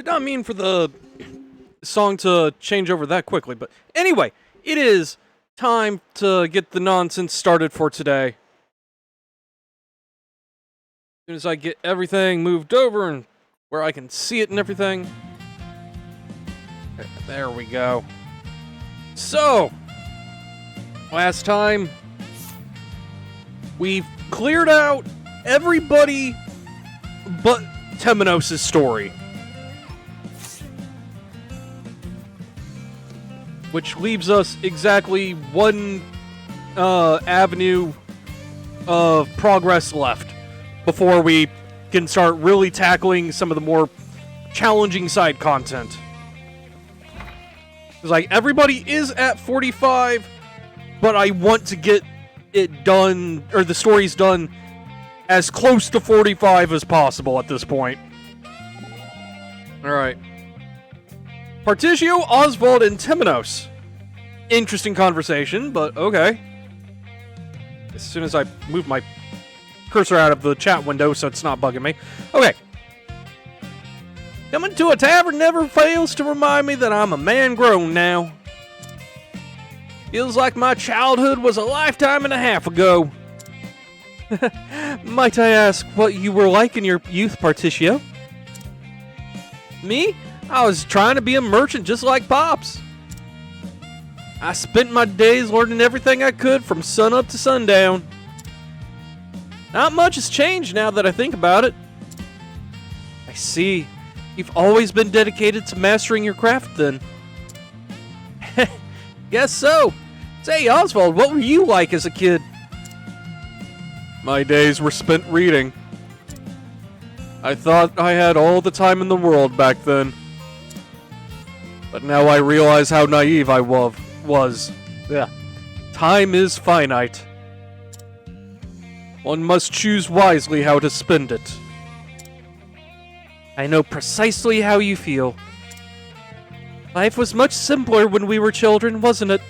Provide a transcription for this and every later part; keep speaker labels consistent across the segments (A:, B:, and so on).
A: Did not mean for the song to change over that quickly, but anyway, it is time to get the nonsense started for today. As soon as I get everything moved over and where I can see it and everything. There we go. So, last time, we've cleared out everybody but Temenos' story. Which leaves us exactly one avenue of progress left before we can start really tackling some of the more challenging side content. It's like, everybody is at 45, but I want to get it done, or the stories done, as close to 45 as possible at this point. Alright. Particio, Oswald, and Temenos. Interesting conversation, but okay. As soon as I move my cursor out of the chat window so it's not bugging me. Okay. Coming to a tavern never fails to remind me that I'm a man grown now. Feels like my childhood was a lifetime and a half ago. Might I ask what you were like in your youth, Particio? Me? I was trying to be a merchant just like Pops. I spent my days learning everything I could from sunup to sundown. Not much has changed now that I think about it. I see. You've always been dedicated to mastering your craft, then. Guess so. Say, Oswald, what were you like as a kid? My days were spent reading. I thought I had all the time in the world back then. But now I realize how naive I was. Yeah. Time is finite. One must choose wisely how to spend it. I know precisely how you feel. Life was much simpler when we were children, wasn't it?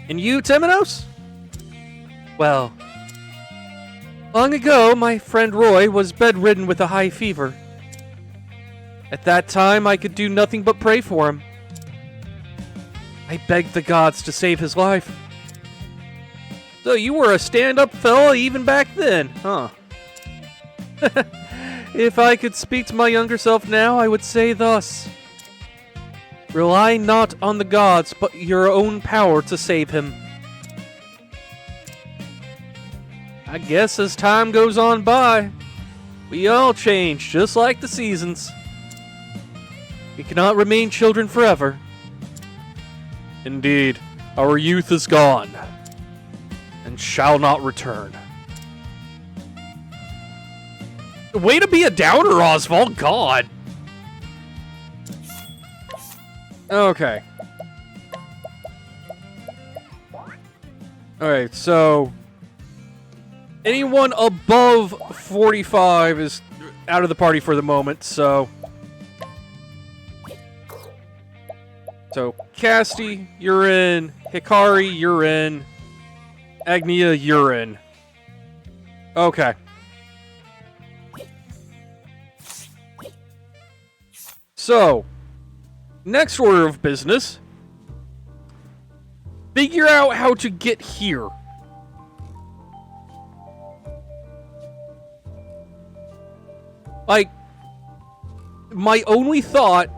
A: And you, Temenos? Well, long ago, my friend Roy was bedridden with a high fever. At that time, I could do nothing but pray for him. I begged the gods to save his life. So you were a stand-up fella even back then, huh? If I could speak to my younger self now, I would say thus. Rely not on the gods, but your own power to save him. I guess as time goes on by, we all change, just like the seasons. We cannot remain children forever. Indeed, our youth is gone, and shall not return. Way to be a downer, Oswald. God. Okay. Alright, so anyone above 45 is out of the party for the moment, so Casti, you're in. Hikari, you're in. Agnia, you're in. Okay. So, next order of business. Figure out how to get here. Like, my only thought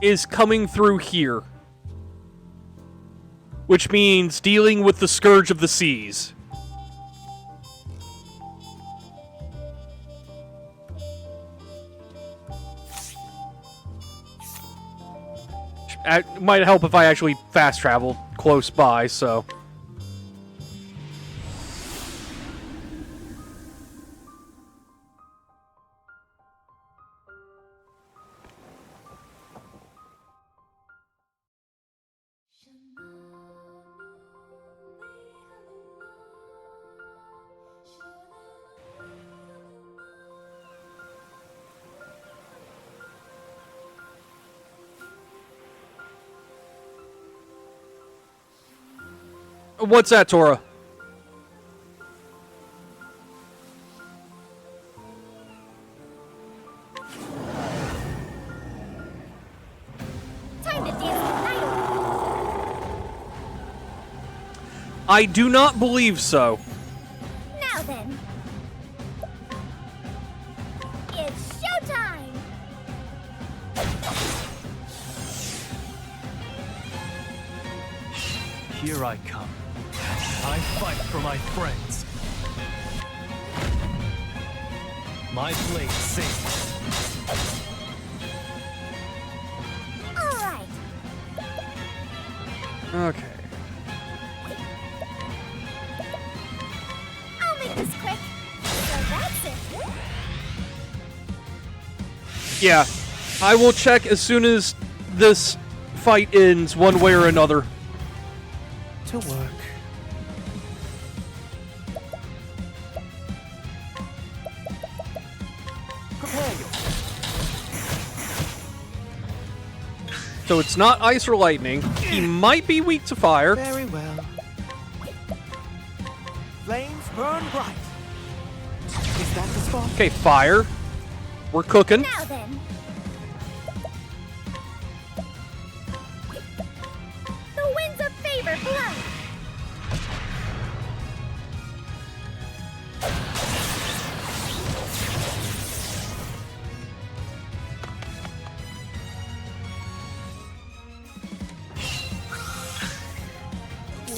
A: is coming through here. Which means dealing with the Scourge of the Seas. It might help if I actually fast travel close by, so. What's that, Tora? I do not believe so.
B: Now then. It's showtime!
C: Here I come. I fight for my friends. My blade sings.
B: Alright.
A: Okay.
B: I'll make this quick. So that's it.
A: Yeah, I will check as soon as this fight ends, one way or another.
C: To work. Prepare
A: So it's not ice or lightning. He might be weak to fire.
D: Very well. Flames burn bright. Is that the spot?
A: Okay, fire. We're cooking.
B: Now then. The winds of favor blow.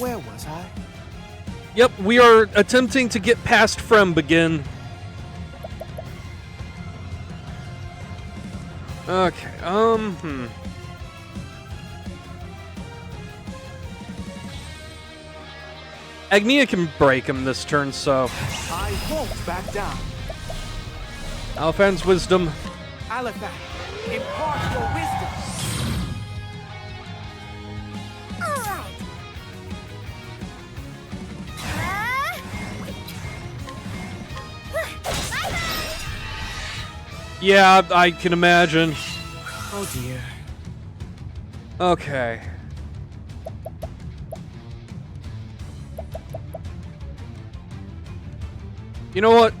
D: Where was I?
A: Yep, we are attempting to get past Frembegin. Okay, Agnia can break him this turn, so...
D: I won't back down.
A: Alfan's wisdom.
D: Alethak, impart your wisdom.
B: Alright. Bye-bye.
A: Yeah, I can imagine.
D: Oh dear.
A: Okay. You know what?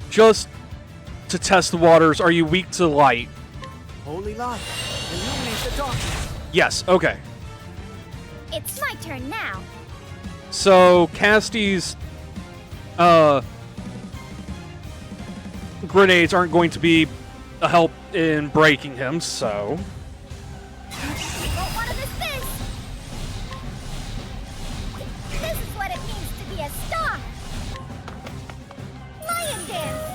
A: Just to test the waters, are you weak to light?
D: Holy light, illuminate the darkness.
A: Yes, okay.
B: It's my turn now.
A: So, Casty's, grenades aren't going to be a help in breaking him, so...
B: You won't want to miss this. This is what it means to be a star. Lion dance.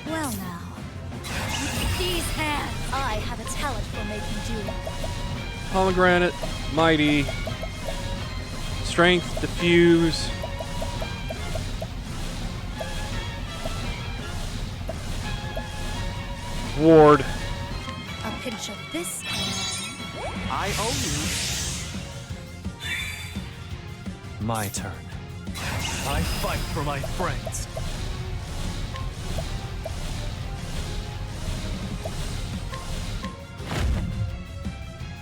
E: Well now, with these hands, I have a talent for making do.
A: Pomegranate, Mighty, Strength, Diffuse. Ward.
E: A pinch of this and...
D: I owe
C: My turn. I fight for my friends.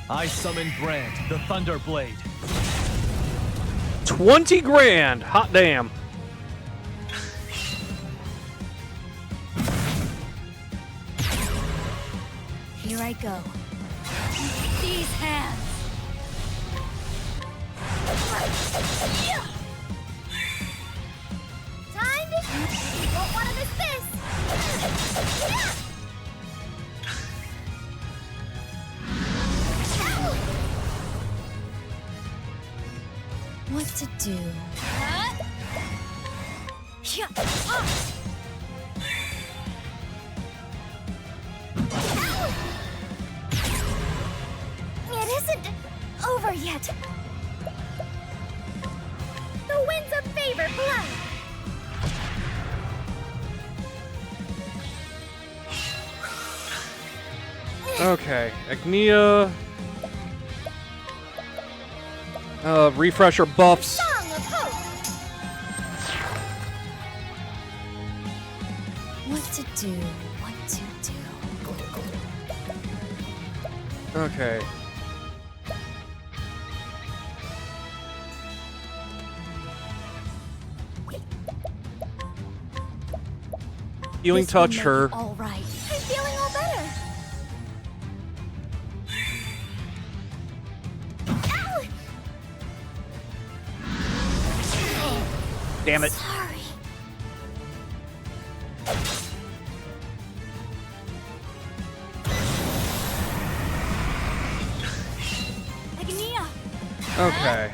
C: I summon Brand, the Thunder Blade.
A: 20 grand! Hot damn.
E: Here I go. With these hands.
B: Time to... You won't want to miss this.
E: What to do?
B: It isn't over yet. The winds of favor blow.
A: Okay, Agnia. Refresher buffs.
B: Song of hope.
E: What to do? What to do?
A: Okay. Healing
E: This will
A: touch
E: make
A: her.
E: it all right.
B: I'm feeling all better.
A: Damn it.
B: Sorry.
E: Agnia!
A: Okay.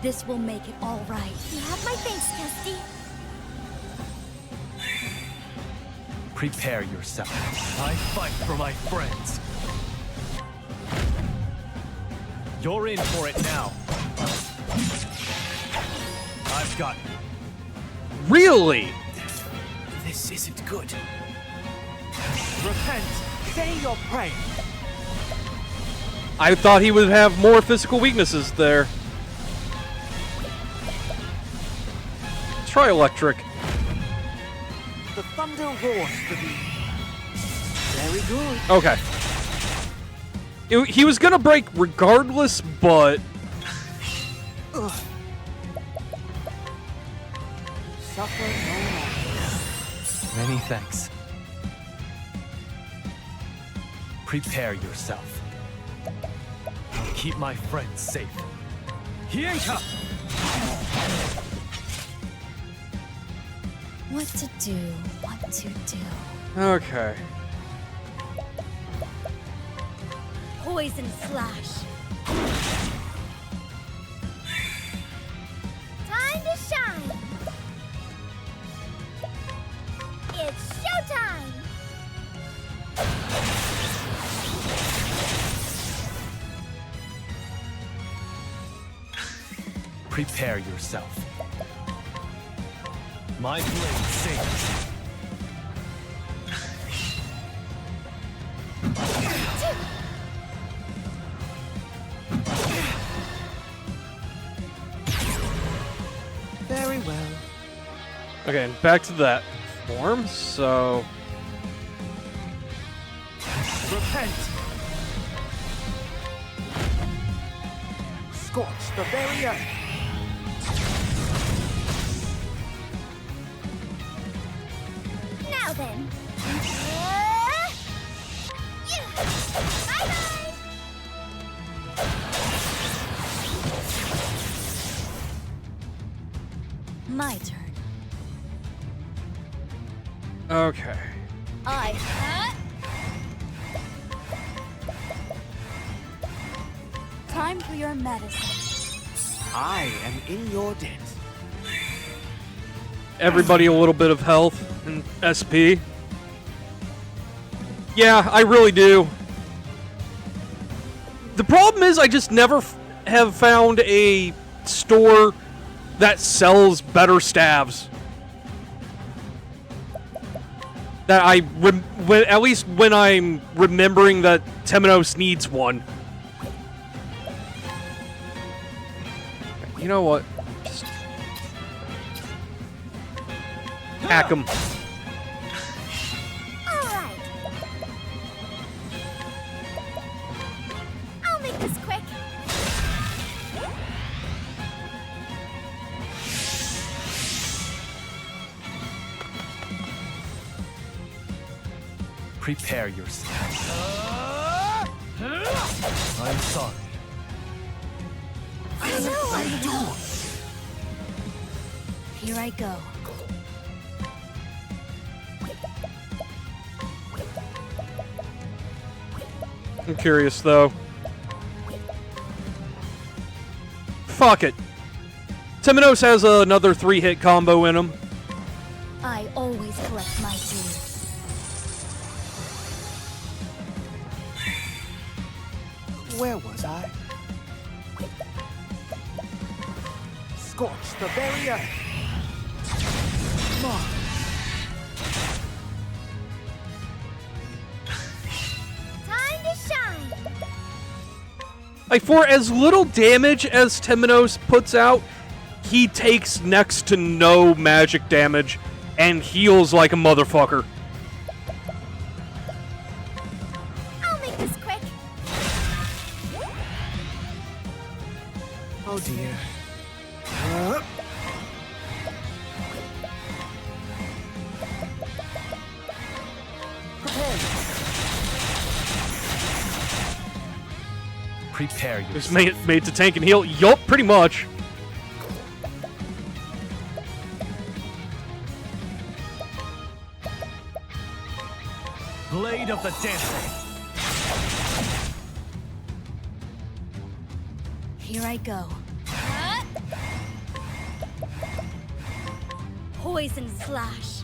E: This will make it all right.
B: You have my thanks, Kesty.
C: Prepare yourself. I fight for my friends. You're in for it now. I've got you.
A: Really?
D: This isn't good. Repent. Say your prayer.
A: I thought he would have more physical weaknesses there. Let's try electric.
D: The thunder roars for thee. Very good.
A: Okay. He was gonna break regardless, but
D: Ugh. Suffer no more.
C: Many thanks. Prepare yourself. I'll keep my friends safe. Hienka!
E: What to do, what to do.
A: okay.
E: Poison slash.
B: Time to shine. It's showtime.
C: Prepare yourself. My blade sings.
D: Very well.
A: Okay, and back to that form, so...
C: Repent!
D: Scorch the very earth.
B: Now then. Yeah. Bye-bye.
E: My turn.
A: Okay.
E: Time for your medicine.
D: I am in your debt.
A: Everybody a little bit of health and SP. Yeah, I really do. The problem is I just never have found a store that sells better staves. That at least when I'm remembering that Temenos needs one. You know what? Just hack him.
B: All right. I'll make this quick.
C: Prepare yourself. I'm sorry.
E: Here I go.
A: I'm curious though. Fuck it. Temenos has another 3-hit combo in him.
E: I always collect my dues.
D: Where was I? Scorch the very earth. Mark.
B: Time to shine.
A: Like, for as little damage as Temenos puts out, he takes next to no magic damage and heals like a motherfucker.
B: I'll make this quick.
D: Oh dear.
C: Prepare
A: It's
C: yourself.
A: made to tank and heal. Yup, pretty much.
C: Blade of the Dancer.
E: Here I go. Poison slash.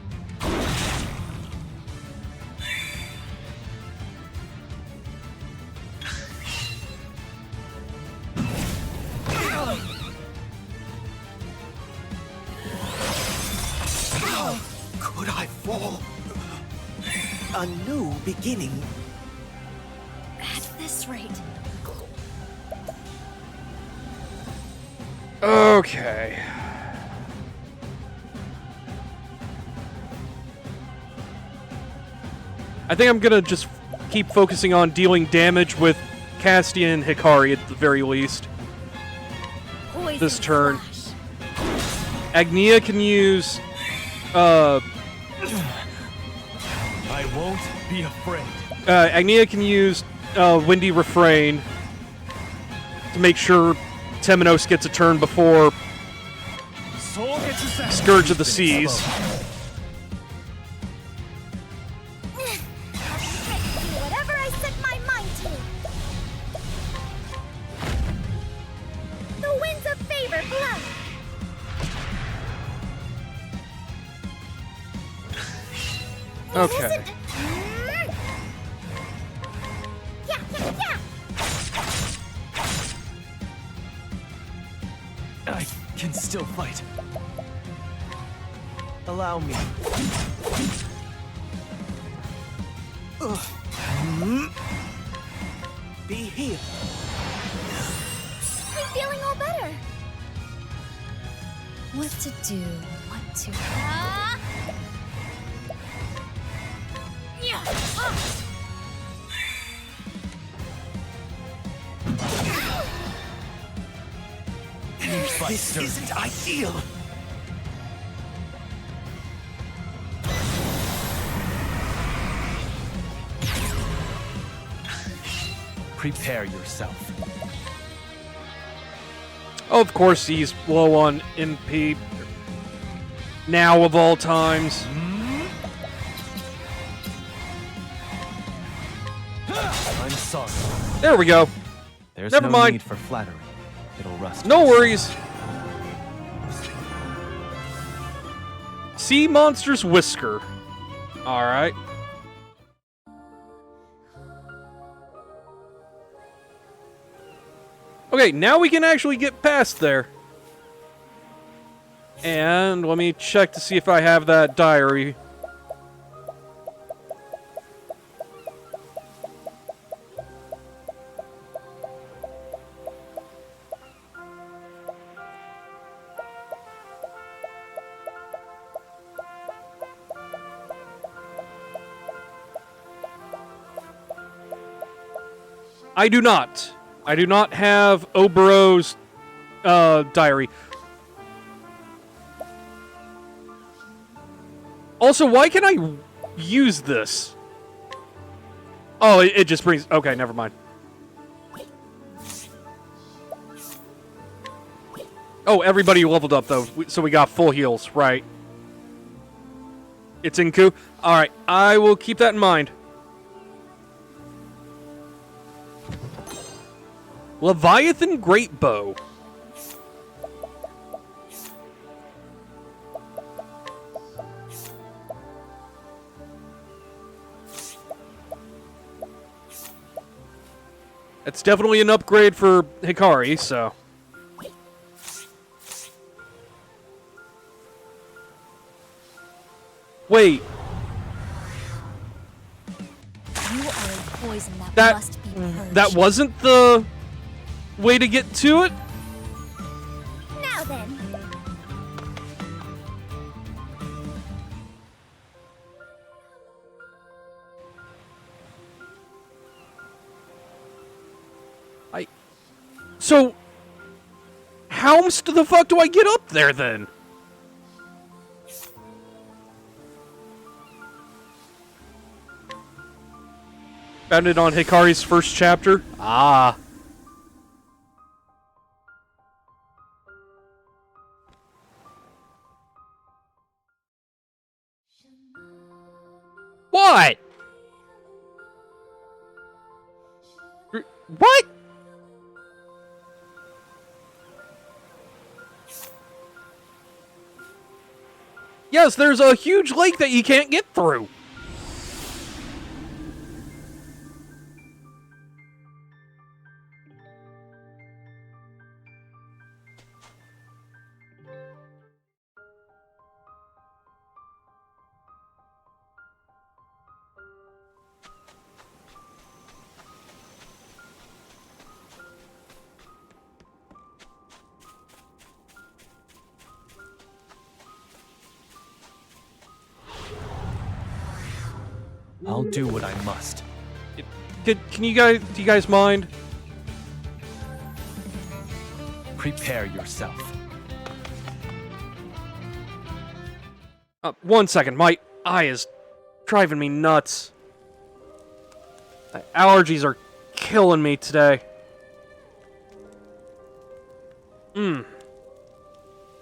D: Could I fall? A new beginning.
E: At this rate,
A: Okay. I think I'm gonna just keep focusing on dealing damage with Castian and Hikari at the very least.
E: poison
A: This turn.
E: slash.
A: Agnea can use,
C: I won't be afraid.
A: Agnea can use, Windy Refrain to make sure Temenos gets a turn before
C: Soul Getsu
A: Scourge of the Seas.
B: Do whatever I set my mind to. The winds of favor blow.
A: Okay.
B: Listen. Yeah, yeah, yeah.
C: I can still fight. Allow me.
D: Be healed.
B: I'm feeling all better.
E: What to do? What to?
B: Yeah.
C: Fight
D: This
C: sturdy.
D: isn't ideal.
C: Prepare yourself.
A: Oh, of course he's low on MP. Now of all times.
C: I'm sorry.
A: There we go.
C: There's
A: Never
C: no
A: mind.
C: need for flattery. It'll rust.
A: No worries. Sea Monster's Whisker. Alright. Okay, now we can actually get past there. And let me check to see if I have that diary. I do not. I do not have Obero's diary. Also, why can I use this? Oh, it just brings... Okay, never mind. Oh, everybody leveled up, though, so we got full heals, right. It's Inku? Alright, I will keep that in mind. Leviathan Great Bow. It's definitely an upgrade for Hikari, so... Wait,
E: You are a poison that,
A: that
E: must be purged.
A: that wasn't the way to get to it?
B: Now then.
A: So, how the fuck do I get up there, then? Found it on Hikari's first chapter? Ah. What? What? Yes, there's a huge lake that you can't get through.
C: I'll do what I must.
A: Do you guys mind?
C: Prepare yourself.
A: 1 second, my eye is driving me nuts. The allergies are killing me today.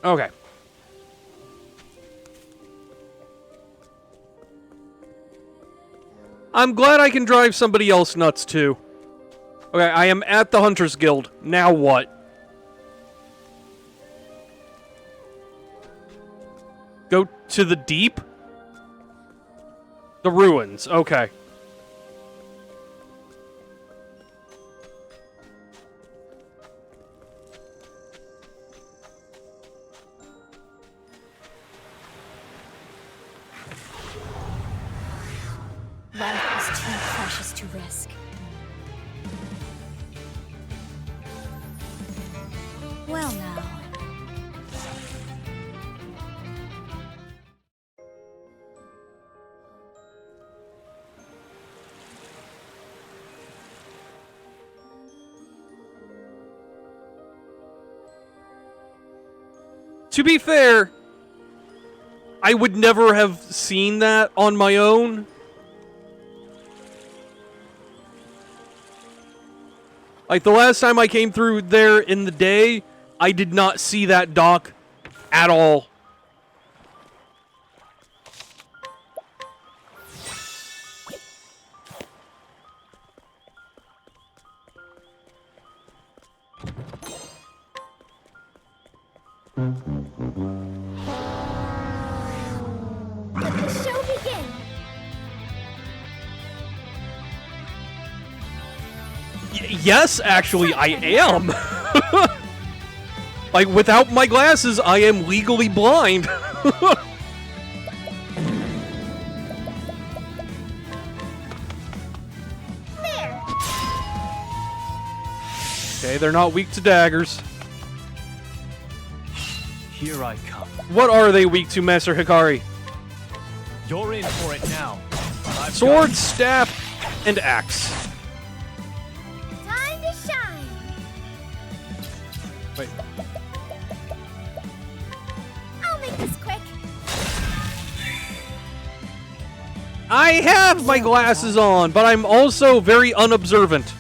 A: Okay. I'm glad I can drive somebody else nuts too. Okay, I am at the Hunters Guild. Now what? Go to the deep? The ruins, okay.
E: Life is too precious to risk. Well now.
A: To be fair, I would never have seen that on my own. Like, the last time I came through there in the day, I did not see that dock at all.
B: Let the show begin.
A: Yes, actually, I am. Like, without my glasses, I am legally blind.
B: There.
A: Okay, they're not weak to daggers.
C: Here I come.
A: What are they weak to, Master Hikari?
C: You're in for it now. I've
A: Sword,
C: got-
A: staff, and axe.
B: Time to shine.
A: Wait.
B: I'll make this quick.
A: I have my glasses on, but I'm also very unobservant.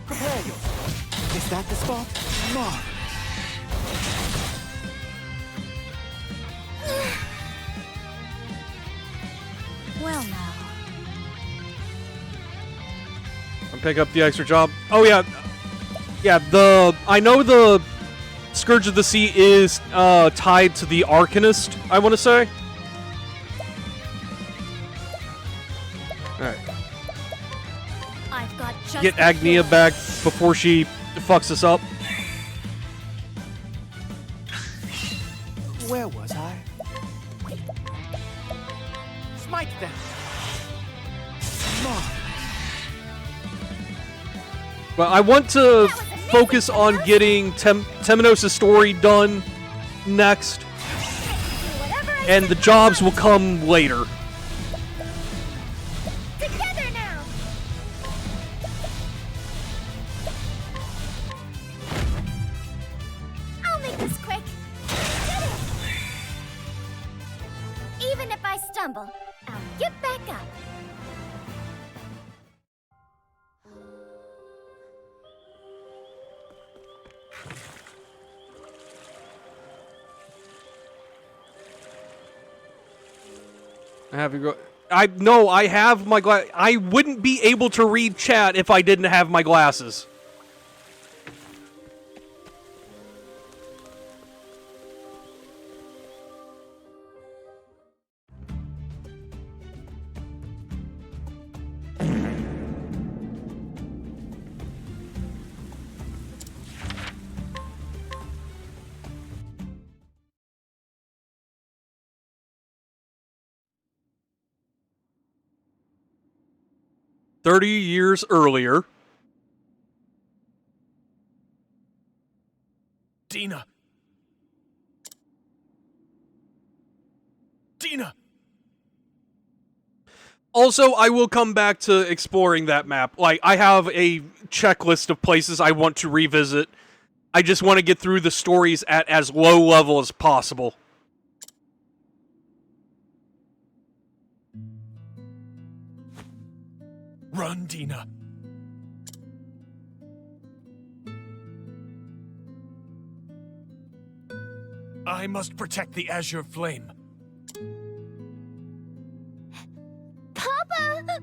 D: Prepare yourself. Is that the spot? Mark.
E: Well now.
A: I'll pick up the extra job. Oh yeah, yeah. I know the Scourge of the Sea is tied to the Arcanist. I want to say. All right.
E: I've got just
A: Get
E: the
A: Agnia
E: cure.
A: back before she fucks us up.
D: Where was I? Smite them. Mark.
A: But I want to focus on getting Temenos' story done next,
B: Do whatever I
A: and
B: say.
A: the jobs will come later.
B: Together now. I'll make this quick. Get it. Even if I stumble, I'll get back up.
A: I have to go. I have my I wouldn't be able to read chat if I didn't have my glasses. $30 years earlier.
C: Dina! Dina!
A: Also, I will come back to exploring that map. Like, I have a checklist of places I want to revisit. I just want to get through the stories at as low level as possible.
C: Run, Dina! I must protect the Azure Flame.
B: Papa!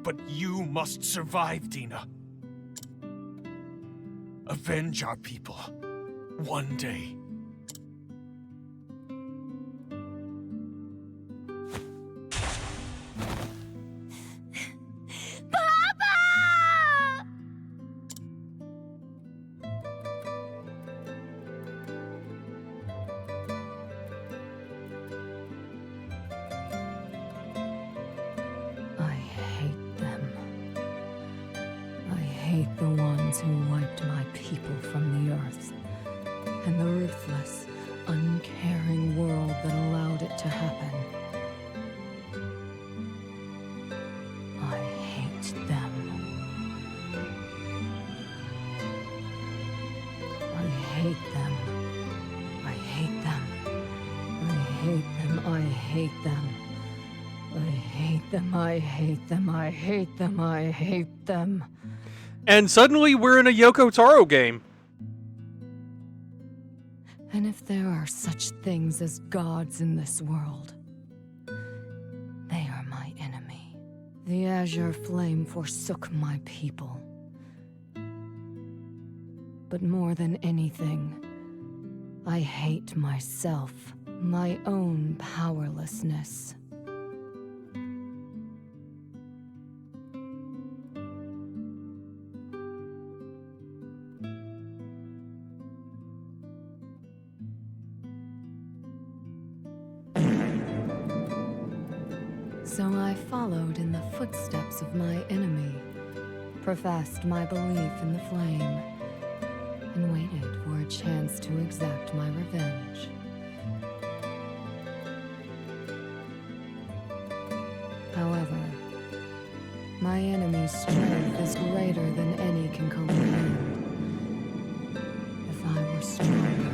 C: But you must survive, Dina. Avenge our people. One day.
B: Papa!
F: I hate them. I hate the ones who wiped my people from the earth, and the ruthless, uncaring world that allowed it to happen. I hate them. I hate them. I hate them. I hate them. I hate them. I hate them. I hate them. I hate them. I hate them.
A: And suddenly we're in a Yoko Taro game.
F: And if there are such things as gods in this world, they are my enemy. The Azure Flame forsook my people. But more than anything, I hate myself, my own powerlessness. So I followed in the footsteps of my enemy, professed my belief in the flame, and waited for a chance to exact my revenge. However, my enemy's strength is greater than any can comprehend. If I were stronger,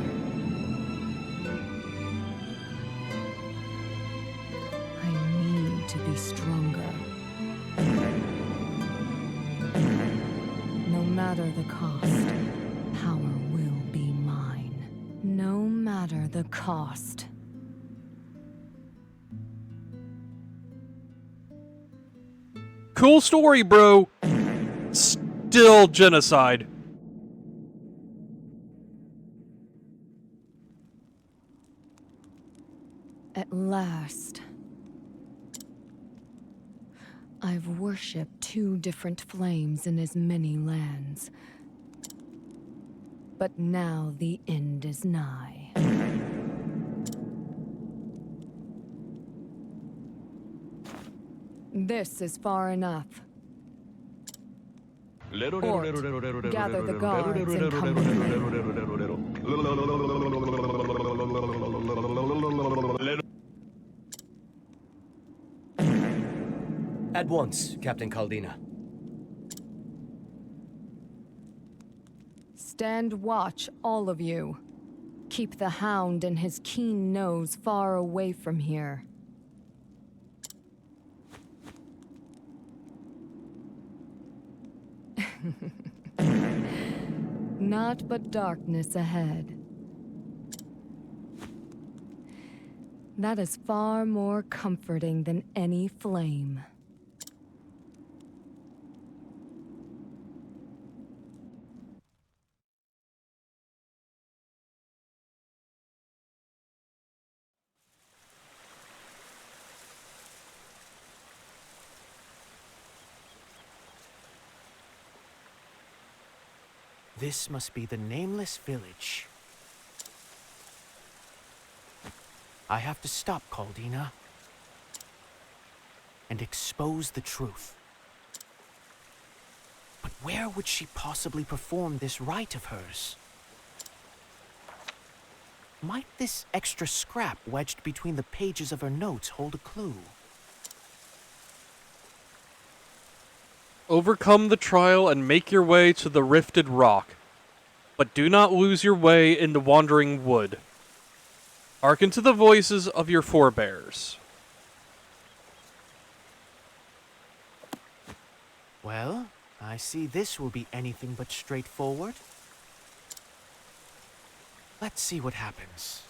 F: to be stronger. No matter the cost, power will be mine. No matter the cost.
A: Cool story, bro. Still genocide.
F: At last. I've worshipped two different flames in as many lands. But now the end is nigh. This is far enough. Ort, gather the guards and come with me.
G: At once, Captain Caldina.
F: Stand watch, all of you. Keep the Hound and his keen nose far away from here. Naught but darkness ahead. That is far more comforting than any flame.
D: This must be the nameless village. I have to stop Caldina and expose the truth. But where would she possibly perform this rite of hers? Might this extra scrap wedged between the pages of her notes hold a clue?
A: Overcome the trial and make your way to the rifted rock, but do not lose your way in the wandering wood. Hearken to the voices of your forebears.
D: Well, I see this will be anything but straightforward. Let's see what happens.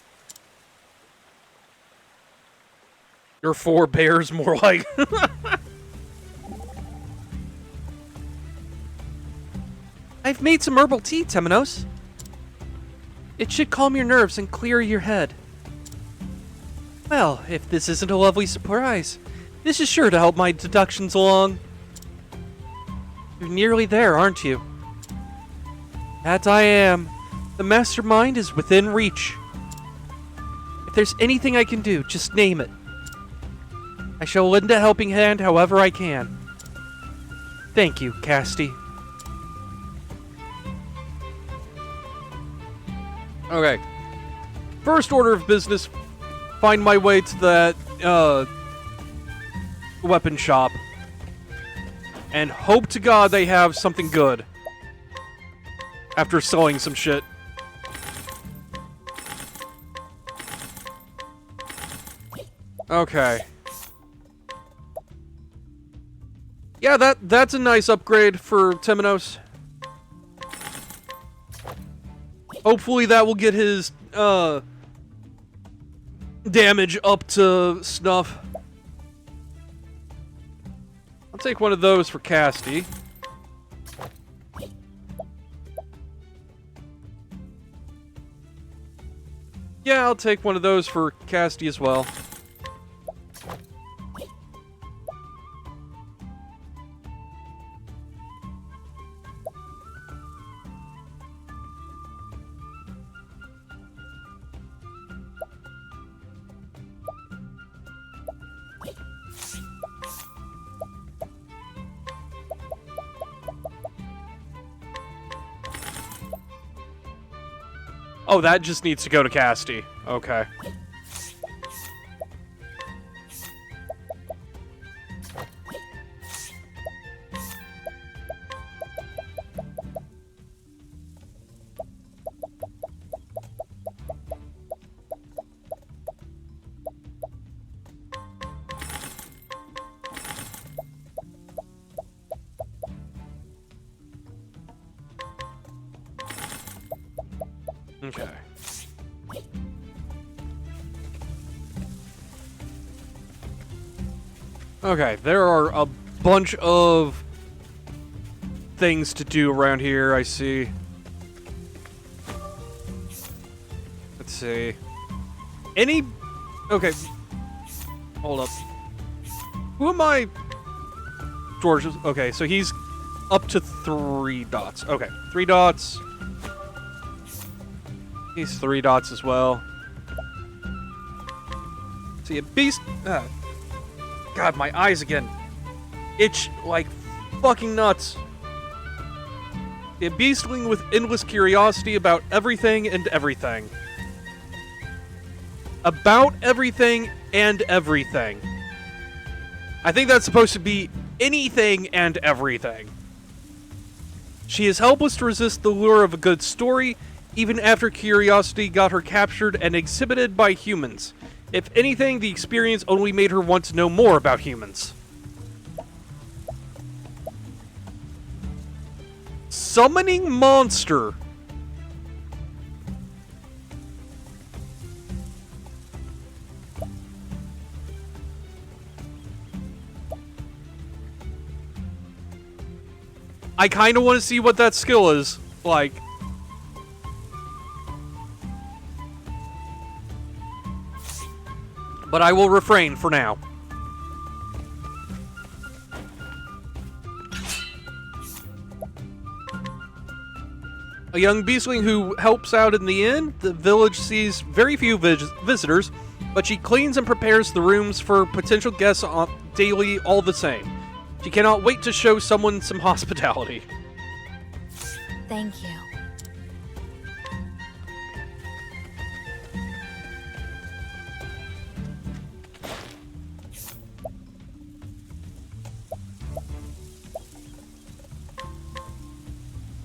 A: Your forebears, more like. I've made some herbal tea, Temenos. It should calm your nerves and clear your head. Well, if this isn't a lovely surprise, this is sure to help my deductions along. You're nearly there, aren't you? That I am. The mastermind is within reach. If there's anything I can do, just name it. I shall lend a helping hand however I can. Thank you, Casti. Okay. First order of business, find my way to that, weapon shop. And hope to God they have something good. After selling some shit. Okay. Yeah, that's a nice upgrade for Temenos. Hopefully that will get his, damage up to snuff. I'll take one of those for Casti. Yeah, I'll take one of those for Casti as well. Oh, that just needs to go to Casti. Okay. Okay. Okay, there are a bunch of things to do around here, I see. Let's see. Okay. Hold up. Who am I? George. Okay, so he's up to 3 dots. Okay, 3 dots. He's 3 dots as well. See, a beast. God, my eyes again. Itch like fucking nuts. A beastling with endless curiosity about everything and everything. About everything and everything. I think that's supposed to be anything and everything. She is helpless to resist the lure of a good story, even after curiosity got her captured and exhibited by humans. If anything, the experience only made her want to know more about humans. Summoning monster. I kind of want to see what that skill is like. But I will refrain for now. A young beastling who helps out in the inn. The village sees very few visitors, but she cleans and prepares the rooms for potential guests daily all the same. She cannot wait to show someone some hospitality.
E: Thank you.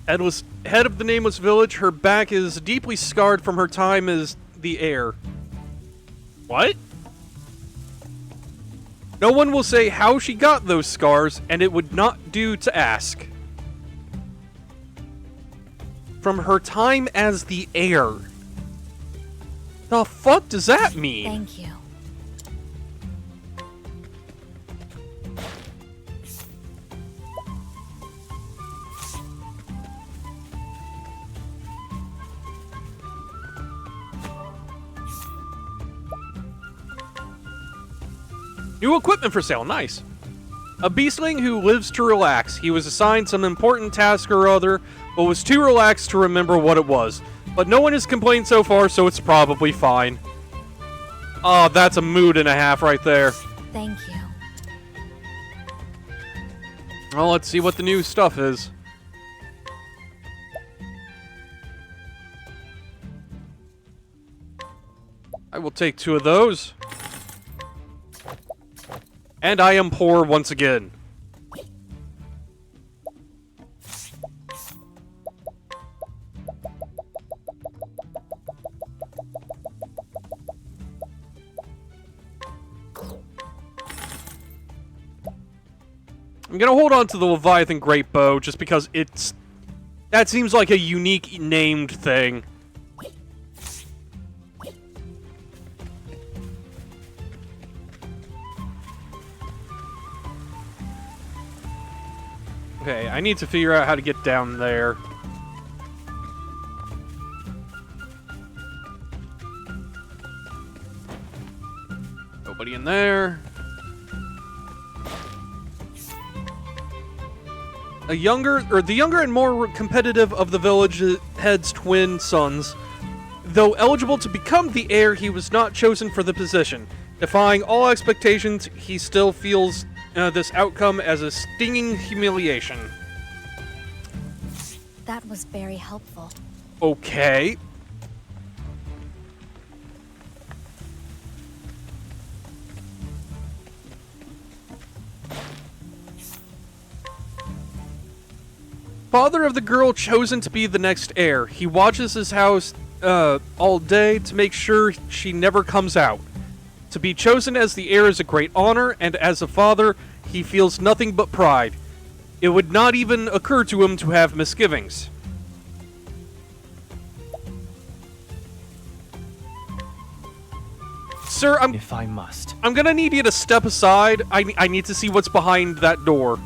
A: Ed was head of the nameless village. Her back is deeply scarred from her time as the heir. What? No one will say how she got those scars, and it would not do to ask. From her time as the heir. The fuck does that mean?
E: Thank you.
A: New equipment for sale, nice. A beastling who lives to relax. He was assigned some important task or other, but was too relaxed to remember what it was. But no one has complained so far, so it's probably fine. Oh, that's a mood and a half right there.
E: Thank you.
A: Well, let's see what the new stuff is. I will take 2 of those. And I am poor once again. I'm gonna hold on to the Leviathan Great Bow just because that seems like a unique named thing. Okay, I need to figure out how to get down there. Nobody in there. The younger and more competitive of the village head's twin sons. Though eligible to become the heir, he was not chosen for the position. Defying all expectations, he still feels this outcome as a stinging humiliation.
E: That was very helpful.
A: Okay. Father of the girl chosen to be the next heir. He watches his house all day to make sure she never comes out. To be chosen as the heir is a great honor, and as a father, he feels nothing but pride. It would not even occur to him to have misgivings. Sir,
C: If I must.
A: I'm gonna need you to step aside. I need to see what's behind that door.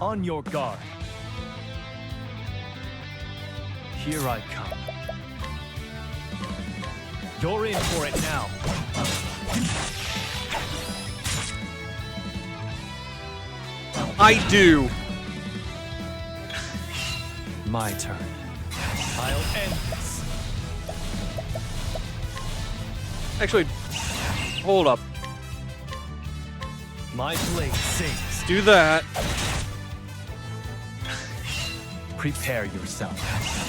C: On your guard. Here I come. You're in for it now.
A: I do.
C: My turn. I'll end this.
A: Actually, hold up.
C: My blade sings.
A: Do that.
C: Prepare yourself.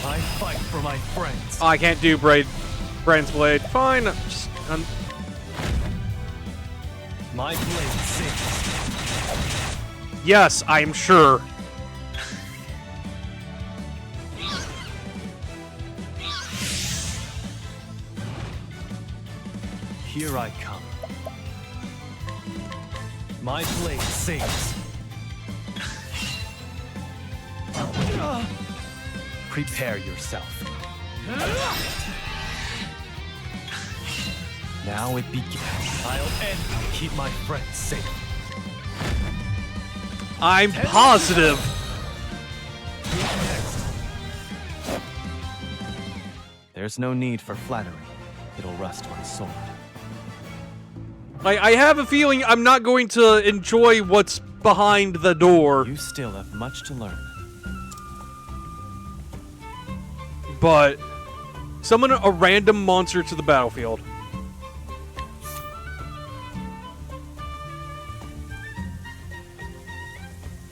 C: I fight for my friends.
A: Oh, I can't do Brand's blade. Fine. Just,
C: My blade sings.
A: yes, I'm sure.
C: Here I come. My blade sings. Prepare yourself. Now it begins. I'll end and keep my friends safe.
A: I'm positive.
C: There's no need for flattery. It'll rust my sword.
A: I have a feeling I'm not going to enjoy what's behind the door,
C: You still have much to learn.
A: but summon a random monster to the battlefield.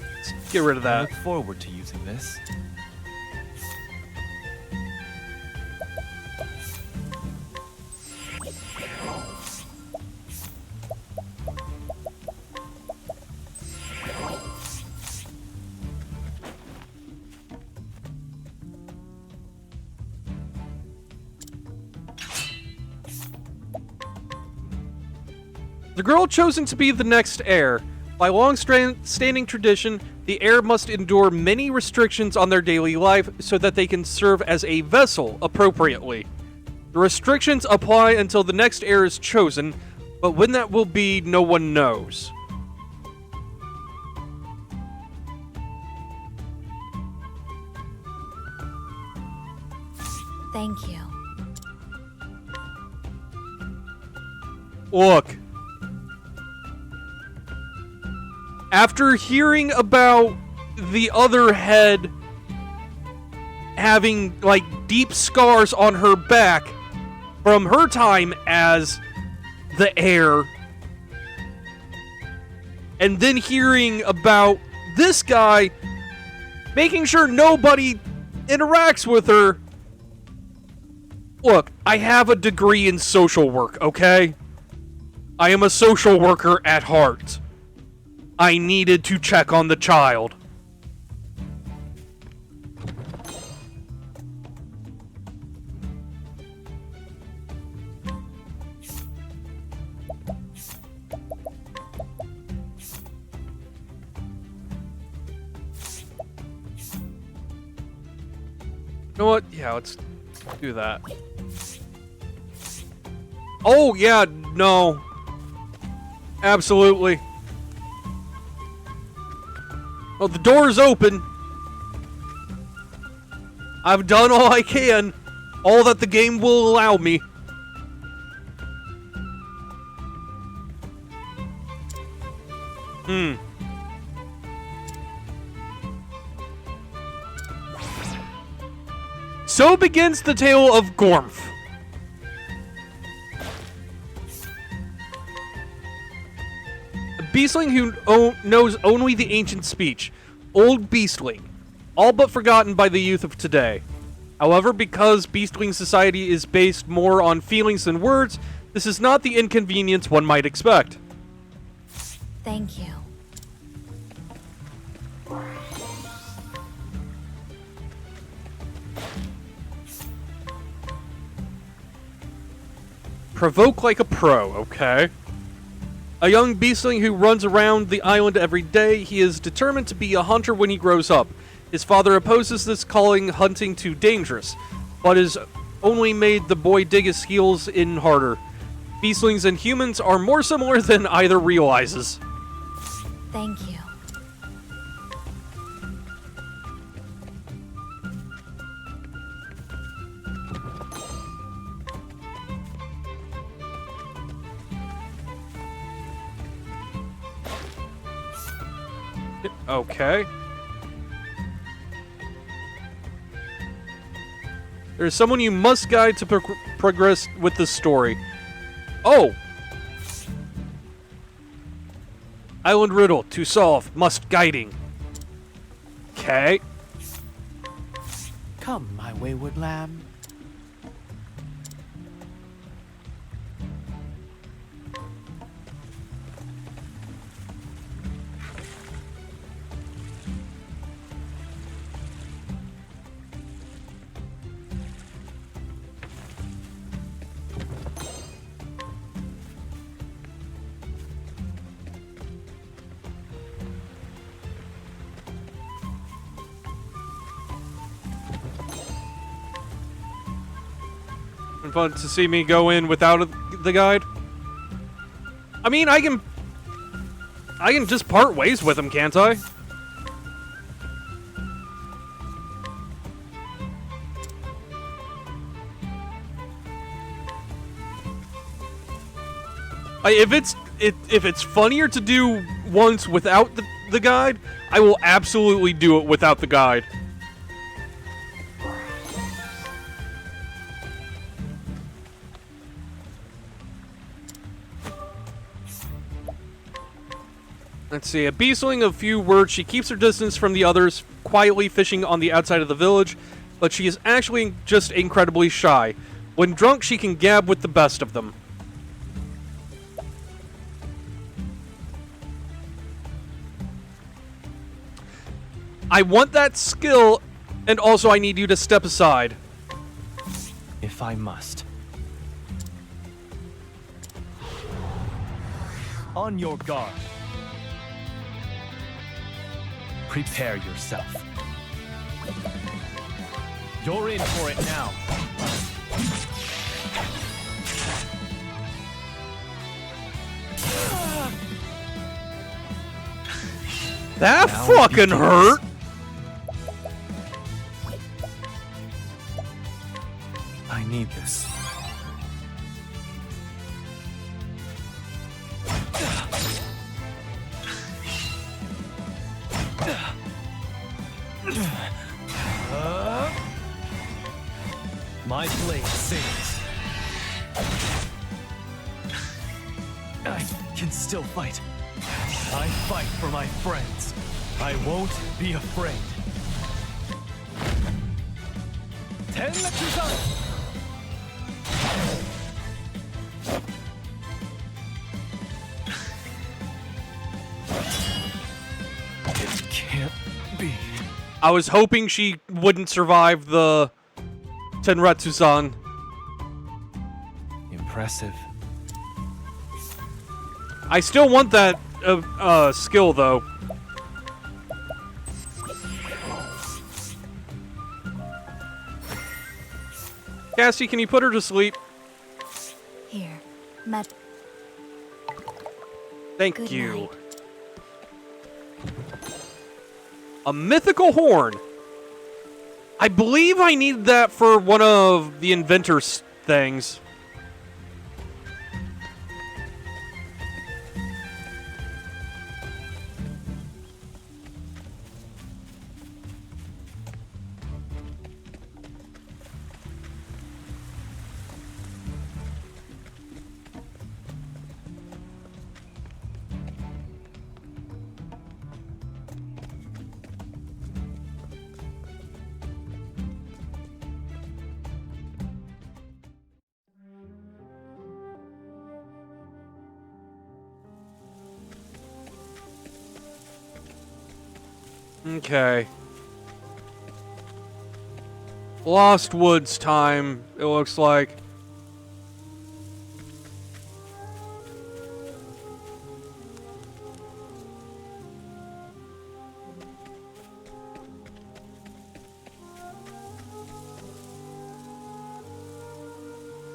A: Let's get rid of
C: I
A: that.
C: look forward to using this.
A: The girl chosen to be the next heir. By long-standing tradition, the heir must endure many restrictions on their daily life so that they can serve as a vessel appropriately. The restrictions apply until the next heir is chosen, but when that will be, no one knows.
E: Thank you.
A: Look. After hearing about the other head having, like, deep scars on her back from her time as the heir, and then hearing about this guy making sure nobody interacts with her. Look, I have a degree in social work, okay? I am a social worker at heart. I needed to check on the child. You know what? Yeah, let's do that. Oh, yeah, no. Absolutely. Well, the door's open. I've done all I can. All that the game will allow me. So begins the tale of Gormf. A beastling who knows only the ancient speech. Old beastling. All but forgotten by the youth of today. However, because beastling society is based more on feelings than words, this is not the inconvenience one might expect.
E: Thank you.
A: Provoke like a pro, okay? A young beastling who runs around the island every day. He is determined to be a hunter when he grows up. His father opposes this, calling hunting too dangerous, but has only made the boy dig his heels in harder. Beastlings and humans are more similar than either realizes.
E: Thank you.
A: Okay. There's someone you must guide to progress with this story. Oh! Island riddle to solve. Must guiding. Okay.
D: Come, my wayward lamb.
A: Fun to see me go in without the guide. I mean, I can just part ways with him, can't I? If it's funnier to do once without the guide, I will absolutely do it without the guide. Let's see, a beastling of few words. She keeps her distance from the others, quietly fishing on the outside of the village, but she is actually just incredibly shy. When drunk, she can gab with the best of them. I want that skill, and also I need you to step aside.
C: If I must. On your guard. Prepare yourself. You're in for it now.
A: That
C: Now
A: fucking hurt!
C: I need this. My blade sings. I can still fight. I fight for my friends. I won't be afraid. Tenletsusan! It can't be.
A: I was hoping she wouldn't survive the Tenretsu-san.
C: Impressive.
A: I still want that skill, though. Cassie, can you put her to sleep?
E: Here, Matt.
A: Thank
E: Good
A: you.
E: night.
A: A mythical horn. I believe I need that for one of the inventor's things. Okay. Lost Woods time, it looks like.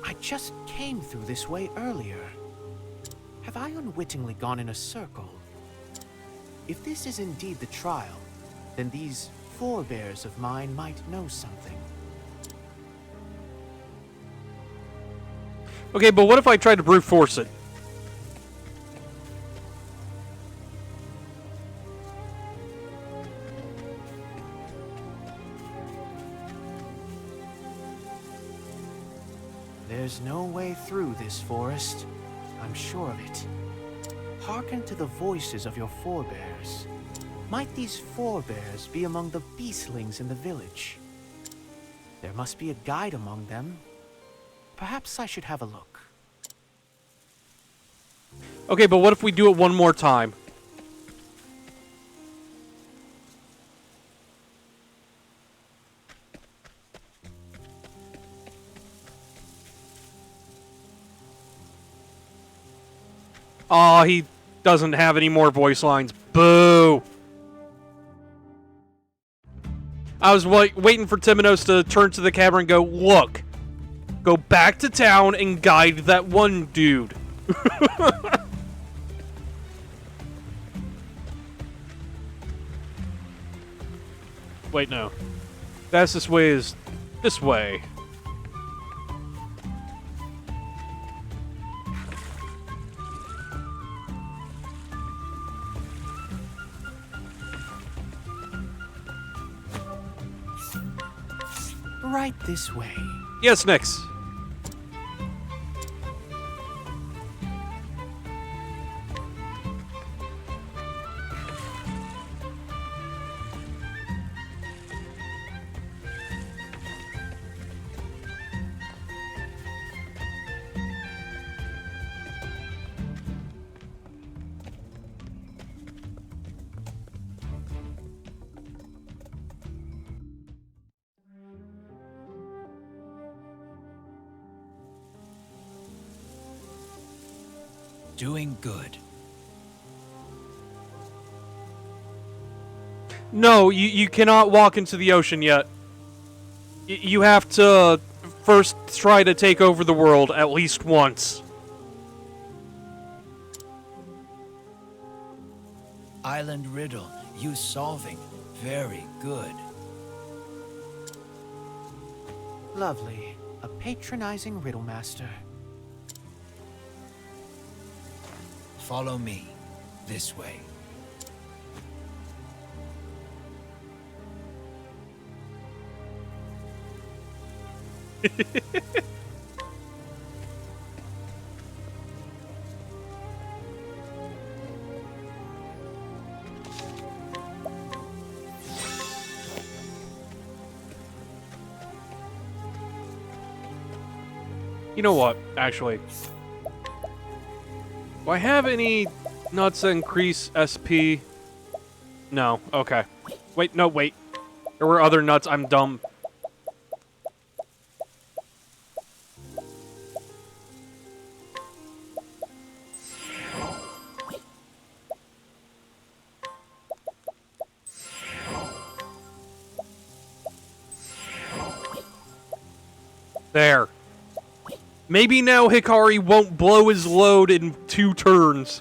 D: I just came through this way earlier. Have I unwittingly gone in a circle? If this is indeed the trial, then these forebears of mine might know something.
A: Okay, but what if I tried to brute force it?
D: There's no way through this forest. I'm sure of it. Hearken to the voices of your forebears. Might these forebears be among the beastlings in the village? There must be a guide among them. Perhaps I should have a look.
A: Okay, but what if we do it one more time? Aw, he doesn't have any more voice lines. Boo! I was waiting for Timonos to turn to the camera and go, look, go back to town and guide that one dude. Wait, no. Fastest way is this way.
D: Right this way.
A: Yes, Nix.
C: Doing good.
A: No, you cannot walk into the ocean yet. You have to first try to take over the world at least once.
C: Island riddle. You solving. Very good.
D: Lovely. A patronizing riddle master.
C: Follow me. This way.
A: You know what, actually? Do I have any nuts that increase SP? No, okay. Wait, no, wait. There were other nuts, I'm dumb. There. Maybe now Hikari won't blow his load in 2 turns.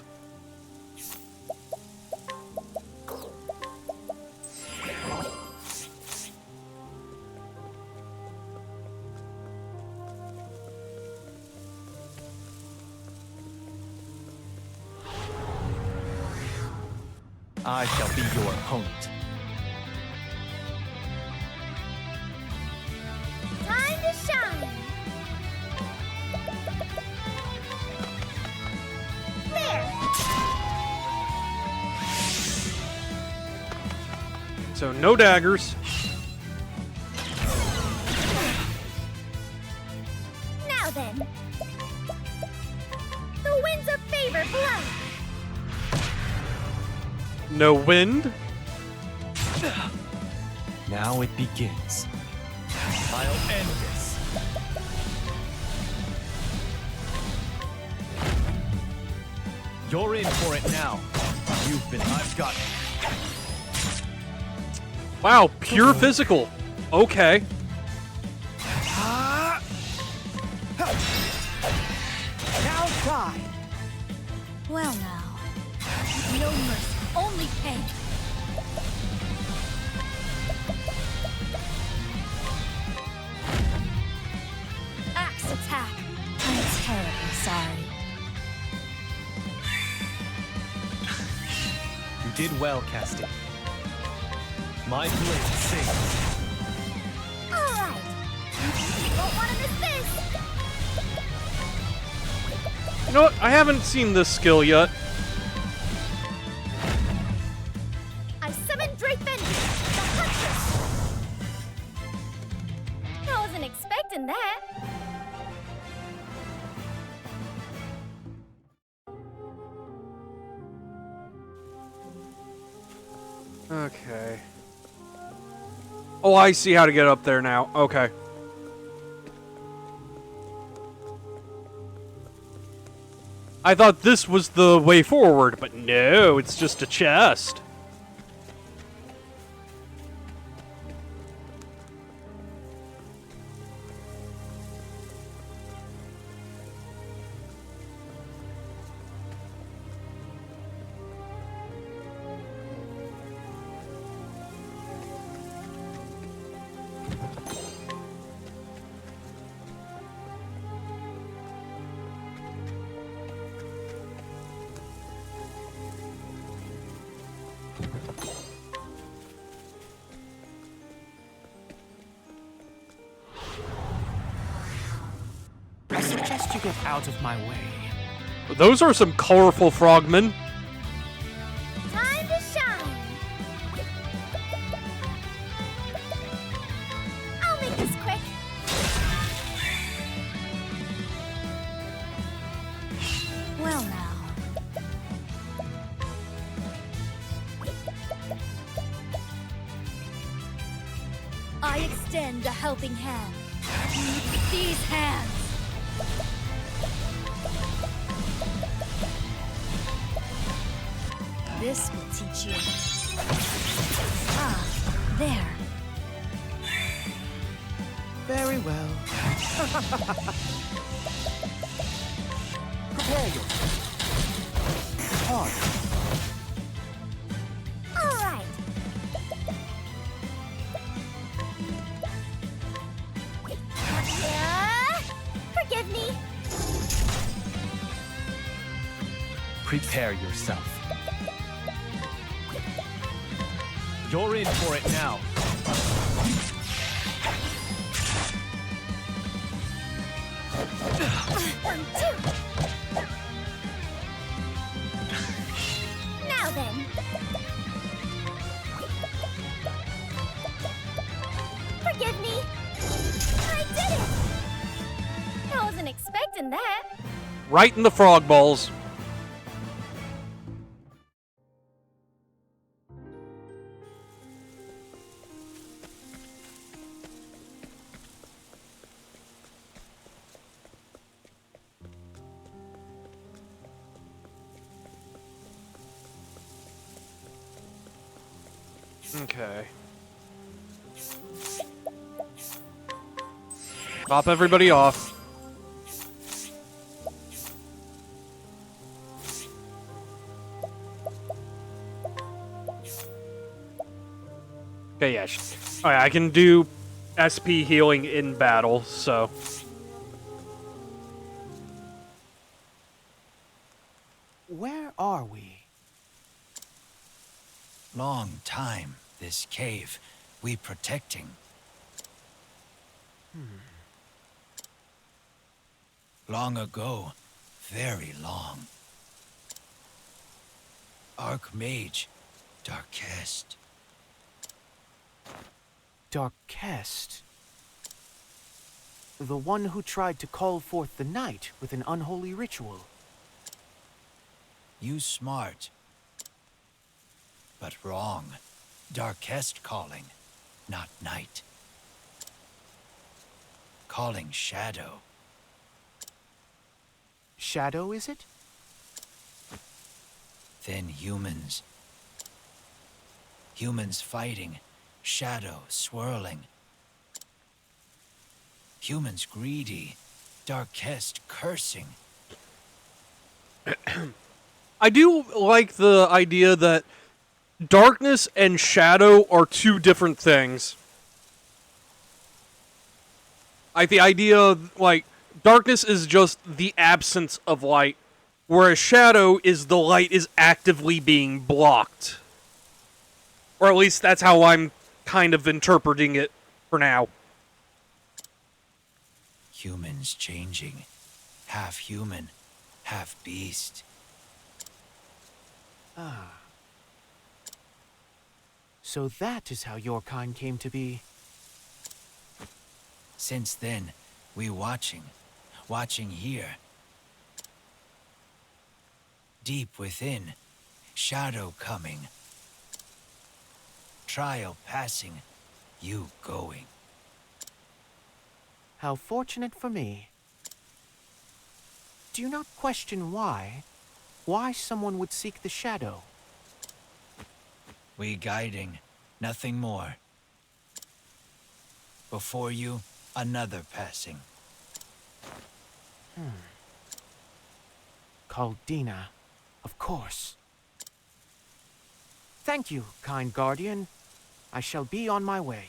C: I shall be your opponent.
B: Time to shine. There.
A: So no daggers.
B: Now then. The winds of favor blow.
A: No wind.
C: Now it begins. I'll end this. You're in for it now. You've been. I've got.
A: Wow, pure physical. Okay.
D: Now die!
E: Well now. No mercy, only pain. Axe attack. I'm terribly sorry.
C: You did well, Casting. My blade sings.
B: All right. You won't want to miss this.
A: You know what? I haven't seen this skill yet.
B: I summon Drake Vengeance, the Huntress. I wasn't expecting that.
A: Okay. Oh, I see how to get up there now. Okay. I thought this was the way forward, but no, it's just a chest.
D: you get out of my way?
A: Those are some colorful frogmen.
B: Time to shine. I'll make this quick.
E: Well now. I extend a helping hand. These hands. This will teach you. Ah, there.
D: Very well. Prepare yourself. Hard.
B: All right. Forgive me.
C: Prepare yourself. You're in for it now.
B: One, two. Now then. Forgive me. I did it. I wasn't expecting that.
A: Right in the frog balls. Okay. Pop everybody off. Okay, yeah. Alright, I can do SP healing in battle, so.
D: Where are we?
G: Long time, this cave. We protecting. Long ago. Very long. Archmage. Darkest.
D: Darkest. The one who tried to call forth the night with an unholy ritual.
G: You smart. But wrong. Darkest calling, not night. Calling shadow.
D: Shadow, is it?
G: Then humans. Humans fighting. Shadow swirling. Humans greedy. Darkest cursing.
A: I do like the idea that darkness and shadow are two different things. Like, the idea of, like, darkness is just the absence of light, whereas shadow is the light is actively being blocked. Or at least that's how I'm kind of interpreting it for now.
G: Humans changing. Half human, half beast.
D: Ah. So that is how your kind came to be.
G: Since then, we watching here. Deep within, shadow coming. Trial passing, you going.
D: How fortunate for me. Do you not question why? Why someone would seek the shadow?
G: We guiding, nothing more. Before you, another passing.
D: Called Dina, of course. Thank you, kind guardian. I shall be on my way.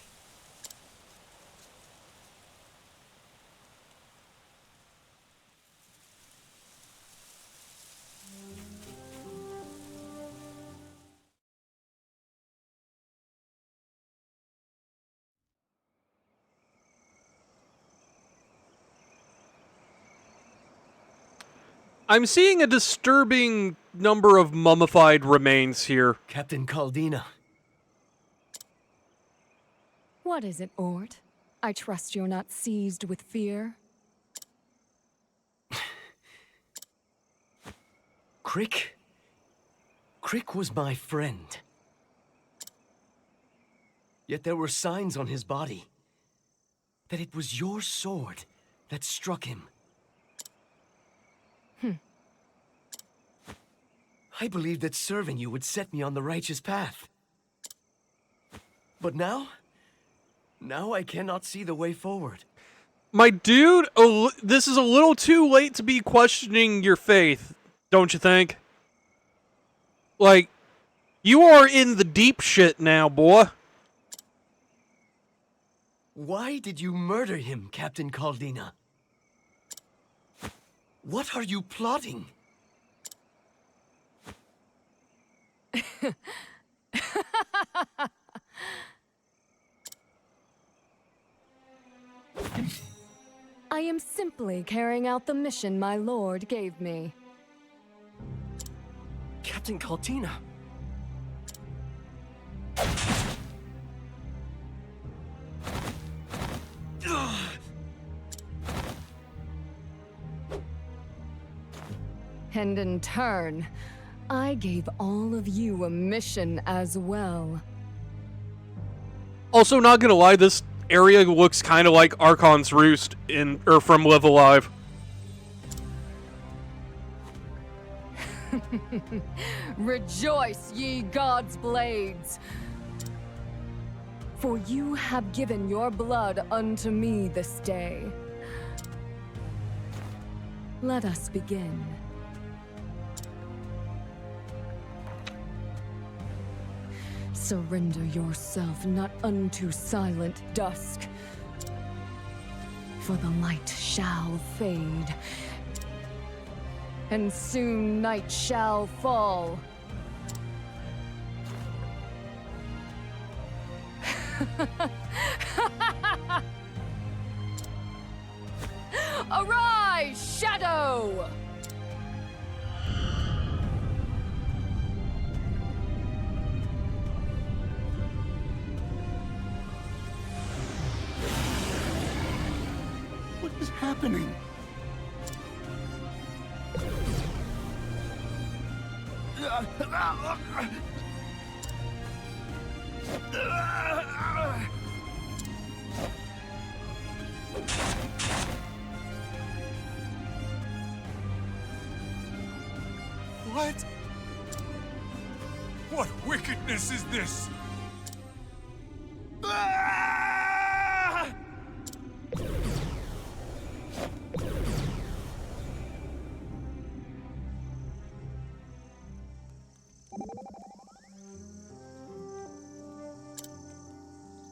A: I'm seeing a disturbing number of mummified remains here.
C: Captain Caldina.
F: What is it, Ort? I trust you're not seized with fear.
C: Crick? Crick was my friend. Yet there were signs on his body that it was your sword that struck him. I believed that serving you would set me on the righteous path. But now I cannot see the way forward.
A: My dude, this is a little too late to be questioning your faith, don't you think? Like, you are in the deep shit now, boy.
C: Why did you murder him, Captain Caldina? What are you plotting?
F: I am simply carrying out the mission my lord gave me.
C: Captain Caldina.
F: And in turn, I gave all of you a mission as well.
A: Also, not gonna lie, this area looks kind of like Archon's Roost from Live Alive.
F: Rejoice, ye gods' blades! For you have given your blood unto me this day. Let us begin. Surrender yourself not unto silent dusk, for the light shall fade, and soon night shall fall. Arise, Shadow!
C: What is happening?
G: What? What wickedness is this?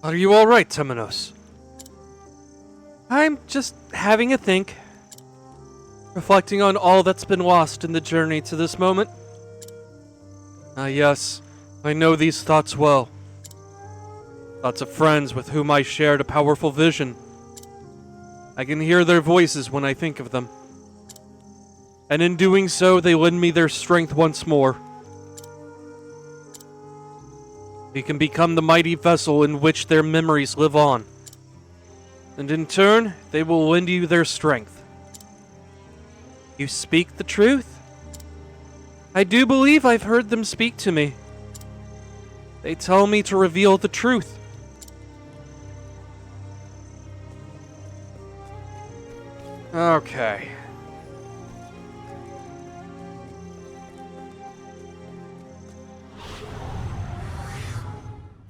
A: Are you alright, Temenos? I'm just having a think. Reflecting on all that's been lost in the journey to this moment. Ah, yes, I know these thoughts well. Thoughts of friends with whom I shared a powerful vision. I can hear their voices when I think of them. And in doing so, they lend me their strength once more. We can become the mighty vessel in which their memories live on. And in turn, they will lend you their strength. You speak the truth? I do believe I've heard them speak to me. They tell me to reveal the truth. Okay.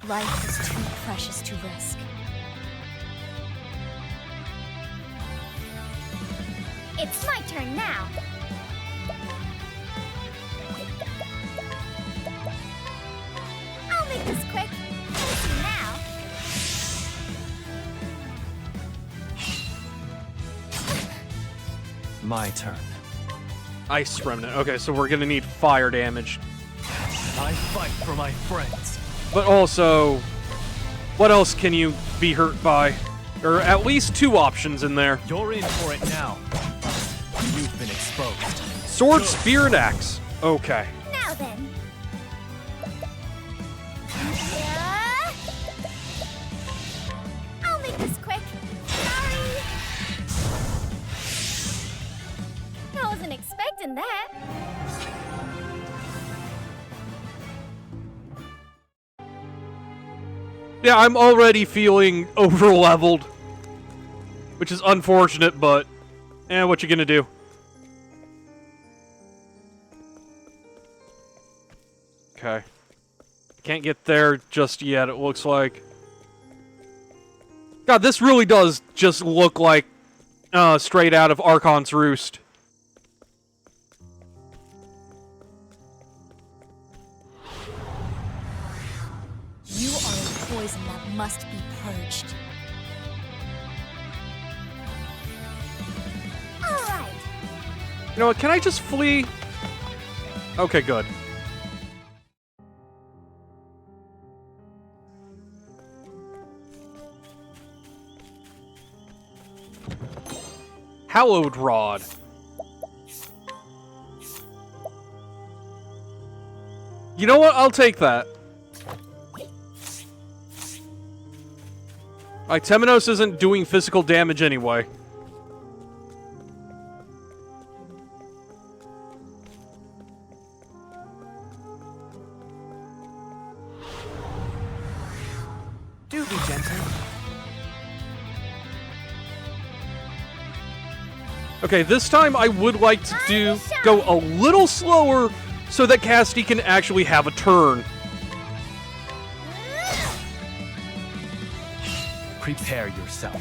B: Life is too precious to risk. It's my turn now. I'll make this quick. You'll see now.
C: My turn.
A: Ice Remnant. Okay, so we're gonna need fire damage.
C: I fight for my friends.
A: But also, what else can you be hurt by? Or at least two options in there.
C: You're in for it now. You've been exposed.
A: Sword, spear, and axe. Okay.
B: Now then. I'll make this quick. Sorry. I wasn't expecting that.
A: Yeah, I'm already feeling over-leveled. Which is unfortunate, but... what you gonna do? Okay. Can't get there just yet, it looks like. God, this really does just look like straight out of Archon's Roost.
E: You are a poison that must be purged.
B: Alright.
A: You know what, can I just flee? Okay, good. Hallowed Rod. You know what? I'll take that. Like, Temenos isn't doing physical damage anyway.
D: Do be gentle.
A: Okay, this time I would like to go a little slower so that Cassidy can actually have a turn.
C: Prepare yourself.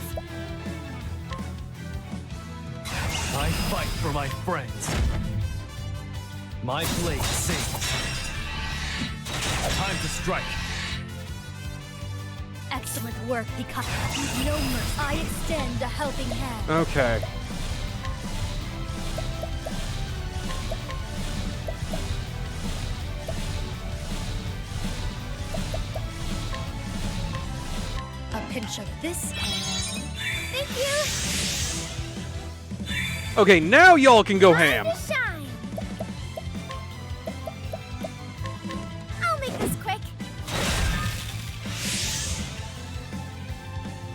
C: I fight for my friends. My blade sings. Time to strike.
E: Excellent work, Hikari. No mercy. I extend a helping hand.
A: Okay.
E: A pinch of this and...
B: Thank you.
A: Okay, now y'all can go ham.
B: Time to shine. I'll make this quick.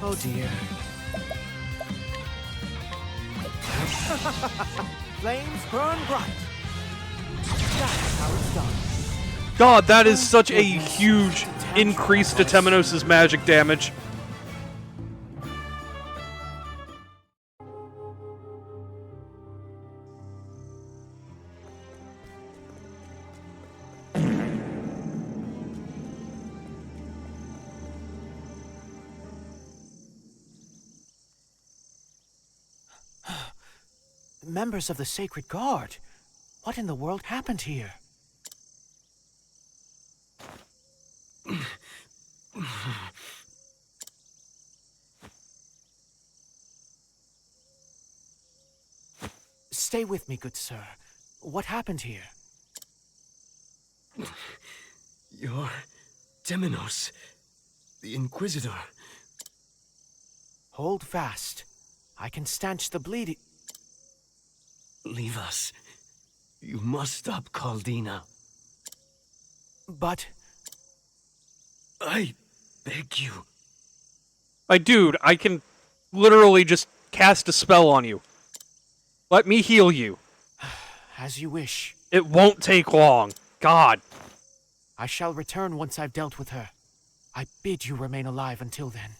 D: Oh dear. Flames burn bright. That's how it's done.
A: God, that is such a huge increase to Temenos' magic damage.
D: Members of the Sacred Guard. What in the world happened here? Stay with me, good sir. What happened here?
H: You're Temenos, the Inquisitor.
D: Hold fast. I can stanch the bleeding.
H: Leave us. You must stop Caldina.
D: But...
H: I beg you.
A: My dude, I can literally just cast a spell on you. Let me heal you.
D: as you wish.
A: It won't take long. God.
D: I shall return once I've dealt with her. I bid you remain alive until then.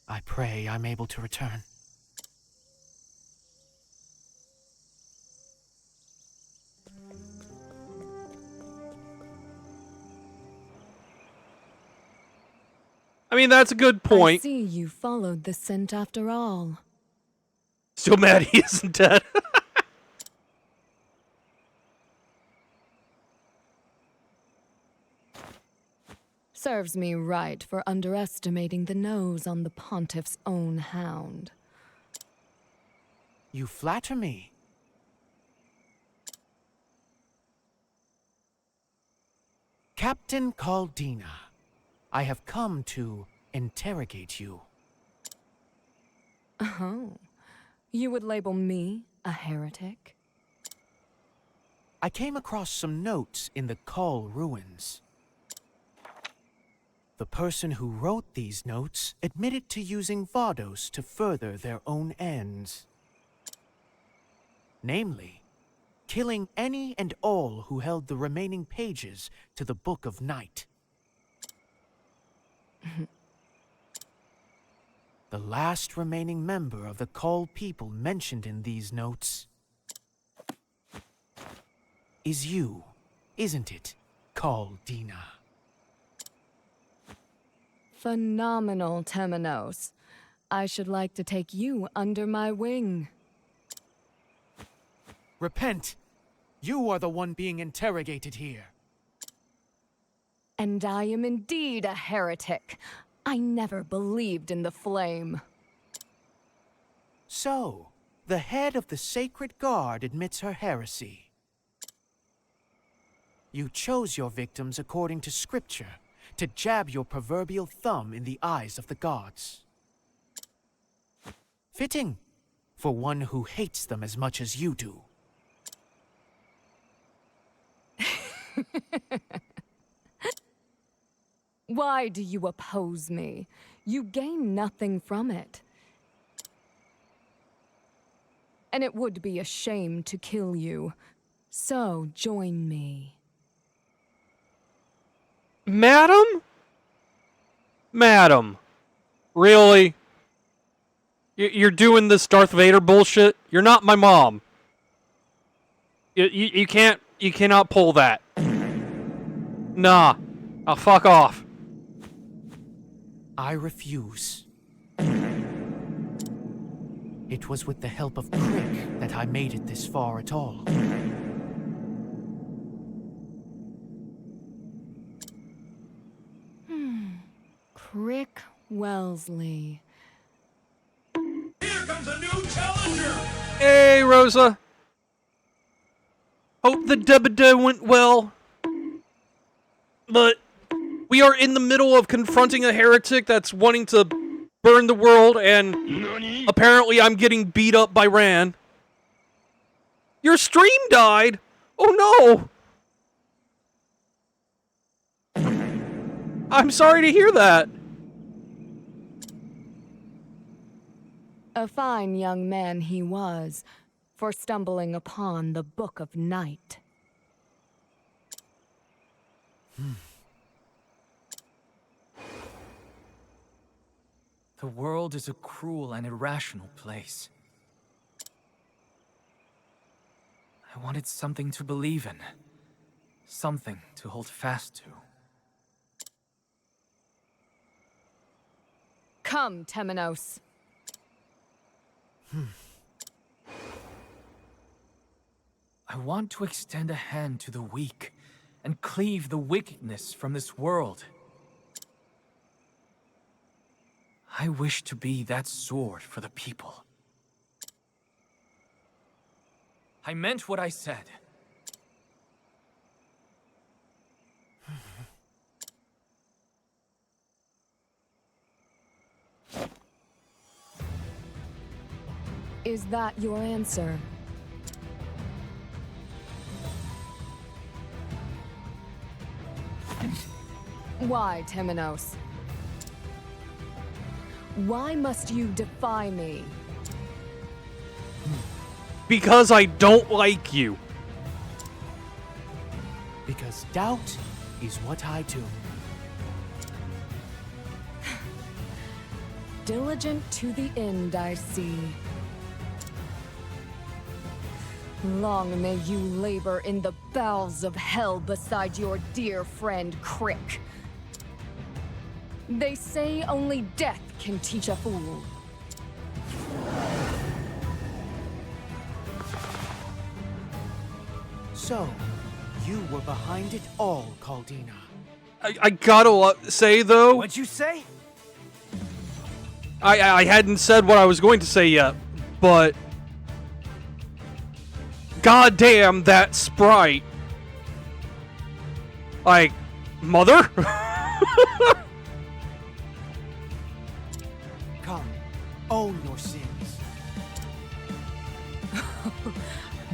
D: I pray I'm able to return.
A: I mean, that's a good point.
F: I see you followed the scent after all.
A: Still mad he isn't dead.
F: Serves me right for underestimating the nose on the Pontiff's own hound.
D: You flatter me. Captain Caldina, I have come to interrogate you.
F: Oh, You would label me a heretic?
D: I came across some notes in the Kull ruins. The person who wrote these notes admitted to using Vados to further their own ends. Namely, killing any and all who held the remaining pages to the Book of Night. The last remaining member of the Kull people mentioned in these notes is you, isn't it, Caldina?
F: Phenomenal, Temenos. I should like to take you under my wing.
D: Repent! You are the one being interrogated here.
F: And I am indeed a heretic. I never believed in the flame.
D: So, the head of the Sacred Guard admits her heresy. You chose your victims according to scripture, to jab your proverbial thumb in the eyes of the gods. Fitting, for one who hates them as much as you do.
F: Why do you oppose me? You gain nothing from it. And it would be a shame to kill you. So join me.
A: Madam? Madam. Really? You're doing this Darth Vader bullshit? You're not my mom. You cannot pull that. Nah. I'll fuck off.
D: I refuse. It was with the help of Crick that I made it this far at all.
F: Crick Wellesley.
G: Here comes a new challenger!
A: Hey, Rosa. Hope the debate went well. But we are in the middle of confronting a heretic that's wanting to burn the world, and apparently I'm getting beat up by Ran. Your stream died? Oh no! I'm sorry to hear that.
F: A fine young man he was, for stumbling upon the Book of Night.
C: The world is a cruel and irrational place. I wanted something to believe in. Something to hold fast to.
F: Come, Temenos.
C: I want to extend a hand to the weak and cleave the wickedness from this world. I wish to be that sword for the people. I meant what I said.
F: Is that your answer? Why, Temenos? Why must you defy me?
A: Because I don't like you.
D: Because doubt is what I do.
F: Diligent to the end, I see. Long may you labor in the bowels of hell beside your dear friend Crick. They say only death can teach a fool.
D: So, you were behind it all, Caldina.
A: I gotta say, though,
H: What'd you say?
A: I hadn't said what I was going to say yet, but goddamn that sprite. Like, mother?
D: Come, own your sins.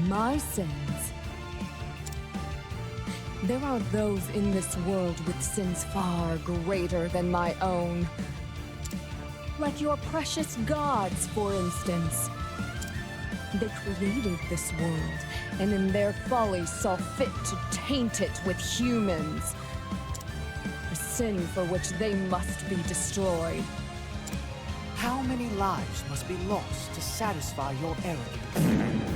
F: My sins. There are those in this world with sins far greater than my own. Like your precious gods, for instance. They created this world, and in their folly saw fit to taint it with humans. A sin for which they must be destroyed.
D: How many lives must be lost to satisfy your arrogance?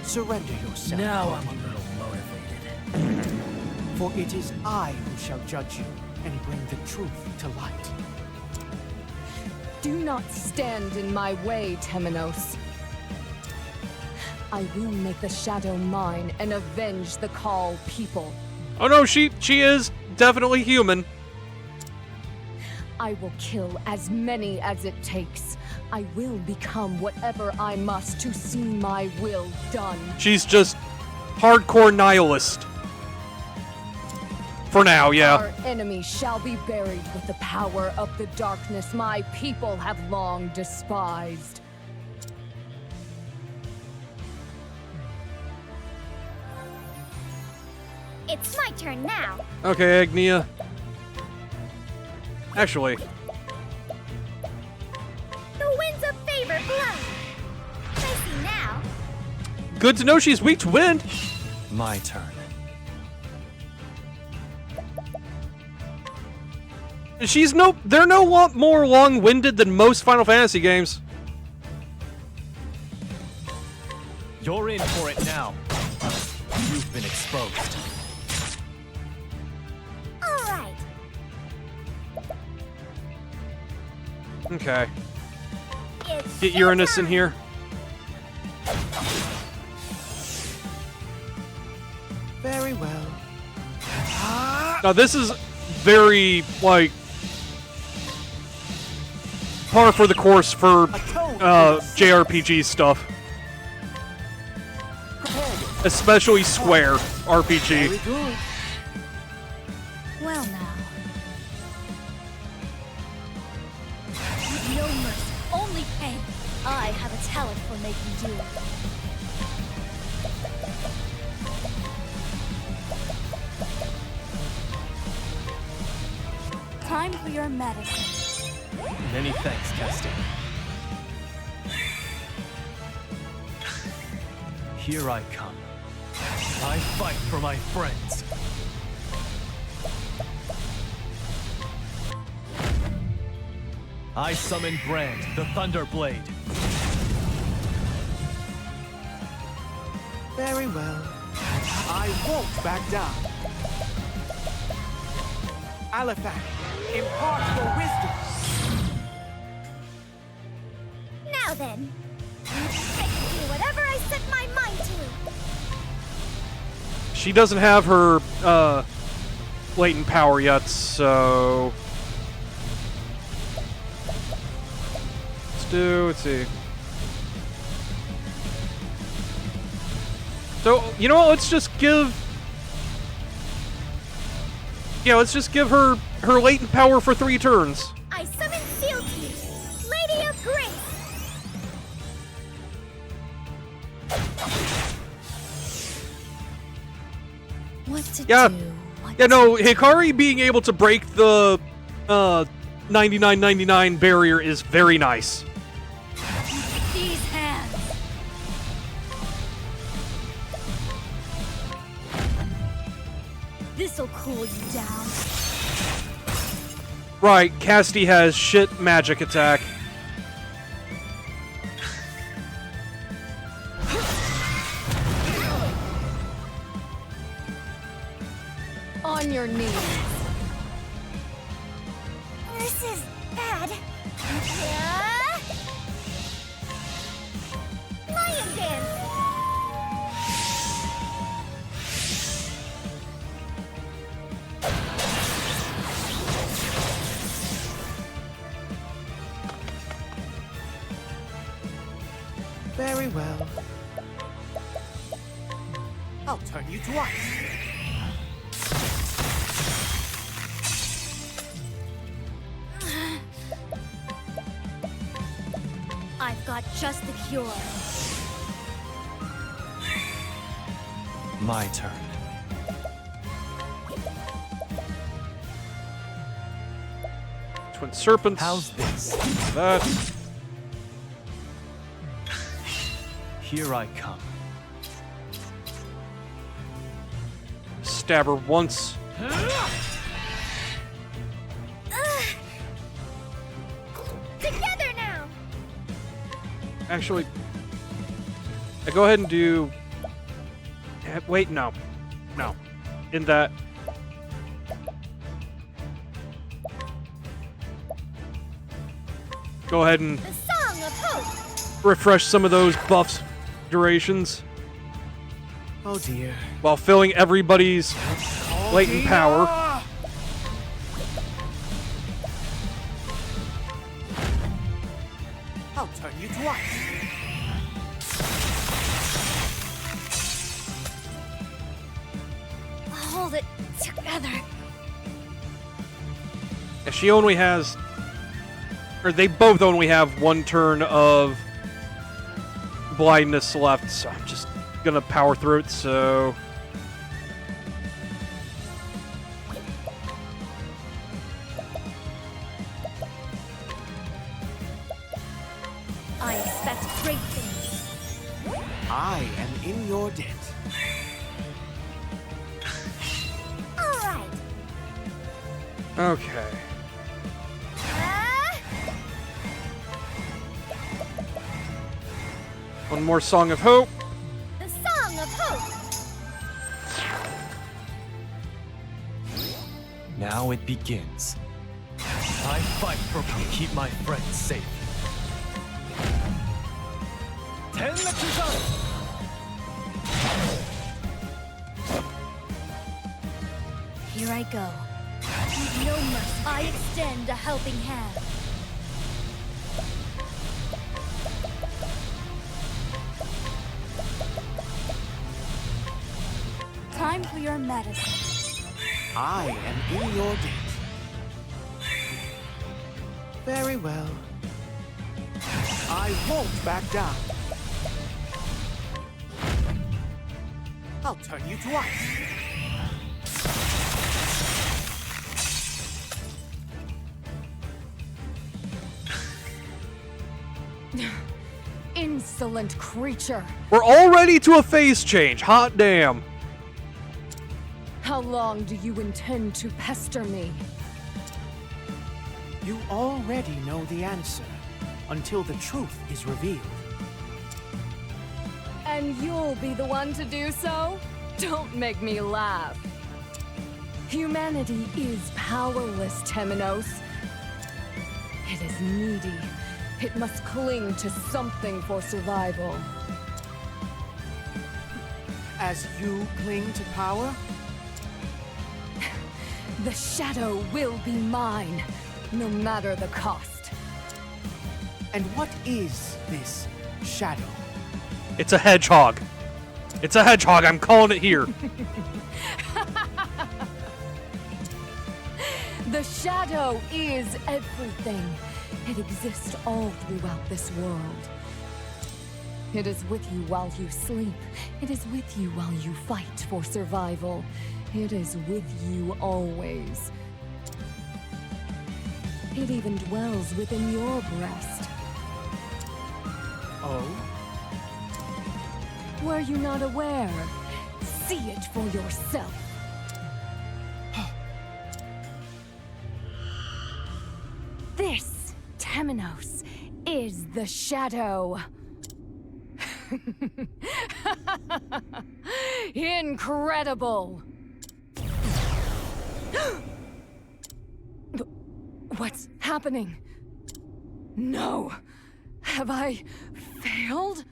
D: Surrender yourself.
G: Now I'm a little motivated.
D: For it is I who shall judge you and bring the truth to light.
F: Do not stand in my way, Temenos. I will make the shadow mine and avenge the Call people.
A: Oh no, she is definitely human.
F: I will kill as many as it takes. I will become whatever I must to see my will done.
A: She's just hardcore nihilist. For now, yeah.
F: Our enemy shall be buried with the power of the darkness my people have long despised.
B: It's my turn now.
A: Okay, Agnia. Actually,
B: The winds of favor blow. I see now.
A: good to know she's weak to wind.
C: My turn.
A: They're no more long-winded than most Final Fantasy games.
C: You're in for it now. You've been exposed.
B: All right.
A: Okay.
B: It's
A: Get Uranus in
B: showtime.
A: here.
D: Very well.
A: Now this is very, like, par for the course for JRPG stuff. Especially Square RPG.
D: Very good.
E: Well now. No mercy, only pain. I have a talent for making do. Time for your medicine.
C: Many thanks, Casting. Here I come. I fight for my friends. I summon Brand, the Thunder Blade.
D: Very well. I won't back down. Aliphac, impart your wisdom.
B: Now then. I can do whatever I set my mind to.
A: She doesn't have her latent power yet, so let's see. So, you know what, let's just give her latent power for 3 turns.
B: I summon Fealty, Lady of Grace.
E: What to
A: Yeah.
E: do? What
A: Yeah,
E: to
A: no, Hikari being able to break the 99.99 barrier is very nice.
E: These hands. This'll cool you down.
A: Right, Cassidy has shit magic attack.
F: On your knees.
B: This is bad. Yeah. Lion Dance.
D: Very well. I'll turn you twice.
E: I've got just the cure.
C: my turn.
A: Twin serpents.
C: How's this?
A: That.
C: Here I come.
A: Stab her once.
B: Together now!
A: Actually, I go ahead and do. Wait, no. No. In that. Go ahead and
B: The Song of Hope!
A: refresh some of those buffs durations
D: Oh dear.
A: while filling everybody's latent power.
D: I'll turn you to ice.
E: Hold it together.
A: And she only has. Or they both only have one turn of blindness left, so I'm just gonna power through it, so.
E: I expect great things.
D: I am in your debt.
B: Alright.
A: Okay. One more Song of Hope.
B: The Song of Hope!
C: Now it begins. I fight for to keep my friends safe. Tennakusan!
E: Here I go. With no mercy, I extend a helping hand. Time for your medicine.
D: I am in your debt. Very well. I won't back down. I'll turn you to ice.
F: Insolent creature!
A: We're already to a phase change. Hot damn.
F: How long do you intend to pester me?
D: You already know the answer until the truth is revealed.
F: And you'll be the one to do so? Don't make me laugh. Humanity is powerless, Temenos. It is needy. It must cling to something for survival.
D: As you cling to power,
F: The shadow will be mine, no matter the cost.
D: and what is this shadow?
A: It's a hedgehog. It's a hedgehog. I'm calling it here.
F: The shadow is everything. It exists all throughout this world. It is with you while you sleep. It is with you while you fight for survival. It is with you always. It even dwells within your breast.
D: Oh?
F: Were you not aware? See it for yourself. This, Temenos, is the shadow. Incredible! What's happening? No! Have I failed?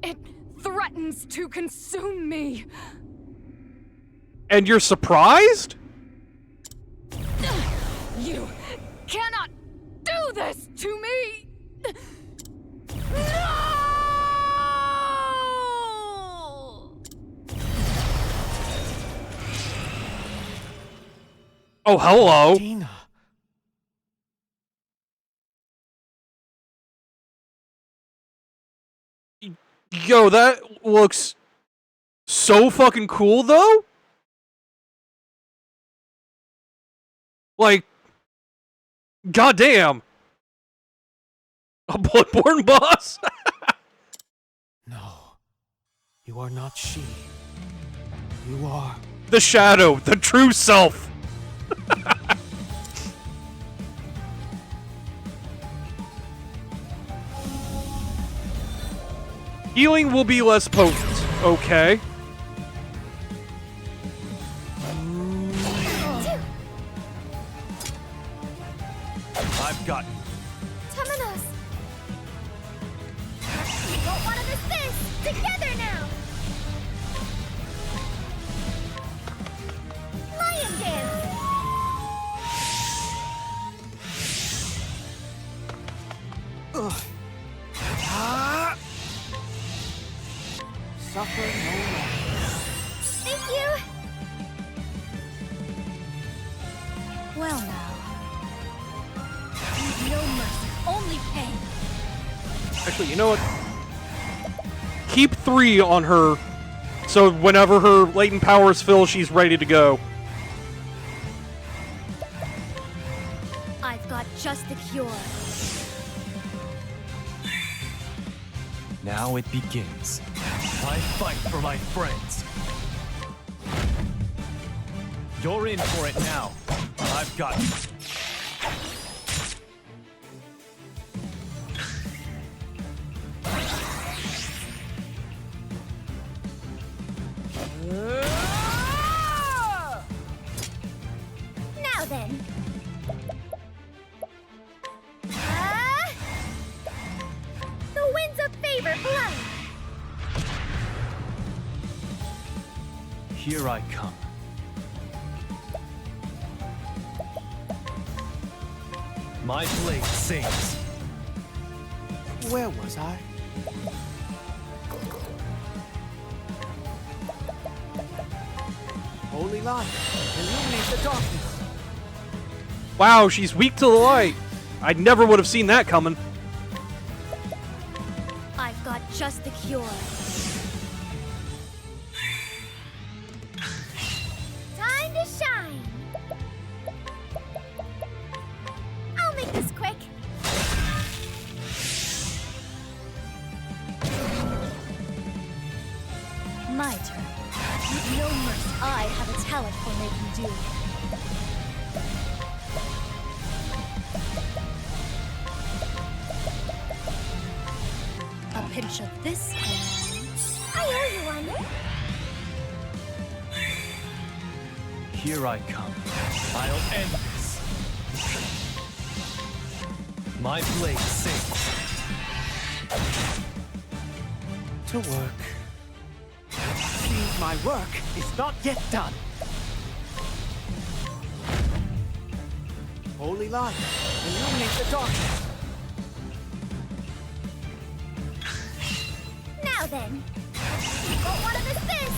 F: It threatens to consume me!
A: And you're surprised?
F: You cannot do this to me! No!
A: Oh, hello.
D: Dina.
A: Yo, that looks so fucking cool, though. Like, goddamn. A Bloodborne boss?
D: No, you are not she. You are...
A: The Shadow, the true self. Healing will be less potent. Okay.
C: I've got you.
B: Temenos! We won't want to miss this! Together now! Lion Dance!
D: Suffer no longer.
B: Thank you!
E: Well now. No mercy, only pain.
A: Actually, you know what? Keep 3 on her, so whenever her latent powers fill, she's ready to go.
E: I've got just the cure.
C: Now it begins. I fight for my friends. You're in for it now. I've got you.
B: Now then. The winds of favor blow.
C: Here I come. My blade sings.
D: Where was I? Holy light, illuminate the darkness.
A: Wow, she's weak to the light. I never would have seen that coming.
E: I've got just the cure.
B: Time to shine. I'll make this quick.
E: My turn. With no mercy, I have a talent for making do. A pinch of this and...
B: I owe you one.
C: Here I come. I'll end this. My blade sings.
D: To work. Seems my work is not yet done. Holy light, illuminate the darkness.
B: Now then. We won't want to miss this.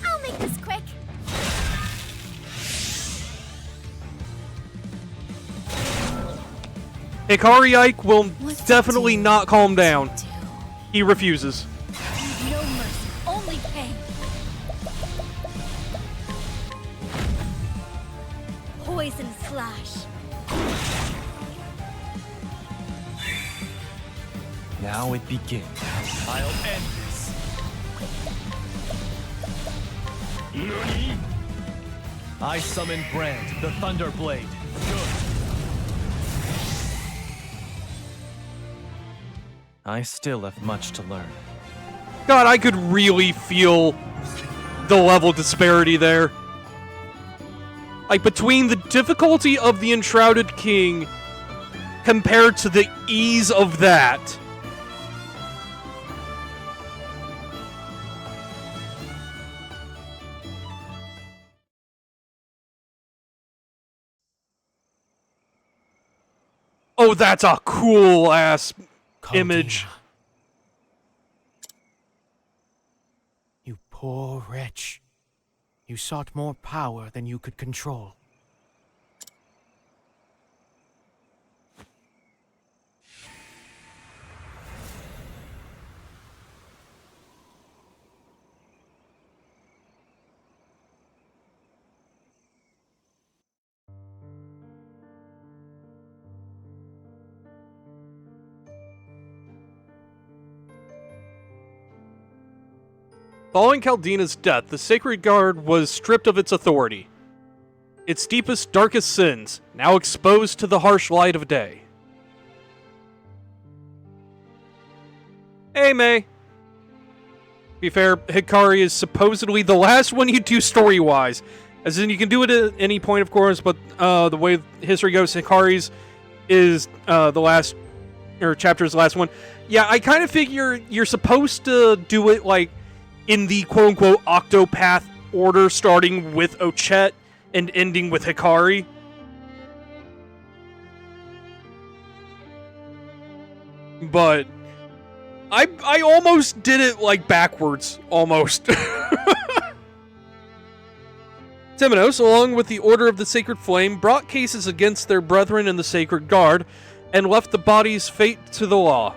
B: I'll make this quick.
A: Hikari Ike will
E: What's
A: definitely
E: to do?
A: not calm down.
E: Do.
A: He refuses.
E: No mercy, only pain. Poison slash.
C: Now it begins. I'll end this. I summon Brand, the Thunder Blade. Good. I still have much to learn.
A: God, I could really feel the level disparity there. Like, between the difficulty of the Enshrouded King compared to the ease of that. Oh, that's a cool-ass image.
D: Caldina. You poor wretch. You sought more power than you could control.
A: Following Caldina's death, the Sacred Guard was stripped of its authority. Its deepest, darkest sins, now exposed to the harsh light of day. Hey, May. To be fair, Hikari is supposedly the last one you do story-wise. As in, you can do it at any point, of course, but the way history goes, Hikari's is the last, or chapter's the last one. Yeah, I kind of figure you're supposed to do it, like, in the quote-unquote Octopath order, starting with Ochette and ending with Hikari. But I almost did it, like, backwards, almost. Temenos, along with the Order of the Sacred Flame, brought cases against their brethren in the Sacred Guard and left the body's fate to the law.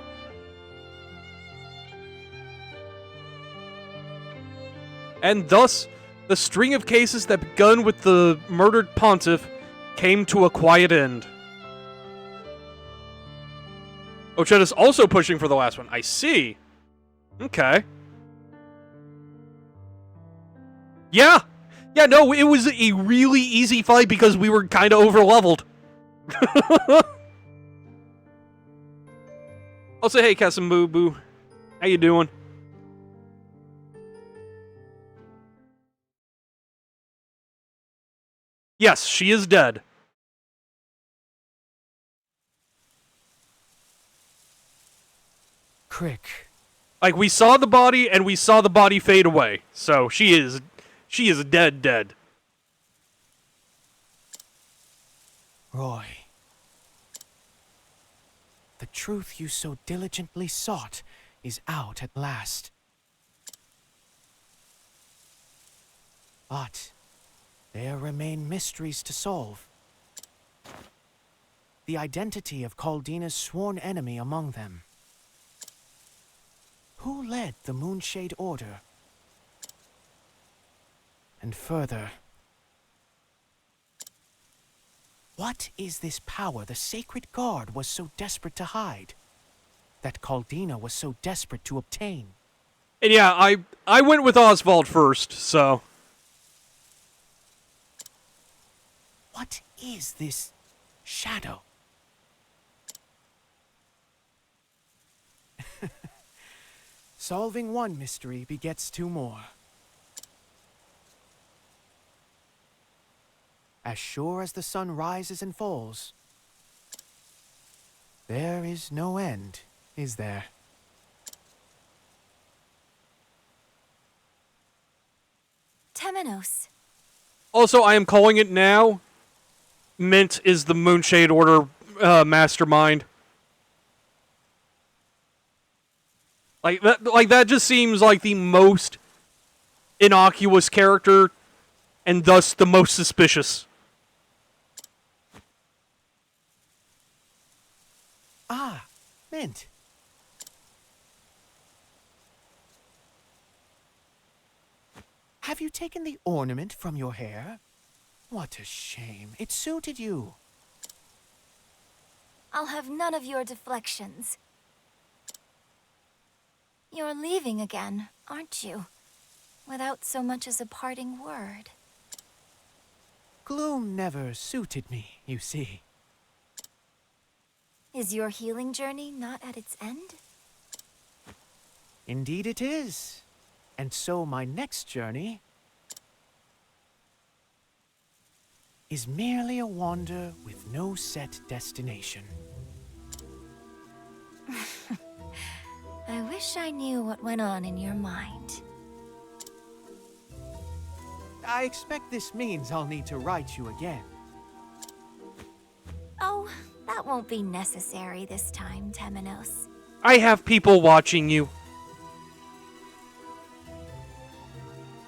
A: And thus, the string of cases that begun with the murdered pontiff came to a quiet end. Ochette is also pushing for the last one. I see. Okay. Yeah! Yeah, no, it was a really easy fight because we were kind of over-leveled. I'll say, hey, Kasamubu. How you doing? Yes, she is dead.
D: Crick.
A: Like, we saw the body, and we saw the body fade away. So, she is dead.
D: Roy. The truth you so diligently sought is out at last. But there remain mysteries to solve. The identity of Caldina's sworn enemy among them. Who led the Moonshade Order? And further, what is this power the Sacred Guard was so desperate to hide, that Caldina was so desperate to obtain?
A: And yeah, I went with Oswald first, so...
D: What is this shadow? Solving one mystery begets two more. As sure as the sun rises and falls, there is no end, is there?
E: Temenos.
A: Also, I am calling it now. Mint is the Moonshade Order mastermind. Like that just seems like the most innocuous character, and thus the most suspicious.
D: Ah, Mint. Have you taken the ornament from your hair? What a shame. It suited you.
E: I'll have none of your deflections. You're leaving again, aren't you? Without so much as a parting word.
D: Gloom never suited me, you see.
E: Is your healing journey not at its end?
D: Indeed it is. And so my next journey is merely a wander with no set destination.
E: I wish I knew what went on in your mind.
D: I expect this means I'll need to write you again.
E: Oh, that won't be necessary this time, Temenos.
A: I have people watching you.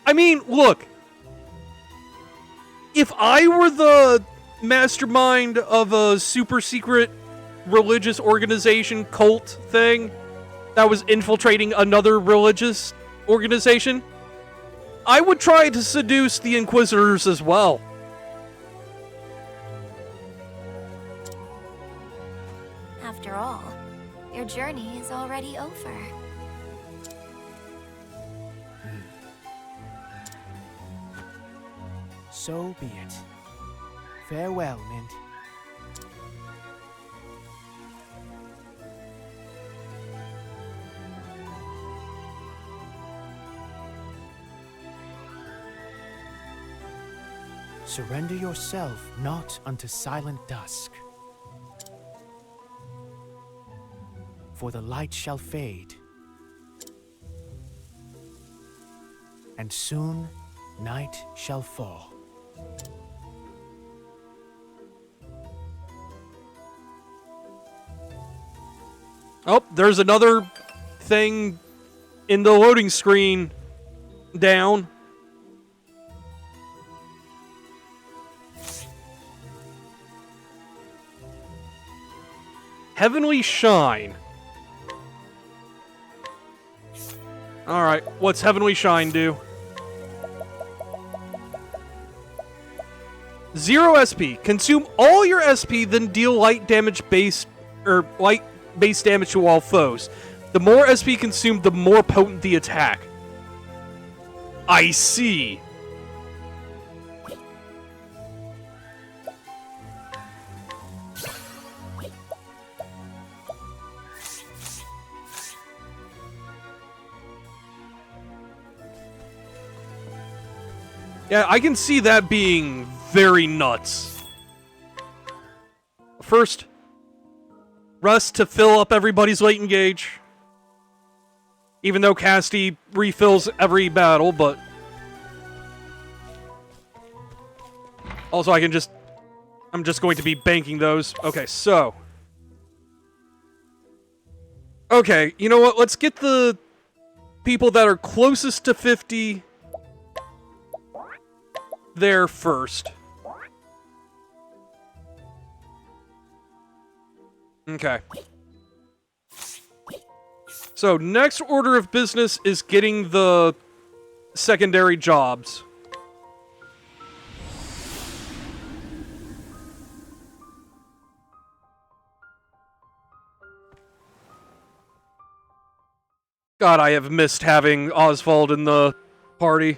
A: I mean, look. If I were the mastermind of a super secret religious organization cult thing that was infiltrating another religious organization, I would try to seduce the Inquisitors as well.
E: After all, your journey is already over.
D: So be it. Farewell, Mint. Surrender yourself not unto silent dusk. For the light shall fade, and soon night shall fall.
A: Oh, there's another thing in the loading screen down. Heavenly Shine. Alright, what's Heavenly Shine do? 0 SP. Consume all your SP, then deal light base damage to all foes. The more SP consumed, the more potent the attack. I see. Yeah, I can see that being very nuts. First, rest to fill up everybody's latent gauge. Even though Casty refills every battle, but... Also, I'm just going to be banking those. Okay, so... Okay, you know what? Let's get the people that are closest to 50... there first. Okay. So, next order of business is getting the secondary jobs. God, I have missed having Oswald in the party.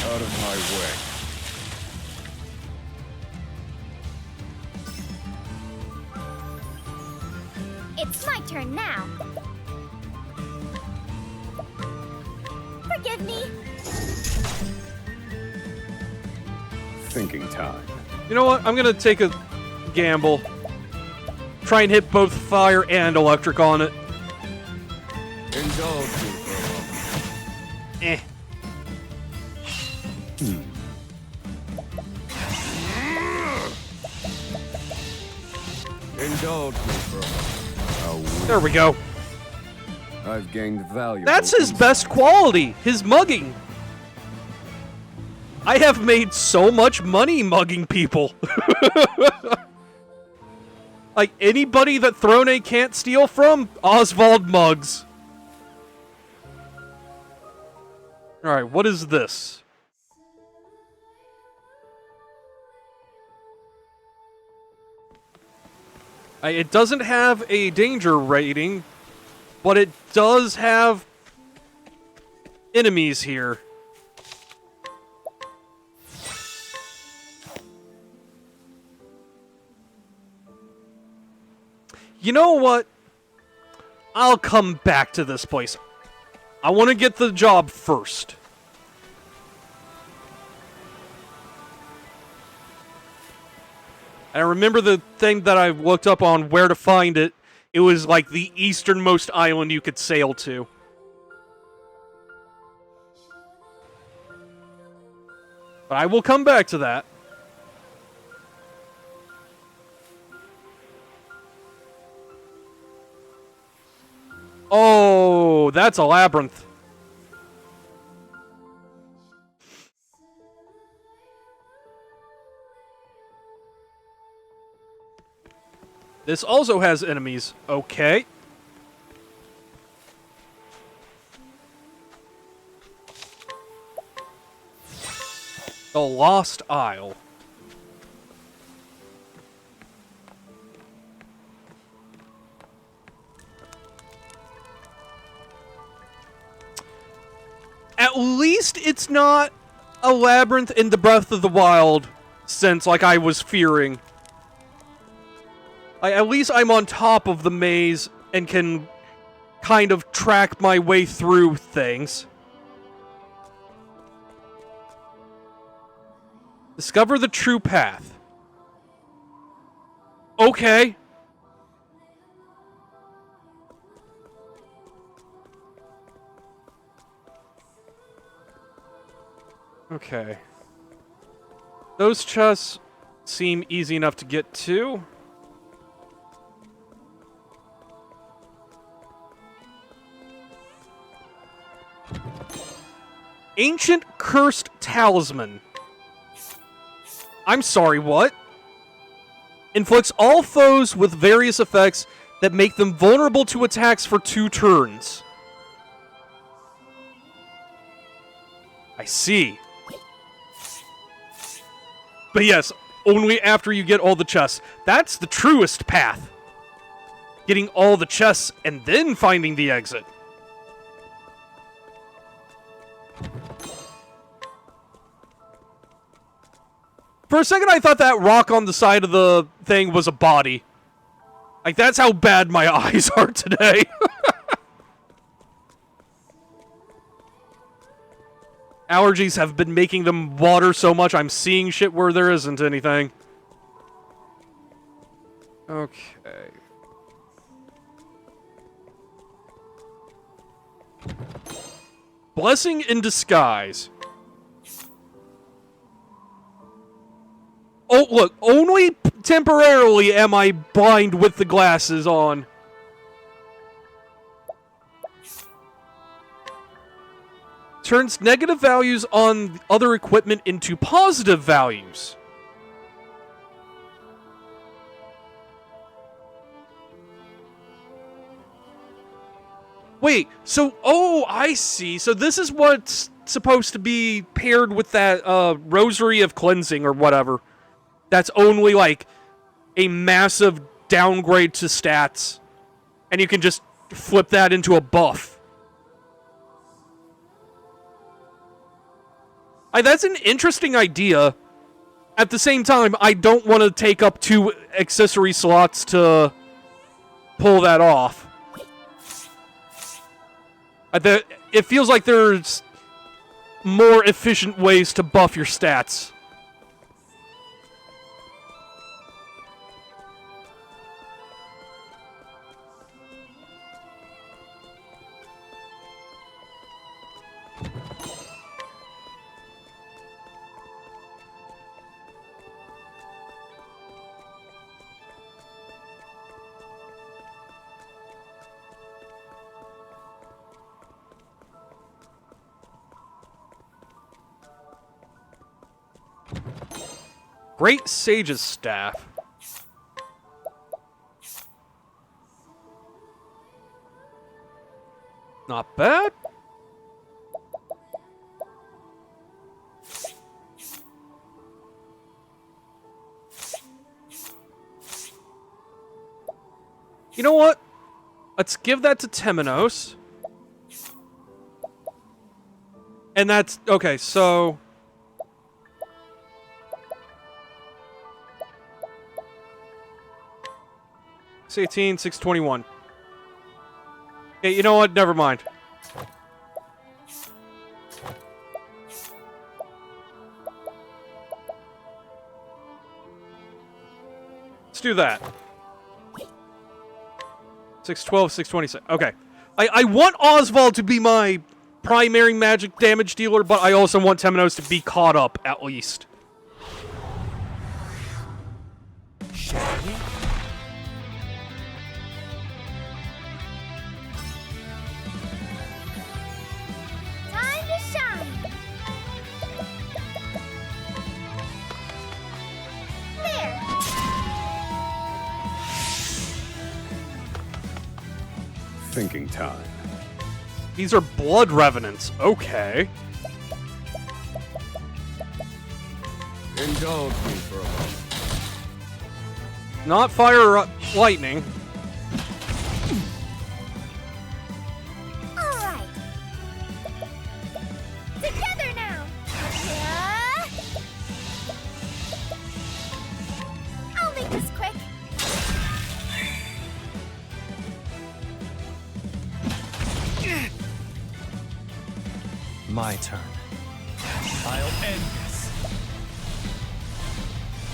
I: Out of my way.
B: It's my turn now. Forgive me.
I: Thinking time.
A: You know what? I'm gonna take a gamble. Try and hit both fire and electric on it.
I: Indulge me for a moment.
A: Eh.
I: Indulge me for a moment.
A: There we go.
I: I've gained value.
A: That's his best quality, his mugging. I have made so much money mugging people. Like, anybody that Throne can't steal from, Oswald mugs. Alright, what is this? It doesn't have a danger rating, but it does have enemies here. You know what? I'll come back to this place. I want to get the job first. And I remember the thing that I looked up on where to find it. It was like the easternmost island you could sail to. But I will come back to that. Oh, that's a labyrinth. This also has enemies. Okay. The Lost Isle. At least it's not a labyrinth in the Breath of the Wild sense like I was fearing. At least I'm on top of the maze and can kind of track my way through things. Discover the true path. Okay. Okay. Those chests seem easy enough to get to. Ancient Cursed Talisman. I'm sorry, what? Inflicts all foes with various effects that make them vulnerable to attacks for 2 turns. I see. But yes, only after you get all the chests. That's the truest path. Getting all the chests and then finding the exit. For a second, I thought that rock on the side of the thing was a body. Like, that's how bad my eyes are today. Allergies have been making them water so much, I'm seeing shit where there isn't anything. Okay. Blessing in disguise. Oh, look, only temporarily am I blind with the glasses on. Turns negative values on other equipment into positive values. Wait, so, oh, I see. So this is what's supposed to be paired with that Rosary of Cleansing or whatever. That's only, like, a massive downgrade to stats. And you can just flip that into a buff. That's an interesting idea. At the same time, I don't want to take up 2 accessory slots to pull that off. It feels like there's more efficient ways to buff your stats. Great Sage's Staff. Not bad. You know what? Let's give that to Temenos. And that's... Okay, so... 618, 621. Okay, you know what? Never mind. Let's do that. 612, 626. Okay. I want Oswald to be my primary magic damage dealer, but I also want Temenos to be caught up, at least.
D: Shall we?
B: Time to shine. There.
I: Thinking time.
A: These are blood revenants. Okay.
I: Indulge me for a moment.
A: Not fire or lightning.
B: All right. Together now. Yeah. I'll make this quick.
C: My turn. I'll end this.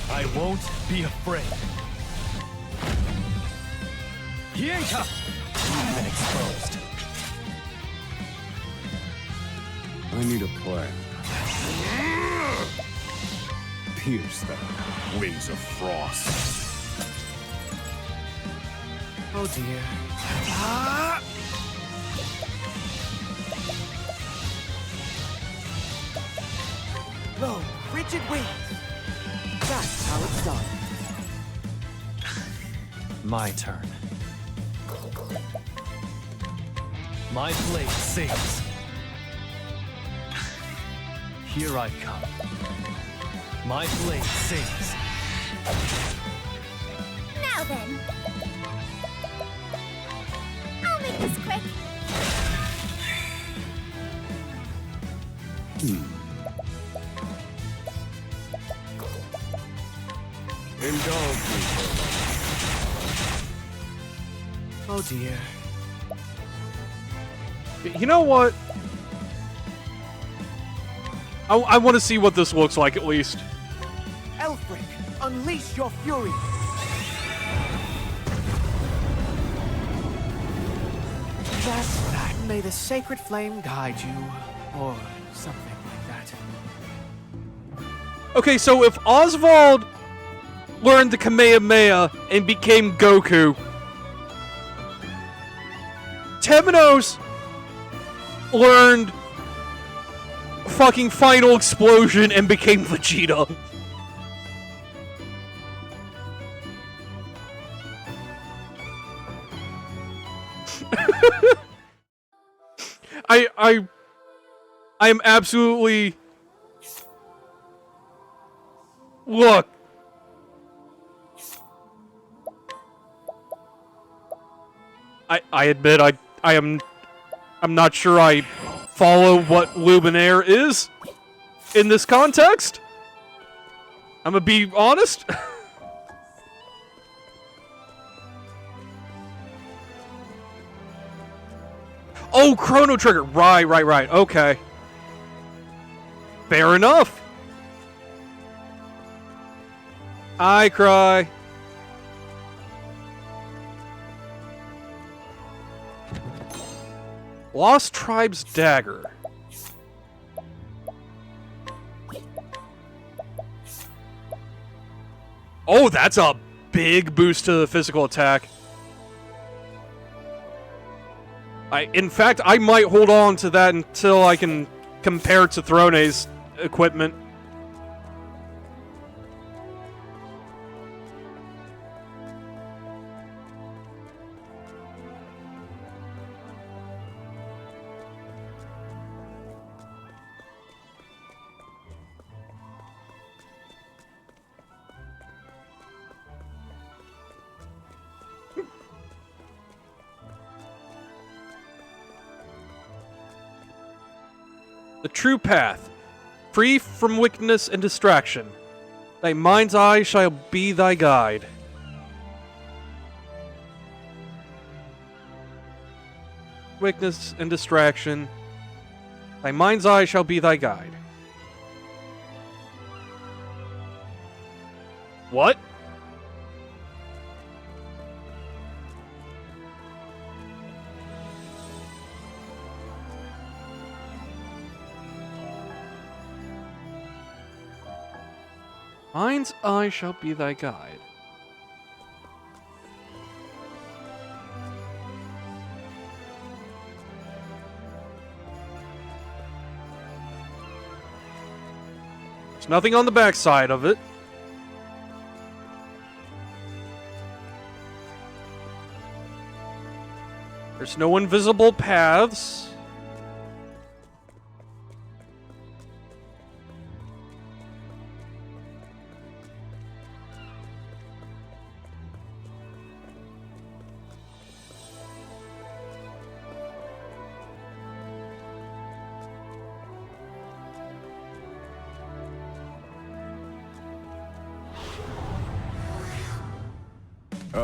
C: I won't be afraid. Yenka! You've been exposed.
I: I need a plan. Pierce them. Wings of frost.
D: Oh dear. Low, rigid wings. That's how it's done.
C: My turn. My blade sings. Here I come. My blade sings.
B: Now then. I'll make this quick.
I: Indulge me for a moment.
D: Oh dear.
A: You know what? I want to see what this looks like at least.
D: Elfric, unleash your fury. That's that. May the sacred flame guide you, or something like that.
A: Okay, so if Oswald learned the Kamehameha and became Goku, Temenos learned fucking Final Explosion and became Vegeta. I am absolutely... Look. I admit I'm not sure I follow what Luminaire is in this context. I'm gonna be honest. Oh, Chrono Trigger. Right. Okay. Fair enough. I cry. Lost Tribe's Dagger. Oh, that's a big boost to the physical attack. In fact, I might hold on to that until I can compare it to Throne's equipment. The true path, free from wickedness and distraction. Thy mind's eye shall be thy guide. Wickedness and distraction. Thy mind's eye shall be thy guide. What? Mind's eye shall be thy guide. There's nothing on the backside of it. There's no invisible paths.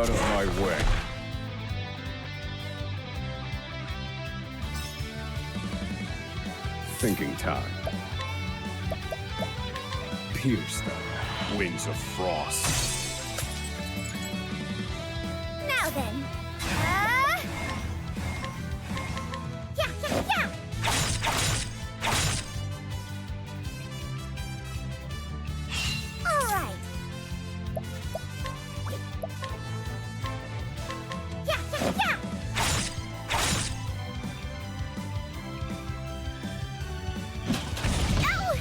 I: out of my way. Thinking time. Pierce them, wings of frost.
B: Now then. Yeah, yeah, yeah! Alright. Yeah, yeah, yeah! Ow!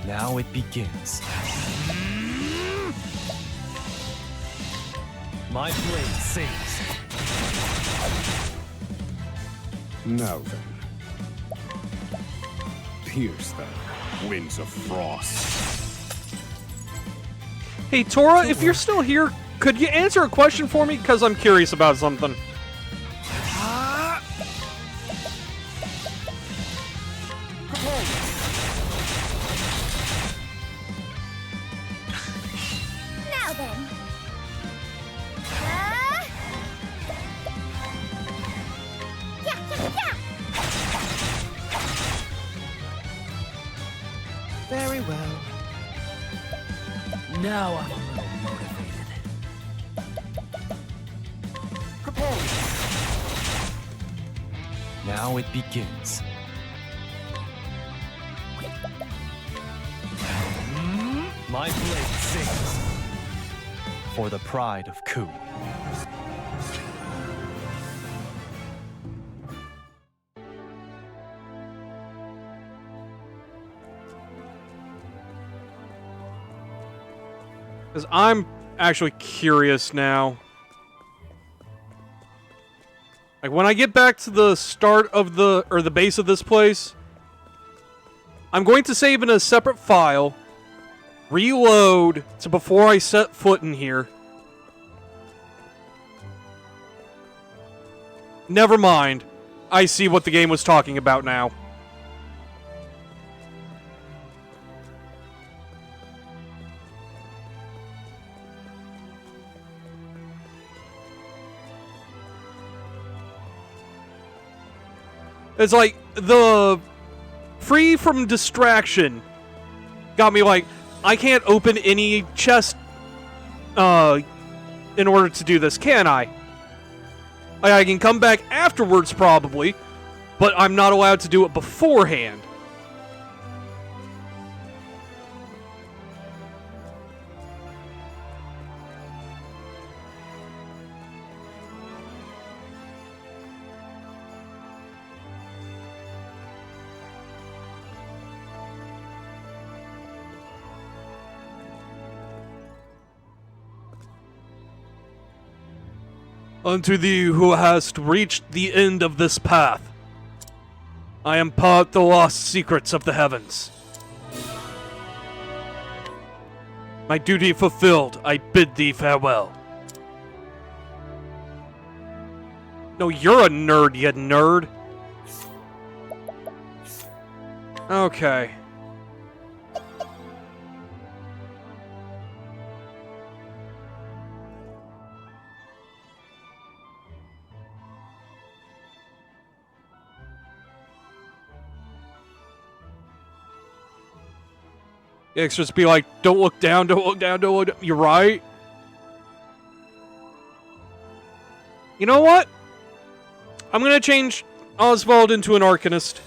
C: Now it begins. My blade sings.
I: Now then. Pierce them, wings of frost.
A: Hey, Tora, if you're still here, could you answer a question for me? Because I'm curious about something.
B: Now then. Yeah, yeah, yeah!
D: Very well.
H: Now I'm a little motivated.
D: Prepare.
C: Now it begins. My blade sings. For the pride of Ku.
A: Because I'm actually curious now. Like, when I get back to the start of the base of this place, I'm going to save in a separate file, reload to before I set foot in here. Never mind. I see what the game was talking about now. It's like, the free from distraction got me like, I can't open any chest in order to do this, can I? I can come back afterwards probably, but I'm not allowed to do it beforehand. Unto thee who hast reached the end of this path, I impart the lost secrets of the heavens. My duty fulfilled, I bid thee farewell. No, you're a nerd, you nerd. Okay. The extras be like, don't look down, don't look down, don't look down. You're right. You know what? I'm gonna change Oswald into an Arcanist.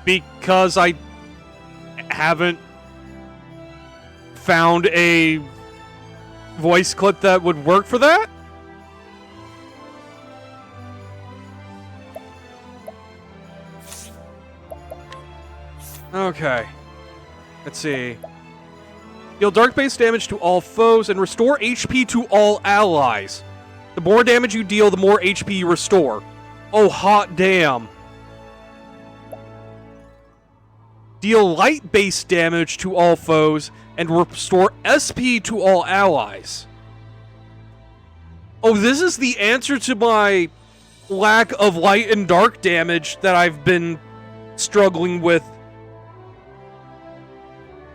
A: Because I haven't found a voice clip that would work for that? Okay. Let's see. Deal dark base damage to all foes and restore HP to all allies. The more damage you deal, the more HP you restore. Oh, hot damn. deal light-based damage to all foes, and restore SP to all allies. Oh, this is the answer to my lack of light and dark damage that I've been struggling with.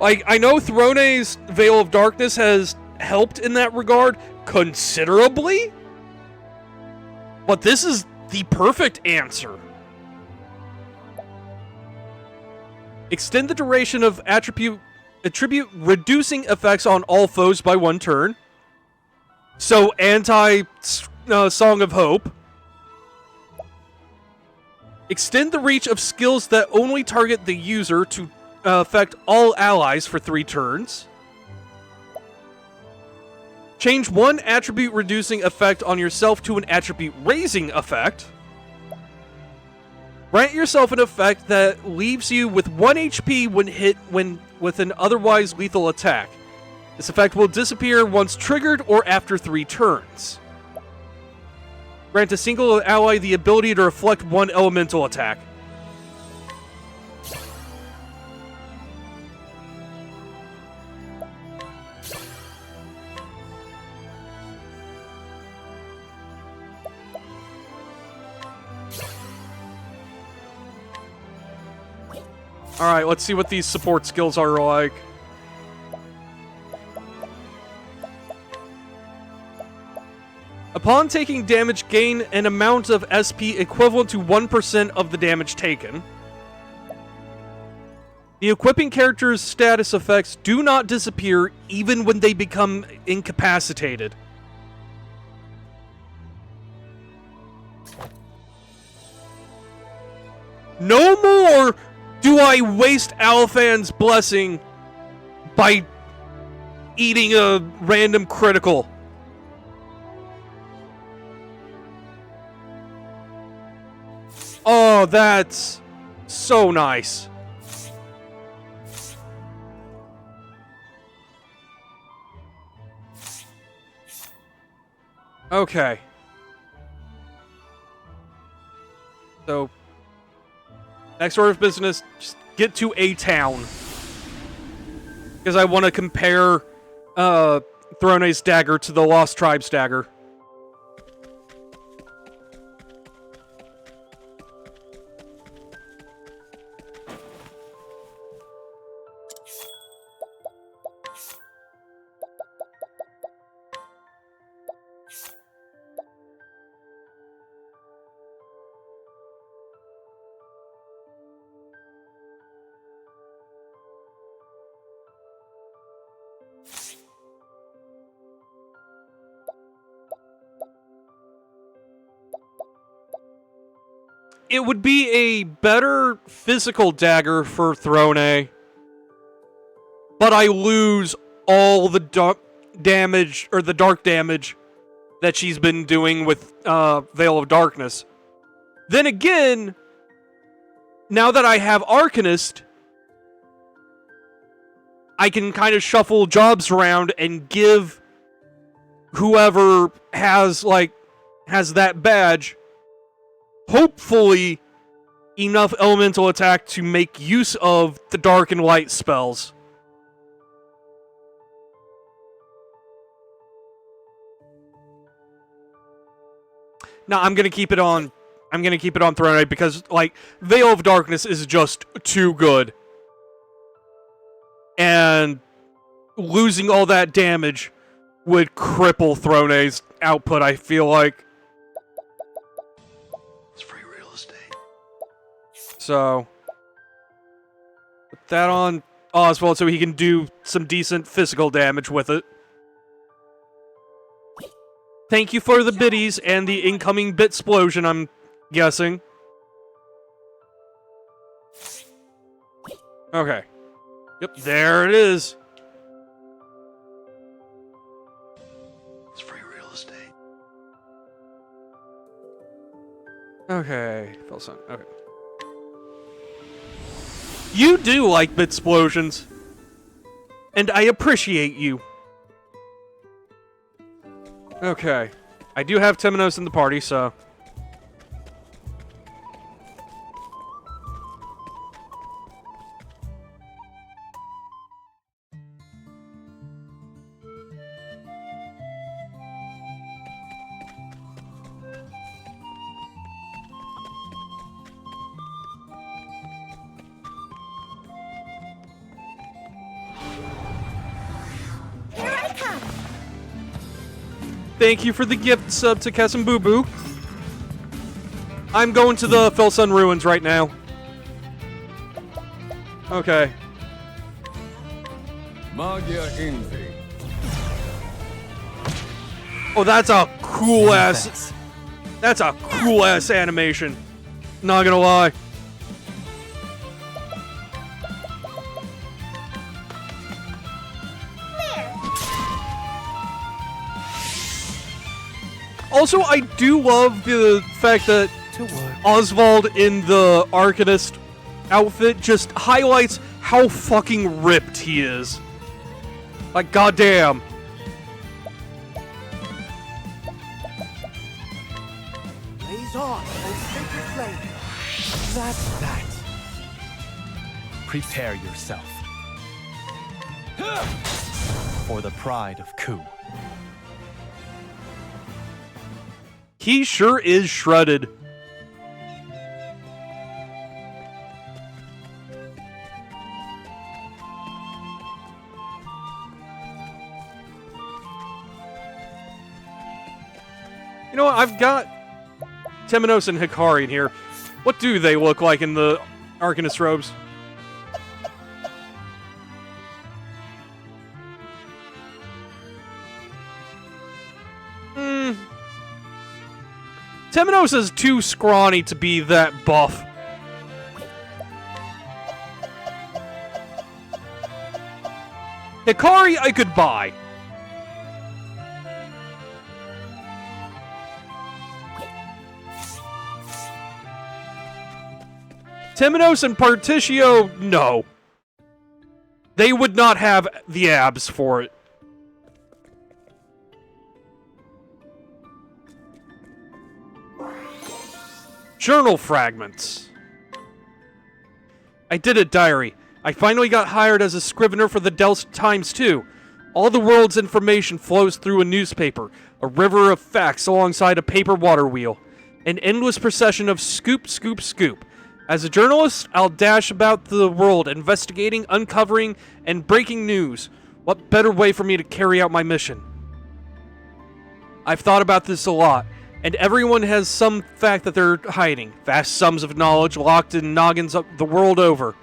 A: Like, I know Throne's Veil of Darkness has helped in that regard considerably, but this is the perfect answer. Extend the duration of attribute reducing effects on all foes by 1 turn. So, Song of Hope. Extend the reach of skills that only target the user to affect all allies for 3 turns. Change 1 attribute reducing effect on yourself to an attribute raising effect. Grant yourself an effect that leaves you with 1 HP when hit with an otherwise lethal attack. This effect will disappear once triggered or after 3 turns. Grant a single ally the ability to reflect 1 elemental attack. Alright, let's see what these support skills are like. Upon taking damage, gain an amount of SP equivalent to 1% of the damage taken. The equipping character's status effects do not disappear even when they become incapacitated. No more do I waste Alfan's blessing by eating a random critical. Oh, that's so nice. Okay. So, next order of business, just get to a town. Because I want to compare Throne's dagger to the Lost Tribes dagger. It would be a better physical dagger for Throne, but I lose all the dark damage that she's been doing with Veil of Darkness. Then again, now that I have Arcanist, I can kind of shuffle jobs around and give whoever has that badge hopefully enough elemental attack to make use of the dark and light spells. Now I'm gonna keep it on Throne because Veil of Darkness is just too good. And losing all that damage would cripple Throne's output, I feel like. So, put that on Oswald so he can do some decent physical damage with it. Thank you for the biddies and the incoming Bitsplosion, I'm guessing. Okay. Yep, there it is.
H: It's free real estate.
A: Okay, Felson. Okay. You do like Bitsplosions, and I appreciate you. Okay. I do have Temenos in the party, so... Thank you for the gift sub to Kesem Boo Boo. I'm going to the Felsun Ruins right now. Okay.
I: Magia Envy.
A: Oh, that's a cool ass. That's a cool ass animation. Not gonna lie. Also, I do love the fact that Oswald in the Arcanist outfit just highlights how fucking ripped he is. Like, goddamn.
D: Blaze on, O sacred flame. That's that.
C: Prepare yourself. For the pride of Ku.
A: He sure is shredded. You know what? I've got Temenos and Hikari in here. What do they look like in the Arcanist robes? Temenos is too scrawny to be that buff. Hikari I could buy. Temenos and Partitio, no. They would not have the abs for it. Journal fragments. I did it, diary. I finally got hired as a scrivener for the Delft Times, too. All the world's information flows through a newspaper, a river of facts alongside a paper water wheel. An endless procession of scoop, scoop, scoop. As a journalist, I'll dash about the world, investigating, uncovering, and breaking news. What better way for me to carry out my mission? I've thought about this a lot. And everyone has some fact that they're hiding. Vast sums of knowledge locked in noggins up the world over.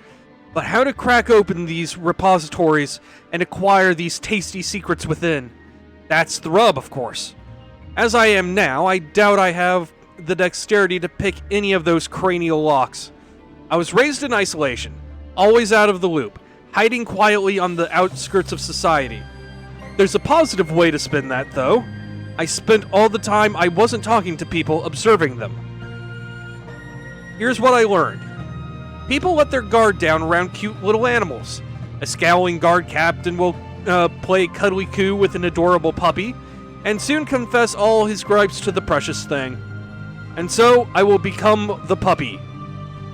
A: But how to crack open these repositories and acquire these tasty secrets within? That's the rub, of course. As I am now, I doubt I have the dexterity to pick any of those cranial locks. I was raised in isolation, always out of the loop, hiding quietly on the outskirts of society. There's a positive way to spin that, though. I spent all the time I wasn't talking to people, observing them. Here's what I learned. People let their guard down around cute little animals. A scowling guard captain will play cuddly coo with an adorable puppy, and soon confess all his gripes to the precious thing. And so, I will become the puppy.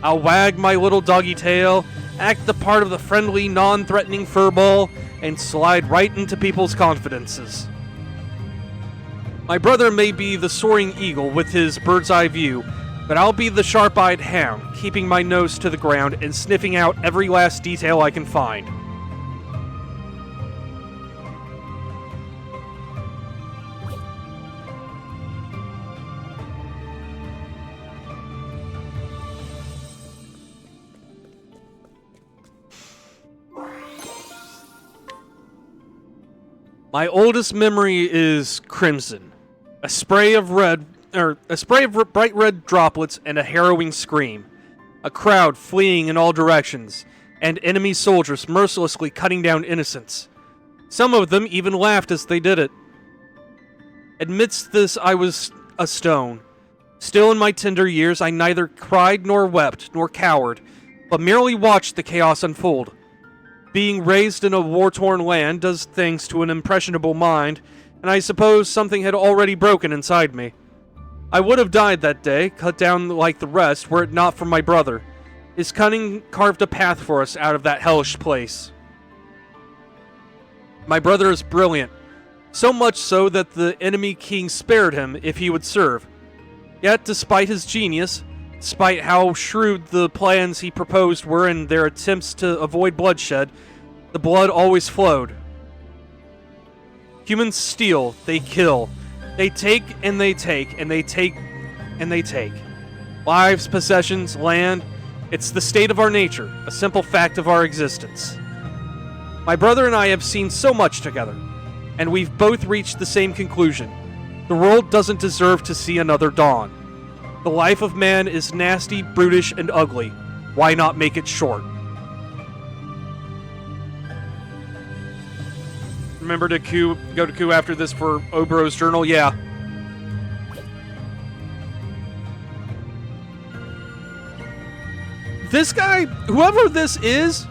A: I'll wag my little doggy tail, act the part of the friendly, non-threatening furball, and slide right into people's confidences. My brother may be the soaring eagle with his bird's eye view, but I'll be the sharp-eyed hound, keeping my nose to the ground and sniffing out every last detail I can find. My oldest memory is crimson. A spray of bright red droplets and a harrowing scream. A crowd fleeing in all directions, and enemy soldiers mercilessly cutting down innocents. Some of them even laughed as they did it. Amidst this, I was a stone. Still in my tender years, I neither cried nor wept nor cowered, but merely watched the chaos unfold. Being raised in a war-torn land does things to an impressionable mind, and I suppose something had already broken inside me. I would have died that day, cut down like the rest, were it not for my brother. His cunning carved a path for us out of that hellish place. My brother is brilliant, so much so that the enemy king spared him if he would serve. Yet, despite his genius, despite how shrewd the plans he proposed were in their attempts to avoid bloodshed, the blood always flowed. Humans steal, they kill. They take and they take and they take and they take. Lives, possessions, land. It's the state of our nature, a simple fact of our existence. My brother and I have seen so much together, and we've both reached the same conclusion. The world doesn't deserve to see another dawn. The life of man is nasty, brutish, and ugly. Why not make it short? Remember to go to Q after this for Obro's journal? Yeah. This guy, whoever this is,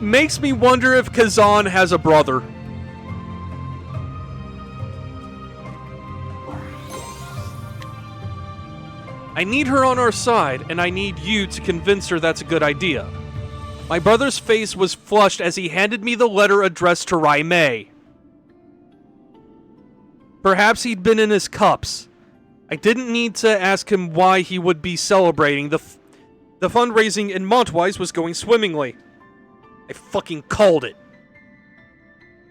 A: makes me wonder if Kazan has a brother. I need her on our side, and I need you to convince her that's a good idea. My brother's face was flushed as he handed me the letter addressed to Rai Mei. Perhaps he'd been in his cups. I didn't need to ask him why he would be celebrating. The fundraising in Montwise was going swimmingly. I fucking called it.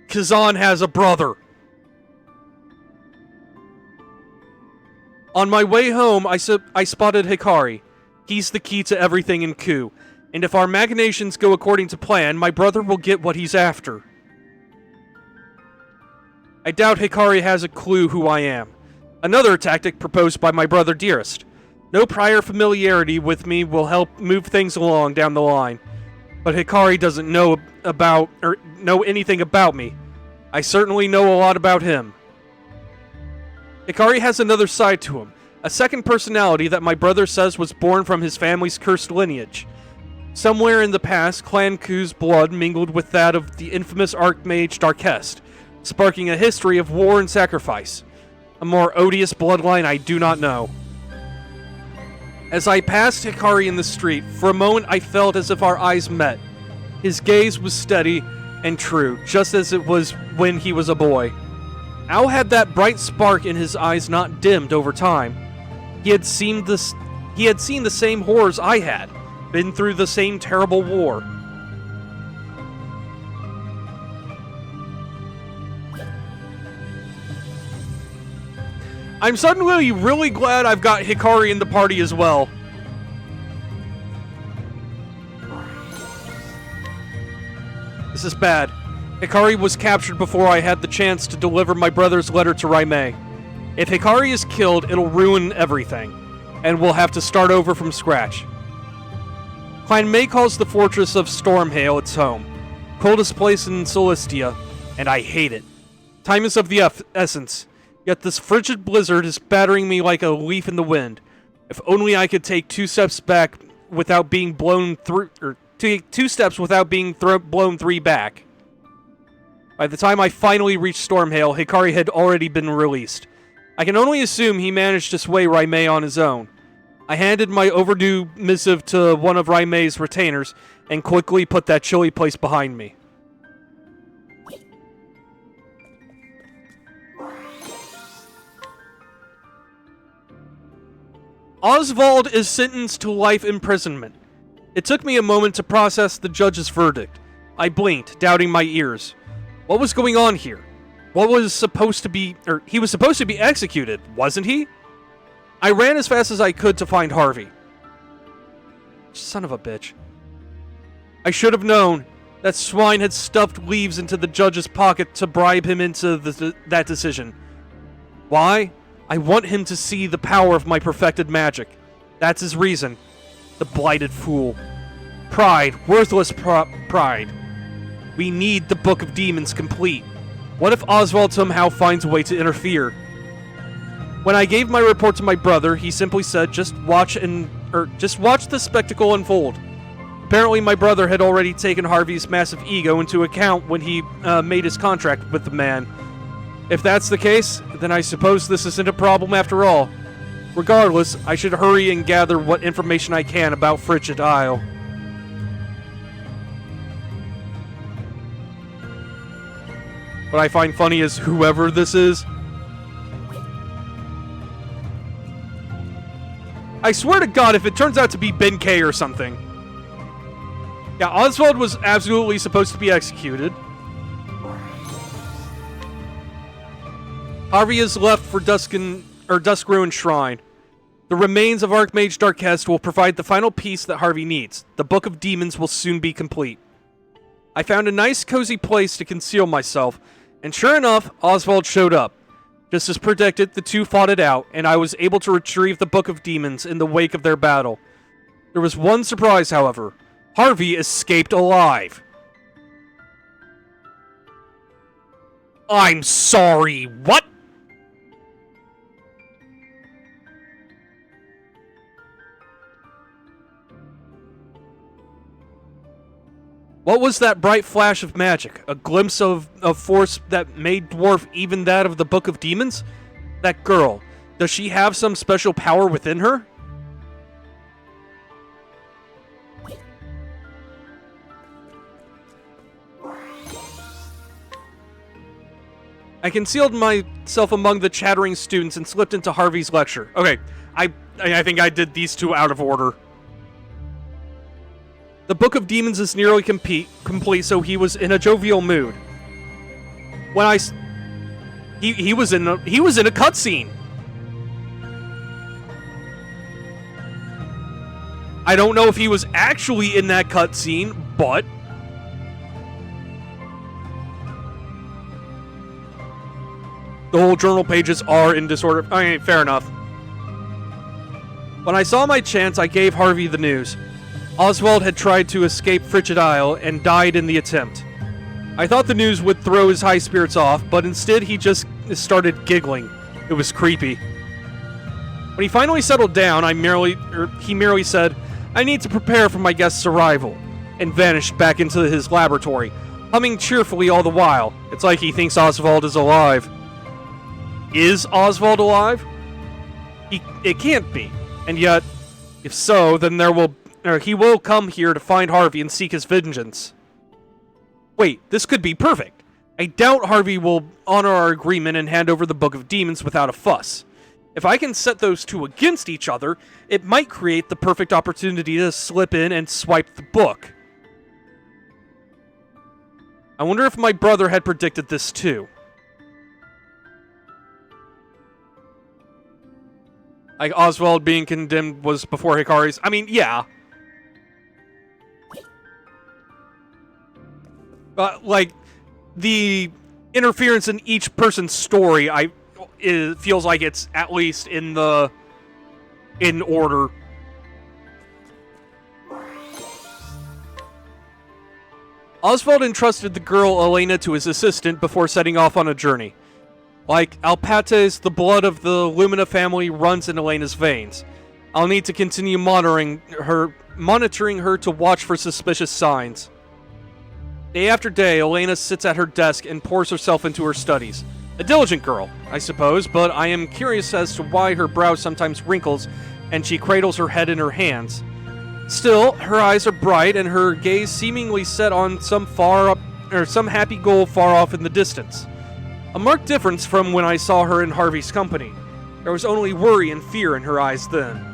A: Kazan has a brother. On my way home, I spotted Hikari. He's the key to everything in Ku, and if our machinations go according to plan, my brother will get what he's after. I doubt Hikari has a clue who I am. Another tactic proposed by my brother Dearest. No prior familiarity with me will help move things along down the line, but Hikari doesn't know anything about me. I certainly know a lot about him. Hikari has another side to him, a second personality that my brother says was born from his family's cursed lineage. Somewhere in the past, Clan Ku's blood mingled with that of the infamous Archmage Darkest, sparking a history of war and sacrifice. A more odious bloodline I do not know. As I passed Hikari in the street, for a moment I felt as if our eyes met. His gaze was steady and true, just as it was when he was a boy. How had that bright spark in his eyes not dimmed over time? He had seen the same horrors I had, been through the same terrible war. I'm suddenly really glad I've got Hikari in the party as well. This is bad. Hikari was captured before I had the chance to deliver my brother's letter to Rai Mei. If Hikari is killed, it'll ruin everything, and we'll have to start over from scratch. Clan Mei calls the fortress of Stormhail its home, coldest place in Celestia, and I hate it. Time is of the essence, yet this frigid blizzard is battering me like a leaf in the wind. If only I could take 2 steps back without being blown through, or take 2 steps without being blown 3 back. By the time I finally reached Stormhail, Hikari had already been released. I can only assume he managed to sway Rai Mei on his own. I handed my overdue missive to one of Rai Mei's retainers and quickly put that chilly place behind me. Oswald is sentenced to life imprisonment. It took me a moment to process the judge's verdict. I blinked, doubting my ears. What was going on here? He was supposed to be executed, wasn't he? I ran as fast as I could to find Harvey. Son of a bitch. I should have known. That swine had stuffed leaves into the judge's pocket to bribe him into that decision. Why? I want him to see the power of my perfected magic. That's his reason. The blighted fool. Pride. Worthless pride. We need the Book of Demons complete. What if Oswald somehow finds a way to interfere? When I gave my report to my brother, he simply said, just watch the spectacle unfold. Apparently my brother had already taken Harvey's massive ego into account when he made his contract with the man. If that's the case, then I suppose this isn't a problem after all. Regardless, I should hurry and gather what information I can about Frigid Isle. What I find funny is whoever this is. I swear to God, if it turns out to be Ben K or something. Yeah, Oswald was absolutely supposed to be executed. Harvey is left for Duskruin Shrine. The remains of Archmage Darkest will provide the final piece that Harvey needs. The Book of Demons will soon be complete. I found a nice, cozy place to conceal myself, and sure enough, Oswald showed up. Just as predicted, the two fought it out, and I was able to retrieve the Book of Demons in the wake of their battle. There was one surprise, however. Harvey escaped alive. I'm sorry, what? What was that bright flash of magic? A glimpse of force that made dwarf even that of the Book of Demons? That girl, does she have some special power within her? I concealed myself among the chattering students and slipped into Harvey's lecture. Okay, I think I did these two out of order. The Book of Demons is nearly complete, so he was in a jovial mood. When he was in a cutscene. I don't know if he was actually in that cutscene, but the whole journal pages are in disorder. I mean, fair enough. When I saw my chance, I gave Harvey the news. Oswald had tried to escape Frigid Isle and died in the attempt. I thought the news would throw his high spirits off, but instead he just started giggling. It was creepy. When he finally settled down, he merely said, "I need to prepare for my guest's arrival," and vanished back into his laboratory, humming cheerfully all the while. It's like he thinks Oswald is alive. Is Oswald alive? It can't be. And yet, if so, then he will come here to find Harvey and seek his vengeance. Wait, this could be perfect. I doubt Harvey will honor our agreement and hand over the Book of Demons without a fuss. If I can set those two against each other, it might create the perfect opportunity to slip in and swipe the book. I wonder if my brother had predicted this too. Like, Oswald being condemned was before Hikari's. I mean, yeah. Like, the interference in each person's story, it feels like it's at least in order. Oswald entrusted the girl Elena to his assistant before setting off on a journey. Like Alpates, the blood of the Lumina family runs in Elena's veins. I'll need to continue monitoring her to watch for suspicious signs. Day after day, Elena sits at her desk and pours herself into her studies. A diligent girl, I suppose, but I am curious as to why her brow sometimes wrinkles and she cradles her head in her hands. Still, her eyes are bright and her gaze seemingly set on some happy goal far off in the distance. A marked difference from when I saw her in Harvey's company. There was only worry and fear in her eyes then.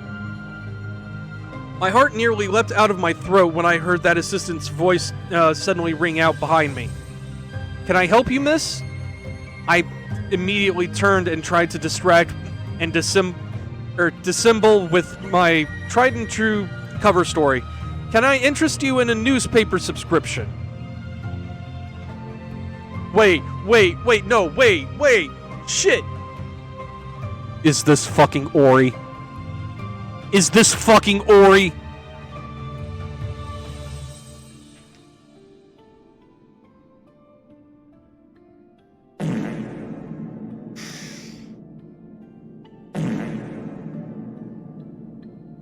A: My heart nearly leapt out of my throat when I heard that assistant's voice suddenly ring out behind me. "Can I help you, miss?" I immediately turned and tried to distract and dissemble with my tried and true cover story. "Can I interest you in a newspaper subscription?" Wait, shit! Is this fucking Ori? Is this fucking Ori?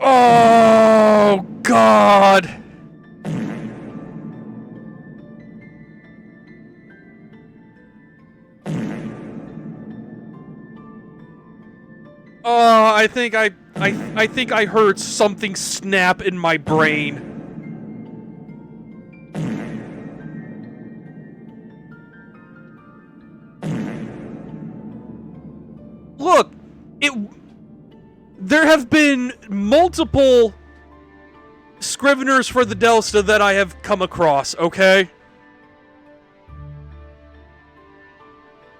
A: Oh, God! I think I heard something snap in my brain. Look, there have been multiple Scriveners for the Delsta that I have come across, okay?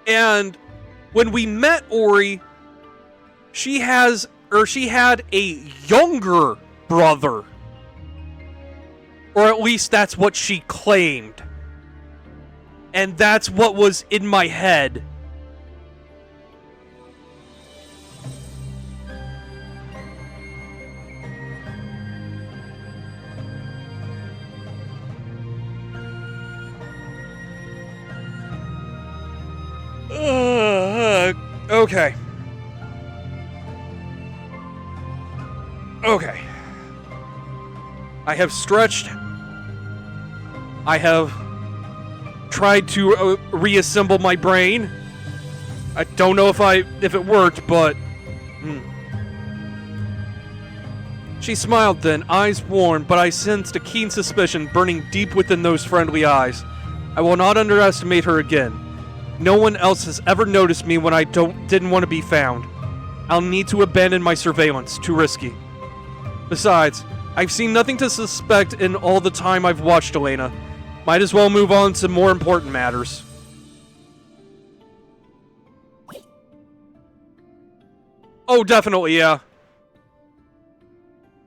A: And when we met Ori, she had a younger brother. Or at least that's what she claimed. And that's what was in my head. Okay. Okay. I have stretched. I have tried to reassemble my brain. I don't know if it worked, but She smiled then, eyes warm, but I sensed a keen suspicion burning deep within those friendly eyes. I will not underestimate her again. No one else has ever noticed me when I didn't want to be found. I'll need to abandon my surveillance. Too risky. Besides, I've seen nothing to suspect in all the time I've watched Elena. Might as well move on to more important matters. Oh, definitely, yeah.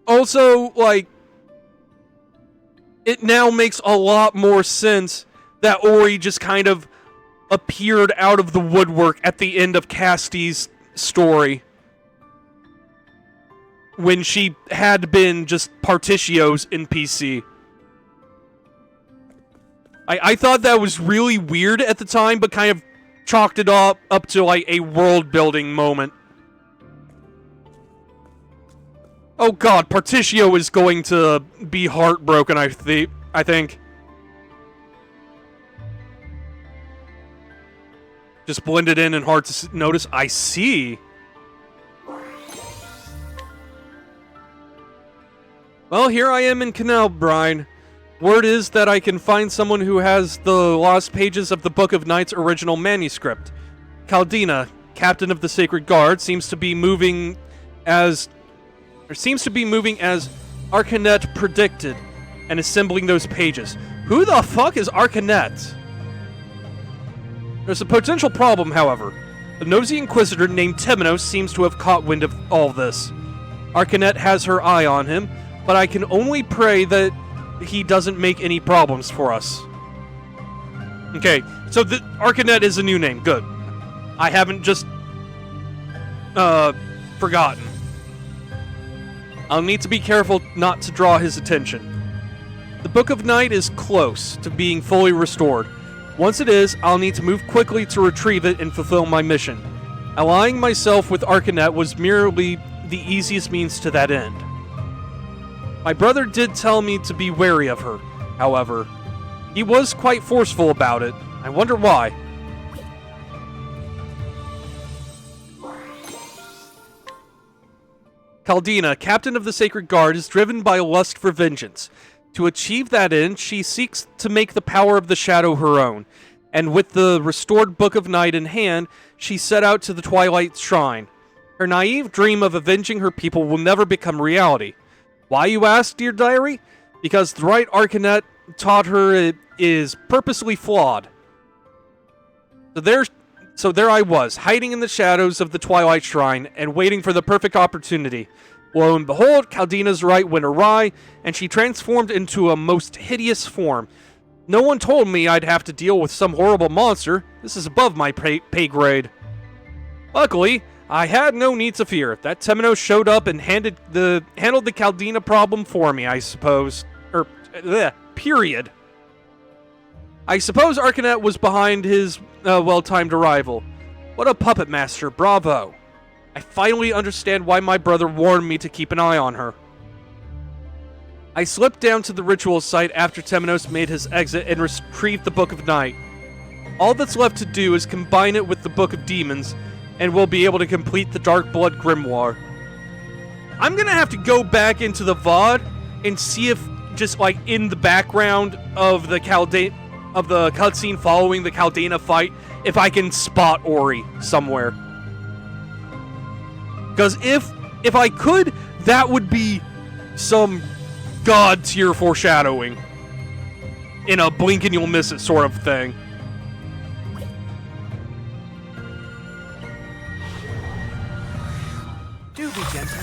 A: Also, like, it now makes a lot more sense that Ori just kind of appeared out of the woodwork at the end of Casti's story. When she had been just Partitio's NPC. I thought that was really weird at the time, but kind of chalked it up to like a world-building moment. Oh god, Partitio is going to be heartbroken, I think. Just blended in and hard to notice. I see. Well, here I am in Canal Brine. Word is that I can find someone who has the lost pages of the Book of Nights original manuscript. Caldina, captain of the Sacred Guard, seems to be moving as Arcanet predicted and assembling those pages. Who the fuck is Arcanet? There's a potential problem, however. A nosy inquisitor named Temenos seems to have caught wind of all this. Arcanet has her eye on him, but I can only pray that he doesn't make any problems for us. Okay, so the Arcanet is a new name. Good. I haven't just forgotten. I'll need to be careful not to draw his attention. The Book of Night is close to being fully restored. Once it is, I'll need to move quickly to retrieve it and fulfill my mission. Allying myself with Arcanet was merely the easiest means to that end. My brother did tell me to be wary of her, however. He was quite forceful about it. I wonder why. Caldina, captain of the Sacred Guard, is driven by a lust for vengeance. To achieve that end, she seeks to make the power of the shadow her own, and with the restored Book of Night in hand, she set out to the Twilight Shrine. Her naive dream of avenging her people will never become reality. Why, you ask, dear diary? Because the right Arcanet taught her it is purposely flawed. So there I was, hiding in the shadows of the Twilight Shrine and waiting for the perfect opportunity. Lo and behold, Caldina's right went awry, and she transformed into a most hideous form. No one told me I'd have to deal with some horrible monster. This is above my pay grade. Luckily, I had no need to fear. That Temenos showed up and handled the Caldina problem for me, I suppose. Period. I suppose Arcanet was behind his well-timed arrival. What a puppet master, bravo. I finally understand why my brother warned me to keep an eye on her. I slipped down to the ritual site after Temenos made his exit and retrieved the Book of Night. All that's left to do is combine it with the Book of Demons, and we'll be able to complete the Dark Blood Grimoire. I'm gonna have to go back into the VOD and see if, just like in the background of the cutscene following the Caldina fight, if I can spot Ori somewhere. Because if I could, that would be some god tier foreshadowing. In a blink and you'll miss it sort of thing.
D: Do be gentle.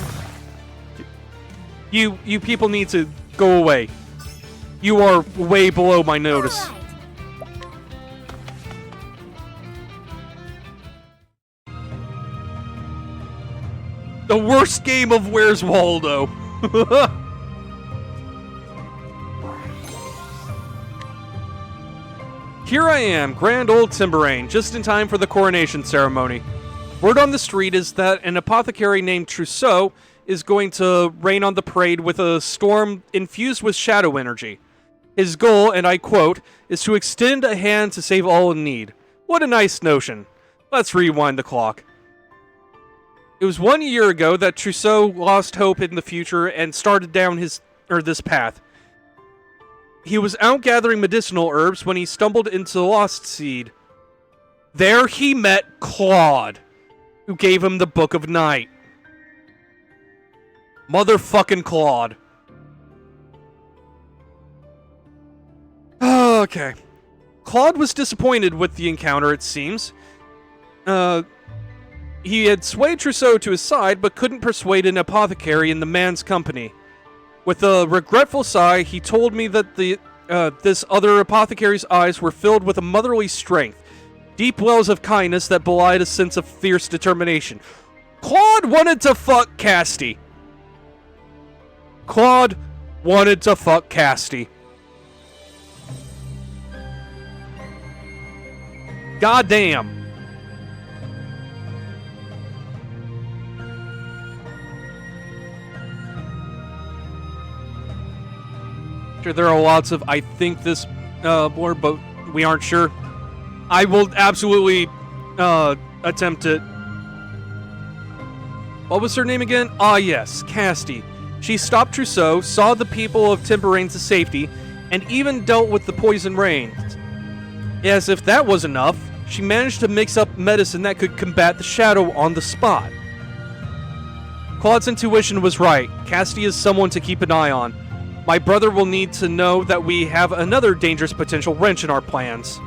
A: You people need to go away. You are way below my notice.
B: Alright.
A: The worst game of Where's Waldo. Here I am, grand old Timberain, just in time for the coronation ceremony. Word on the street is that an apothecary named Trousseau is going to rain on the parade with a storm infused with shadow energy. His goal, and I quote, is to extend a hand to save all in need. What a nice notion. Let's rewind the clock. It was 1 year ago that Trousseau lost hope in the future and started down this path. He was out gathering medicinal herbs when he stumbled into the Lost Seed. There he met Claude, who gave him the Book of Night. Motherfucking Claude. Okay. Claude was disappointed with the encounter, it seems. He had swayed Trousseau to his side, but couldn't persuade an apothecary in the man's company. With a regretful sigh, he told me that this other apothecary's eyes were filled with a motherly strength, deep wells of kindness that belied a sense of fierce determination. Claude wanted to fuck Casti. Claude wanted to fuck Casti. Goddamn. Sure, there are lots of I think this more, but we aren't sure. I will absolutely attempt it. What was her name again? Ah, yes, Casti. She stopped Trousseau, saw the people of Timberain to safety, and even dealt with the poison rain. As if that was enough, she managed to mix up medicine that could combat the shadow on the spot. Claude's intuition was right. Casti is someone to keep an eye on. My brother will need to know that we have another dangerous potential wrench in our plans.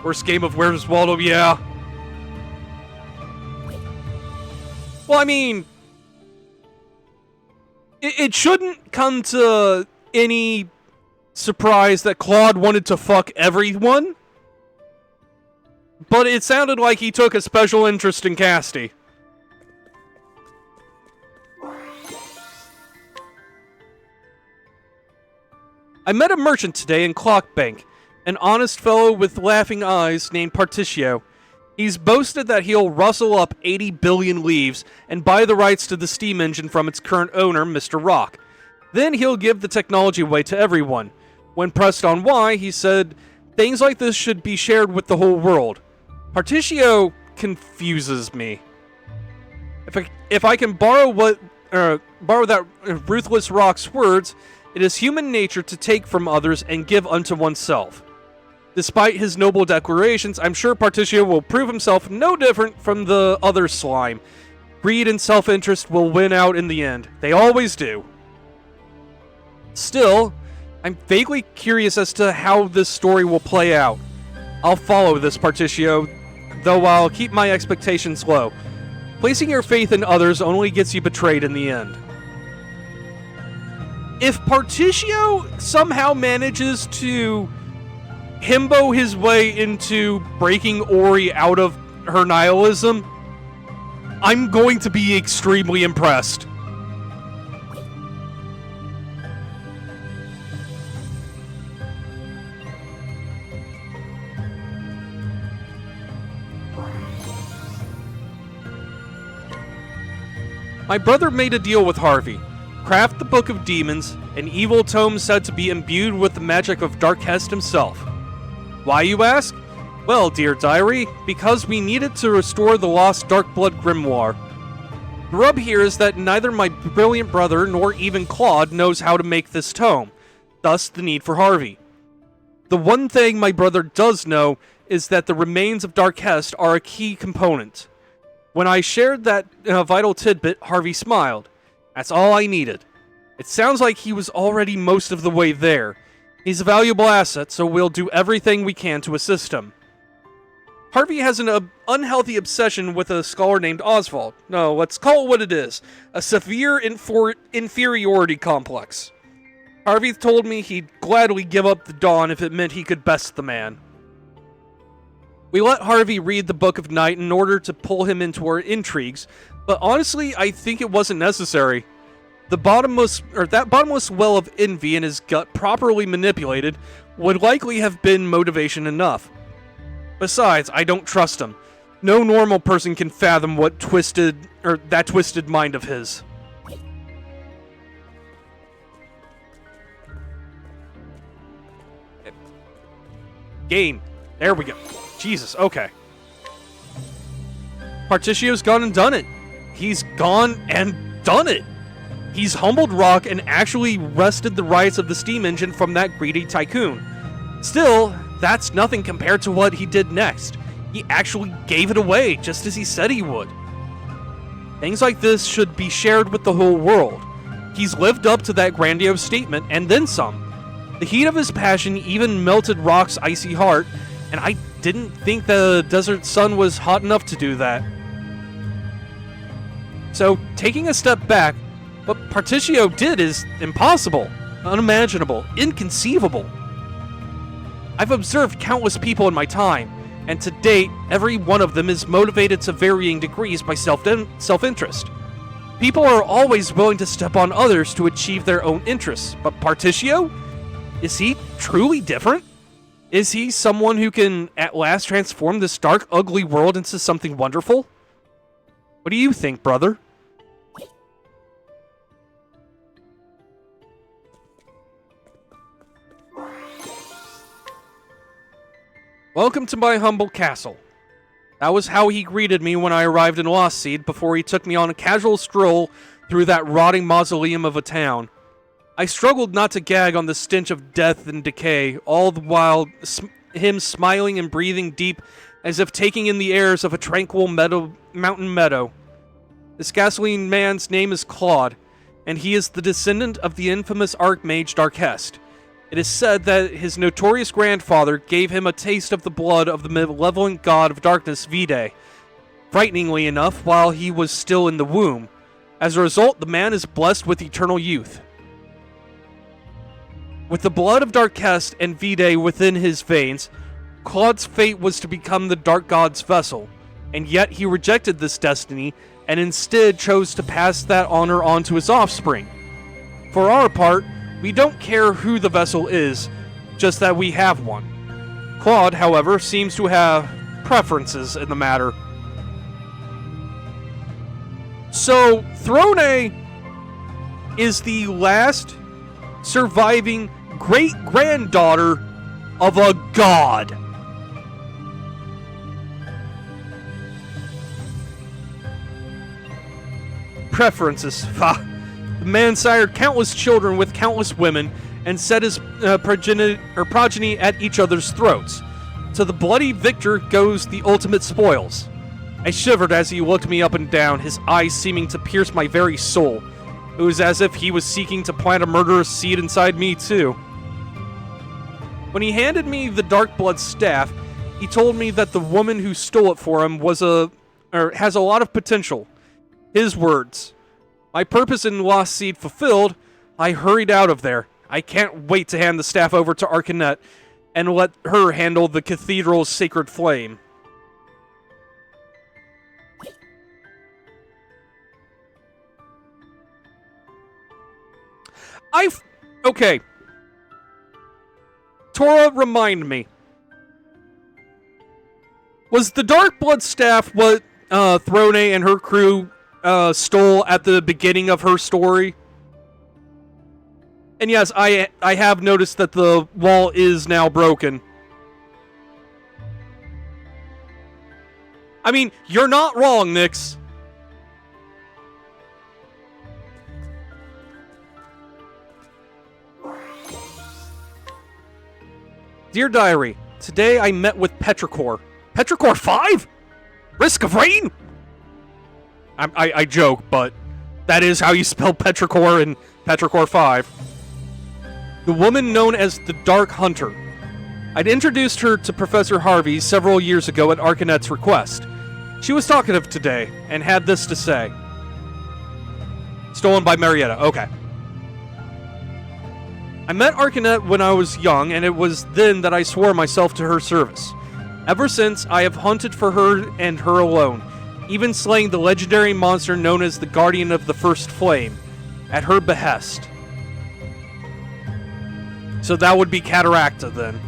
A: Worst game of Where's Waldo, yeah. Well, I mean, it shouldn't come to any surprise that Claude wanted to fuck everyone. But it sounded like he took a special interest in Casti. I met a merchant today in Clockbank, an honest fellow with laughing eyes named Particio. He's boasted that he'll rustle up 80 billion leaves and buy the rights to the steam engine from its current owner, Mr. Rock. Then he'll give the technology away to everyone. When pressed on why, he said, things like this should be shared with the whole world. Particio confuses me. If I can borrow that ruthless Rock's words, it is human nature to take from others and give unto oneself. Despite his noble declarations, I'm sure Particio will prove himself no different from the other slime. Greed and self-interest will win out in the end. They always do. Still, I'm vaguely curious as to how this story will play out. I'll follow this, Particio, though I'll keep my expectations low. Placing your faith in others only gets you betrayed in the end. If Particio somehow manages to himbo his way into breaking Ori out of her nihilism, I'm going to be extremely impressed. My brother made a deal with Harvey. Craft the Book of Demons, an evil tome said to be imbued with the magic of Darkest himself. Why, you ask? Well, dear diary, because we need it to restore the lost Darkblood Grimoire. The rub here is that neither my brilliant brother nor even Claude knows how to make this tome, thus the need for Harvey. The one thing my brother does know is that the remains of Darkest are a key component. When I shared that vital tidbit, Harvey smiled. That's all I needed. It sounds like he was already most of the way there. He's a valuable asset, so we'll do everything we can to assist him. Harvey has an unhealthy obsession with a scholar named Oswald. No, let's call it what it is. A severe inferiority complex. Harvey told me he'd gladly give up the Dawn if it meant he could best the man. We let Harvey read the Book of Night in order to pull him into our intrigues, but honestly, I think it wasn't necessary. That bottomless well of envy in his gut, properly manipulated, would likely have been motivation enough. Besides, I don't trust him. No normal person can fathom that twisted mind of his. Game. There we go. Jesus, okay. Particcio's gone and done it. He's gone and done it. He's humbled Rock and actually wrested the rights of the steam engine from that greedy tycoon. Still, that's nothing compared to what he did next. He actually gave it away, just as he said he would. Things like this should be shared with the whole world. He's lived up to that grandiose statement, and then some. The heat of his passion even melted Rock's icy heart, and I didn't think the desert sun was hot enough to do that. So, taking a step back, what Particio did is impossible, unimaginable, inconceivable. I've observed countless people in my time, and to date, every one of them is motivated to varying degrees by self-interest. People are always willing to step on others to achieve their own interests, but Particio? Is he truly different? Is he someone who can at last transform this dark, ugly world into something wonderful? What do you think, brother? Welcome to my humble castle. That was how he greeted me when I arrived in Lost Seed before he took me on a casual stroll through that rotting mausoleum of a town. I struggled not to gag on the stench of death and decay, all the while him smiling and breathing deep as if taking in the airs of a tranquil mountain meadow. This gasoline man's name is Claude, and he is the descendant of the infamous Archmage Darkest. It is said that his notorious grandfather gave him a taste of the blood of the malevolent god of darkness, Vide, frighteningly enough, while he was still in the womb. As a result, the man is blessed with eternal youth. With the blood of Darkest and Vide within his veins, Claude's fate was to become the Dark God's vessel, and yet he rejected this destiny and instead chose to pass that honor on to his offspring. For our part, we don't care who the vessel is, just that we have one. Claude, however, seems to have preferences in the matter. So, Throne is the last surviving great-granddaughter of a god. Preferences. The man sired countless children with countless women and set his progeny at each other's throats. To the bloody victor goes the ultimate spoils. I shivered as he looked me up and down, his eyes seeming to pierce my very soul. It was as if he was seeking to plant a murderous seed inside me, too. When he handed me the Darkblood staff, he told me that the woman who stole it for him has a lot of potential. His words. My purpose in Lost Seed fulfilled, I hurried out of there. I can't wait to hand the staff over to Arcanet and let her handle the cathedral's sacred flame. Okay. Tora, remind me. Was the Darkblood staff what Throne and her crew stole at the beginning of her story? And yes, I have noticed that the wall is now broken. I mean, you're not wrong, Nyx. Dear Diary, today I met with Petrichor. Petrichor 5? Risk of Rain? I joke, but that is how you spell Petrichor in Petrichor 5. The woman known as the Dark Hunter. I'd introduced her to Professor Harvey several years ago at Arcanet's request. She was talkative today, and had this to say. Stolen by Marietta, okay. I met Arcanet when I was young, and it was then that I swore myself to her service. Ever since, I have hunted for her and her alone, even slaying the legendary monster known as the Guardian of the First Flame, at her behest. So that would be Cataracta, then.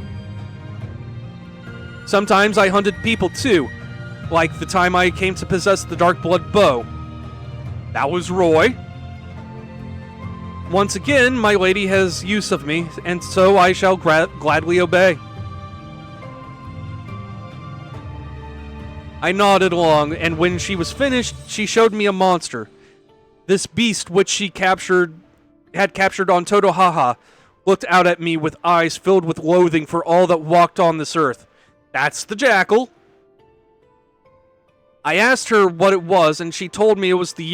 A: Sometimes I hunted people, too, like the time I came to possess the Darkblood bow. That was Roy. Once again, my lady has use of me, and so I shall gladly obey. I nodded along, and when she was finished, she showed me a monster. This beast, which she had captured on Totohaha, looked out at me with eyes filled with loathing for all that walked on this earth. That's the jackal. I asked her what it was, and she told me it was the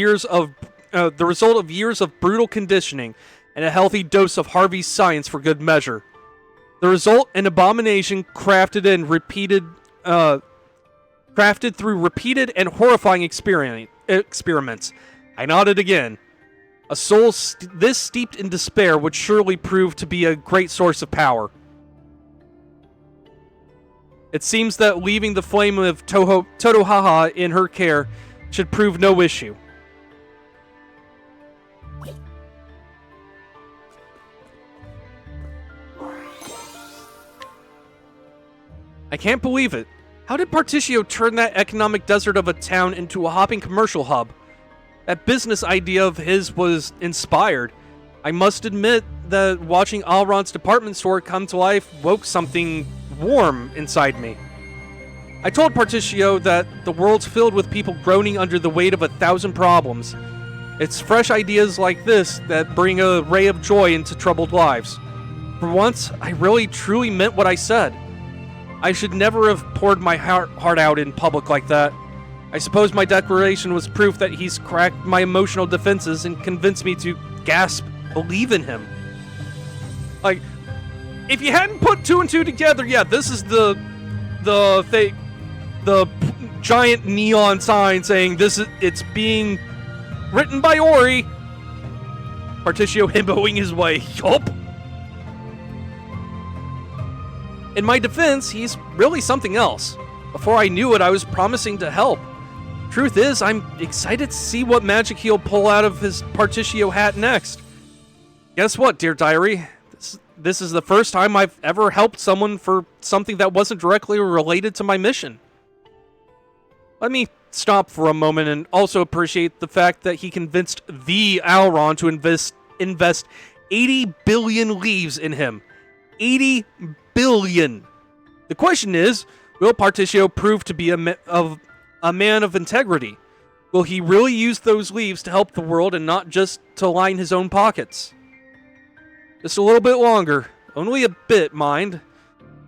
A: result of years of brutal conditioning and a healthy dose of Harvey's science for good measure. The result, an abomination crafted through repeated and horrifying experiments. I nodded again. A soul this steeped in despair would surely prove to be a great source of power. It seems that leaving the flame of Totohaha in her care should prove no issue. I can't believe it. How did Particio turn that economic desert of a town into a hopping commercial hub? That business idea of his was inspired. I must admit that watching Alron's department store come to life woke something warm inside me. I told Particio that the world's filled with people groaning under the weight of 1,000 problems. It's fresh ideas like this that bring a ray of joy into troubled lives. For once, I really truly meant what I said. I should never have poured my heart out in public like that. I suppose my declaration was proof that he's cracked my emotional defenses and convinced me to gasp, believe in him. Like, if you hadn't put two and two together, yeah, this is the giant neon sign saying it's being written by Ori. Particio himboing his way. Yup. In my defense, he's really something else. Before I knew it, I was promising to help. Truth is, I'm excited to see what magic he'll pull out of his Particio hat next. Guess what, dear diary? This is the first time I've ever helped someone for something that wasn't directly related to my mission. Let me stop for a moment and also appreciate the fact that he convinced the Alron to invest 80 billion leaves in him. 80 billion. The question is, will Particio prove to be a man of integrity? Will he really use those leaves to help the world and not just to line his own pockets? Just a little bit longer. Only a bit, mind.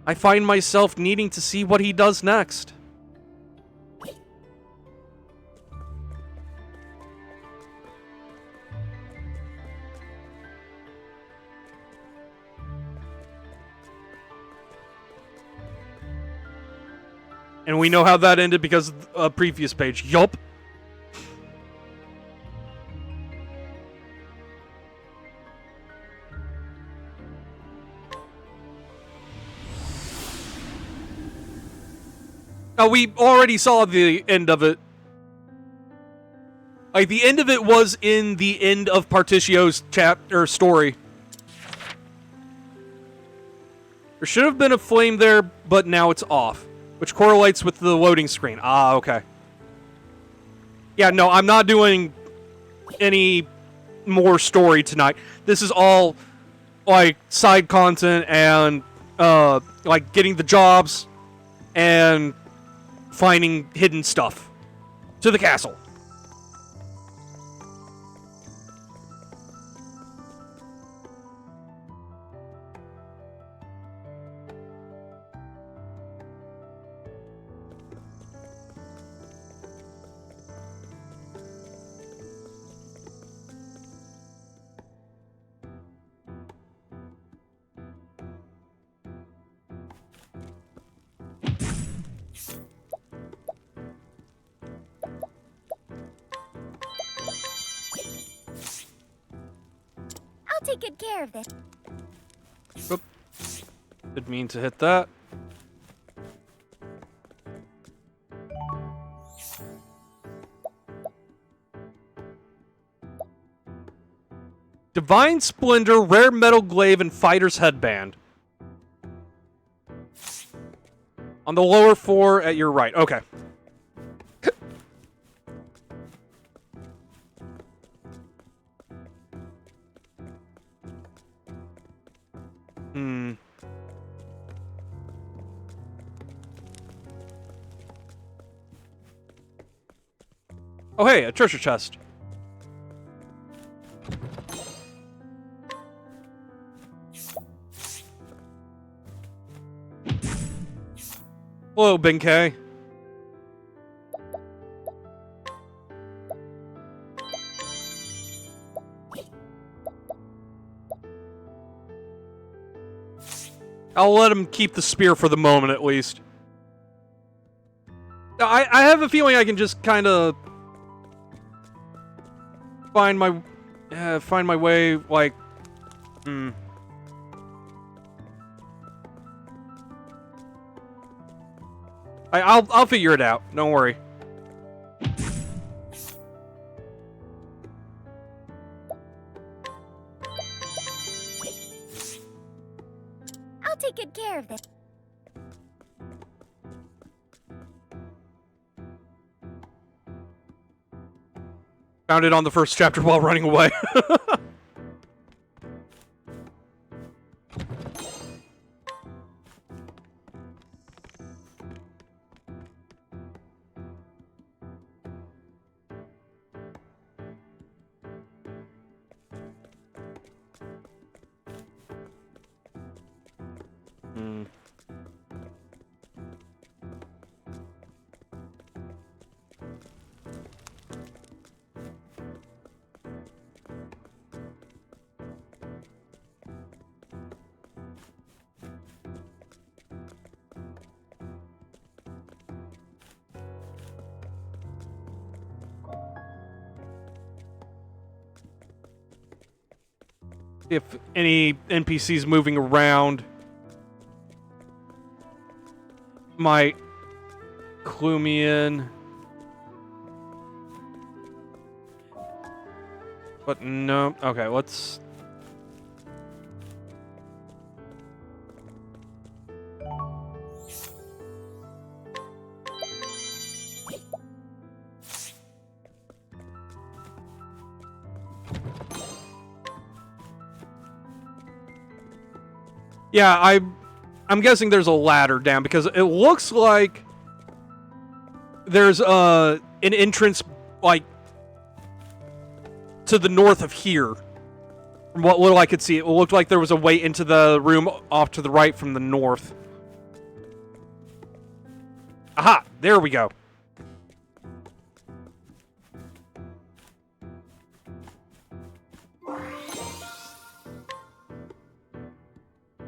A: I find myself needing to see what he does next. And we know how that ended because of a previous page. Yup. Now, we already saw the end of it. Like, the end of it was in the end of Particio's story. There should have been a flame there, but now it's off. Which correlates with the loading screen. Ah, okay. Yeah, no, I'm not doing any more story tonight. This is all, like, side content and, like, getting the jobs and finding hidden stuff to the castle.
B: take good care of this.
A: Oop. Didn't mean to hit that. Divine Splendor, Rare Metal Glaive, and Fighter's Headband. On the lower 4 at your right. Okay. Oh, hey, a treasure chest. Hello, Benkei. I'll let him keep the spear for the moment, at least. I have a feeling I can just kind of find my way, like, I'll figure it out. Don't worry.
B: I'll take good care of this.
A: Found it on the first chapter while running away. If any NPCs moving around might clue me in. But no. Okay, let's... Yeah, I'm guessing there's a ladder down because it looks like there's an entrance like to the north of here. From what little I could see, it looked like there was a way into the room off to the right from the north. Aha! There we go.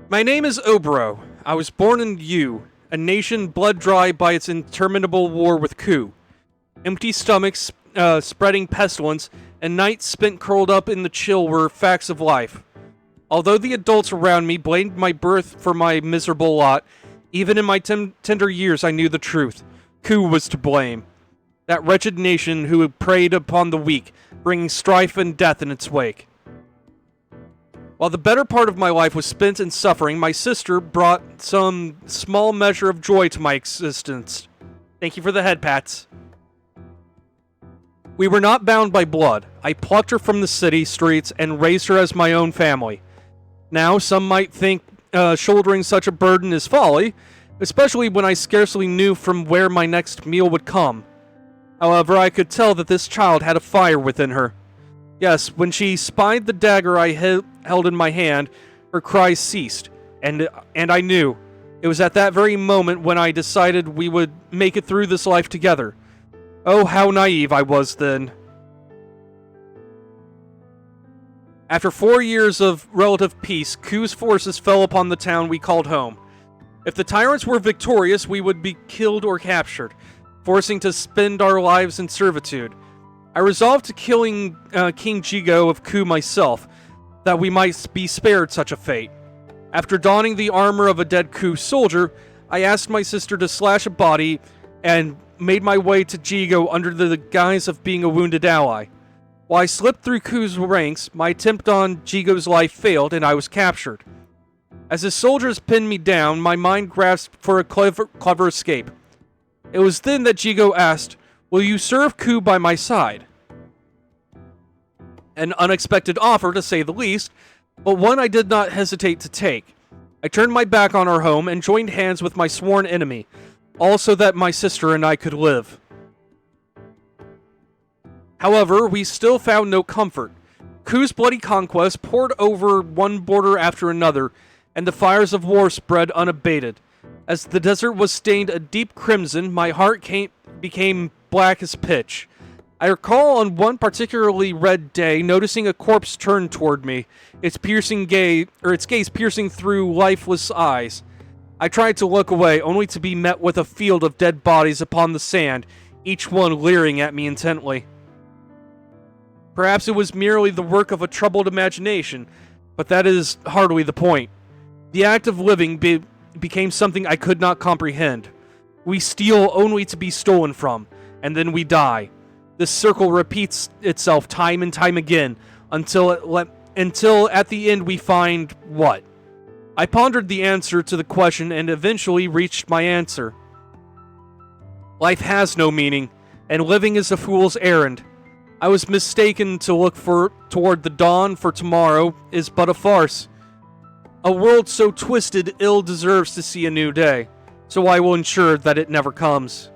A: My name is Obro. I was born in Yu, a nation blood-dry by its interminable war with Ku. Empty stomachs, spreading pestilence, and nights spent curled up in the chill were facts of life. Although the adults around me blamed my birth for my miserable lot, even in my tender years I knew the truth. Ku was to blame. That wretched nation who preyed upon the weak, bringing strife and death in its wake. While the better part of my life was spent in suffering, my sister brought some small measure of joy to my existence. Thank you for the head pats. We were not bound by blood. I plucked her from the city streets and raised her as my own family. Now, some might think shouldering such a burden is folly, especially when I scarcely knew from where my next meal would come. However, I could tell that this child had a fire within her. Yes, when she spied the dagger I held in my hand, her cries ceased, and I knew. It was at that very moment when I decided we would make it through this life together. Oh, how naive I was then. After 4 years of relative peace, Ku's forces fell upon the town we called home. If the tyrants were victorious, we would be killed or captured, forcing to spend our lives in servitude. I resolved to killing King Jigo of Ku myself, that we might be spared such a fate. After donning the armor of a dead Ku soldier, I asked my sister to slash a body and made my way to Jigo under the guise of being a wounded ally. While I slipped through Ku's ranks, my attempt on Jigo's life failed and I was captured. As the soldiers pinned me down, my mind grasped for a clever escape. It was then that Jigo asked, "Will you serve Ku by my side?" An unexpected offer, to say the least, but one I did not hesitate to take. I turned my back on our home and joined hands with my sworn enemy, all so that my sister and I could live. However, we still found no comfort. Ku's bloody conquest poured over one border after another, and the fires of war spread unabated. As the desert was stained a deep crimson, my heart became black as pitch. I recall on one particularly red day noticing a corpse turn toward me, its gaze piercing through lifeless eyes. I tried to look away, only to be met with a field of dead bodies upon the sand, each one leering at me intently. Perhaps it was merely the work of a troubled imagination, but that is hardly the point. The act of living became something I could not comprehend. We steal only to be stolen from, and then we die. This circle repeats itself time and time again, until at the end we find what? I pondered the answer to the question and eventually reached my answer. Life has no meaning, and living is a fool's errand. I was mistaken to look toward the dawn, for tomorrow is but a farce. A world so twisted ill deserves to see a new day, so I will ensure that it never comes.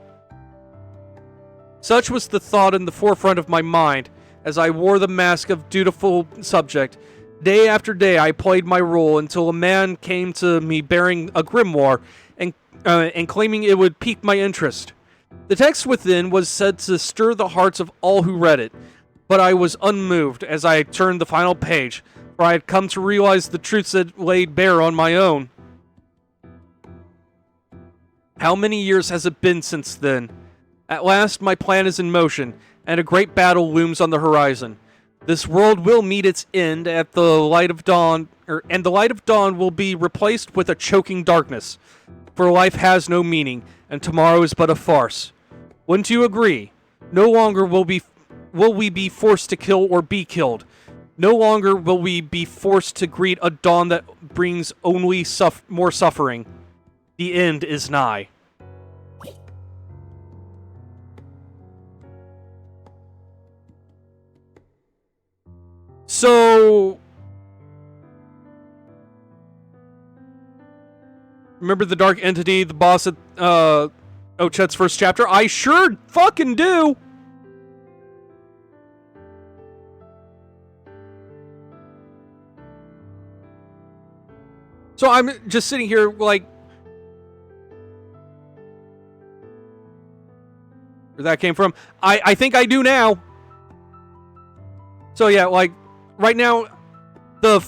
A: Such was the thought in the forefront of my mind as I wore the mask of dutiful subject. Day after day I played my role until a man came to me bearing a grimoire and claiming it would pique my interest. The text within was said to stir the hearts of all who read it, but I was unmoved as I turned the final page, for I had come to realize the truths that laid bare on my own. How many years has it been since then? At last my plan is in motion, and a great battle looms on the horizon. This world will meet its end at the light of dawn, and the light of dawn will be replaced with a choking darkness. For life has no meaning, and tomorrow is but a farce. Wouldn't you agree? No longer will we be forced to kill or be killed. No longer will we be forced to greet a dawn that brings only more suffering. The end is nigh. So, remember the Dark Entity, the boss at Ochhet's first chapter? I sure fucking do! So I'm just sitting here like... where that came from? I think I do now. So yeah, like... right now, there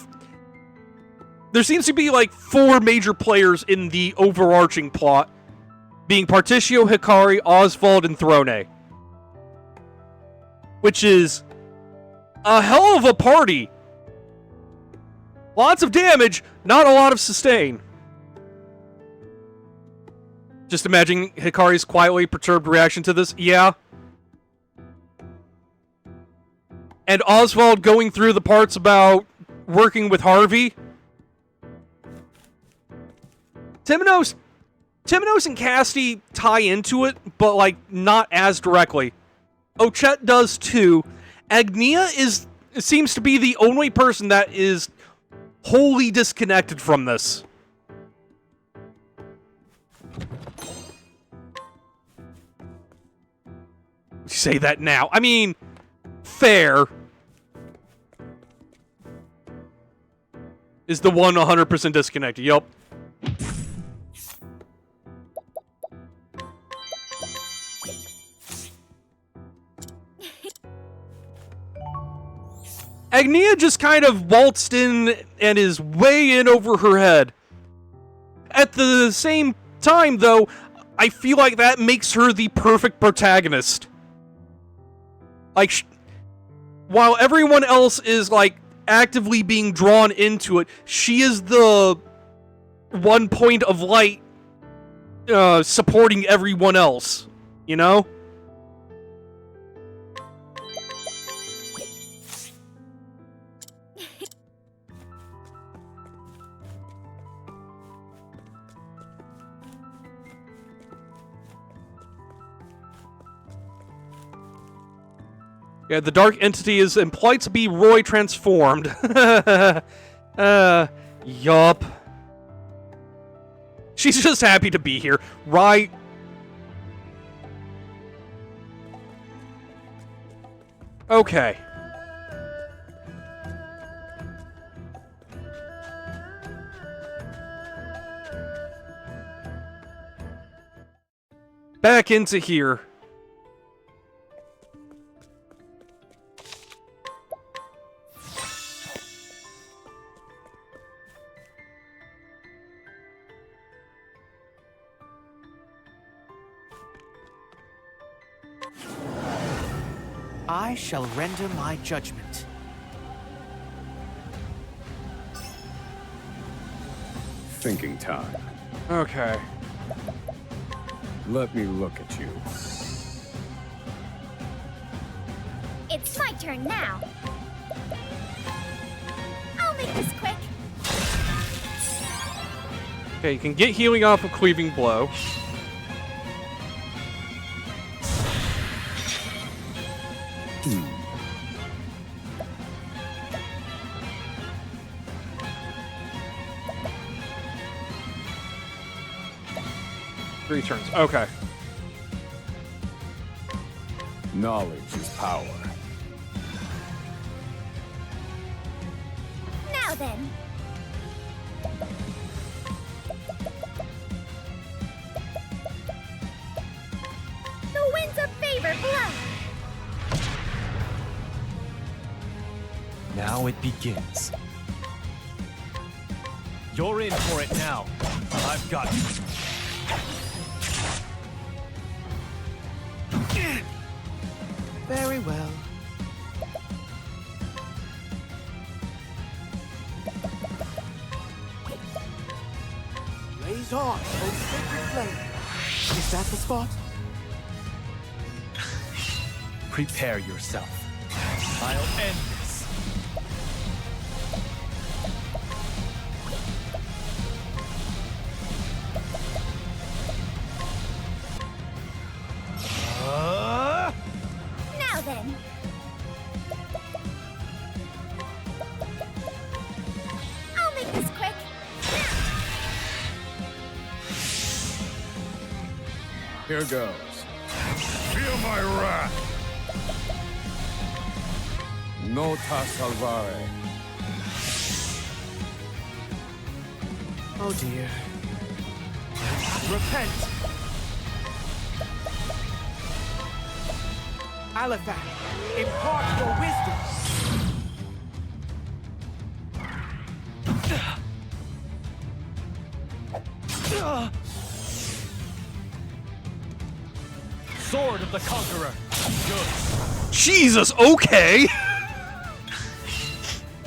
A: seems to be like 4 major players in the overarching plot, being Particio, Hikari, Oswald, and Throne. Which is a hell of a party. Lots of damage, not a lot of sustain. Just imagine Hikari's quietly perturbed reaction to this. Yeah. And Oswald going through the parts about working with Harvey. Temenos and Casty tie into it, but like not as directly. Ochhet does too. Agnia seems to be the only person that is wholly disconnected from this. Say that now. I mean, fair. Is the one 100% disconnected. Yup. Agnia just kind of waltzed in and is way in over her head. At the same time, though, I feel like that makes her the perfect protagonist. Like, while everyone else is, like, actively being drawn into it. She is the one point of light supporting everyone else, you know? Yeah, the dark entity is implied to be Roy transformed. Yup. She's just happy to be here, right? Okay. Back into here.
D: I shall render my judgment.
I: Thinking time.
A: Okay.
I: Let me look at you.
B: It's my turn now. I'll make this quick.
A: Okay, you can get healing off of Cleaving Blow. Three turns. Okay.
I: Knowledge is power.
B: Now then. The winds of favor blow.
C: Now it begins. You're in for it now. I've got you.
D: Very well. Blaze on, oh sacred flame. Is that the spot?
C: Prepare yourself. I'll end this.
B: Now then. I'll make this quick.
I: Here goes. Feel my wrath. Nota salvare.
D: Oh dear.
C: Repent!
D: Alethar, impart your wisdom.
C: Sword of the Conqueror. Good.
A: Jesus, okay!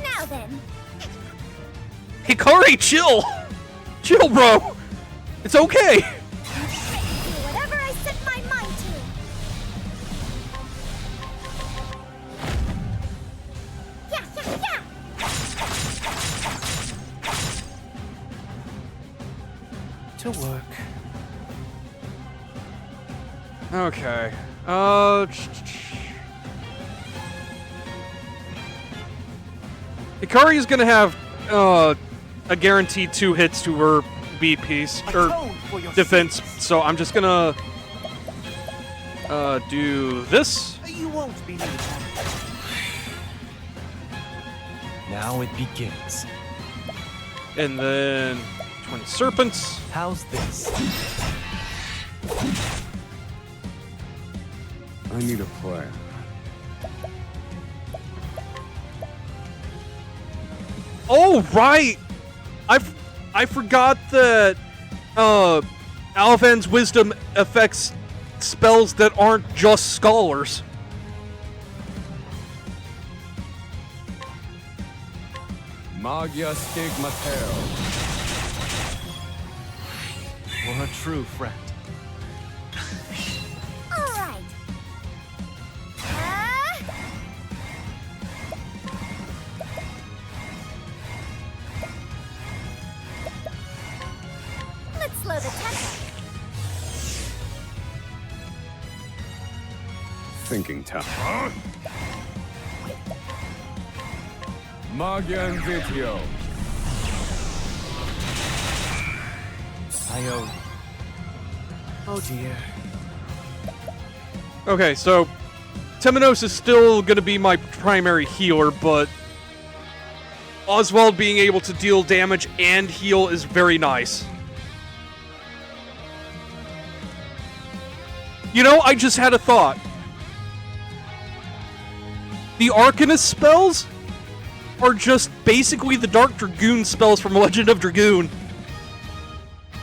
B: Now then.
A: Hikari, chill! Chill, bro! It's okay!
B: Do whatever I set my mind to. Yeah, yeah, yeah!
D: To work.
A: Okay. Hikari is gonna have a guaranteed 2 hits to her beat piece or
D: Atone for your
A: defense,
D: sins.
A: so I'm just gonna do this.
D: You won't be needed.
C: Now it begins.
A: And then 20 serpents.
C: How's this?
I: I need a plan.
A: Oh right, I forgot that Alvan's wisdom affects spells that aren't just scholars.
I: Magia Stigmateo.
C: You're a true friend.
B: All right. Let's slow the tempo.
I: Thinking time. Magia Invitio.
D: Oh dear.
A: Okay, so Temenos is still going to be my primary healer, but Oswald being able to deal damage and heal is very nice. You know, I just had a thought. The Arcanist spells are just basically the Dark Dragoon spells from Legend of Dragoon.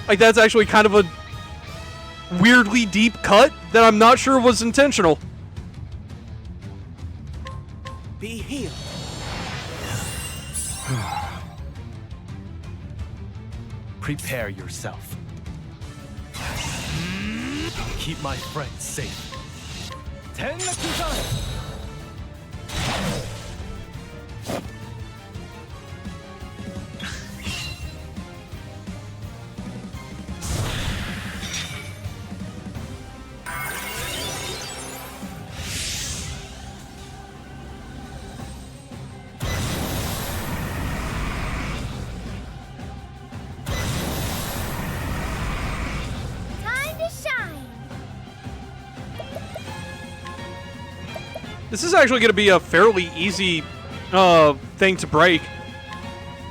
A: Like, that's actually kind of a weirdly deep cut that I'm not sure was intentional.
D: Be healed.
C: Prepare yourself. I'll keep my friends safe. Tennakusan!
B: Time to shine.
A: This is actually going to be a fairly easy thing to break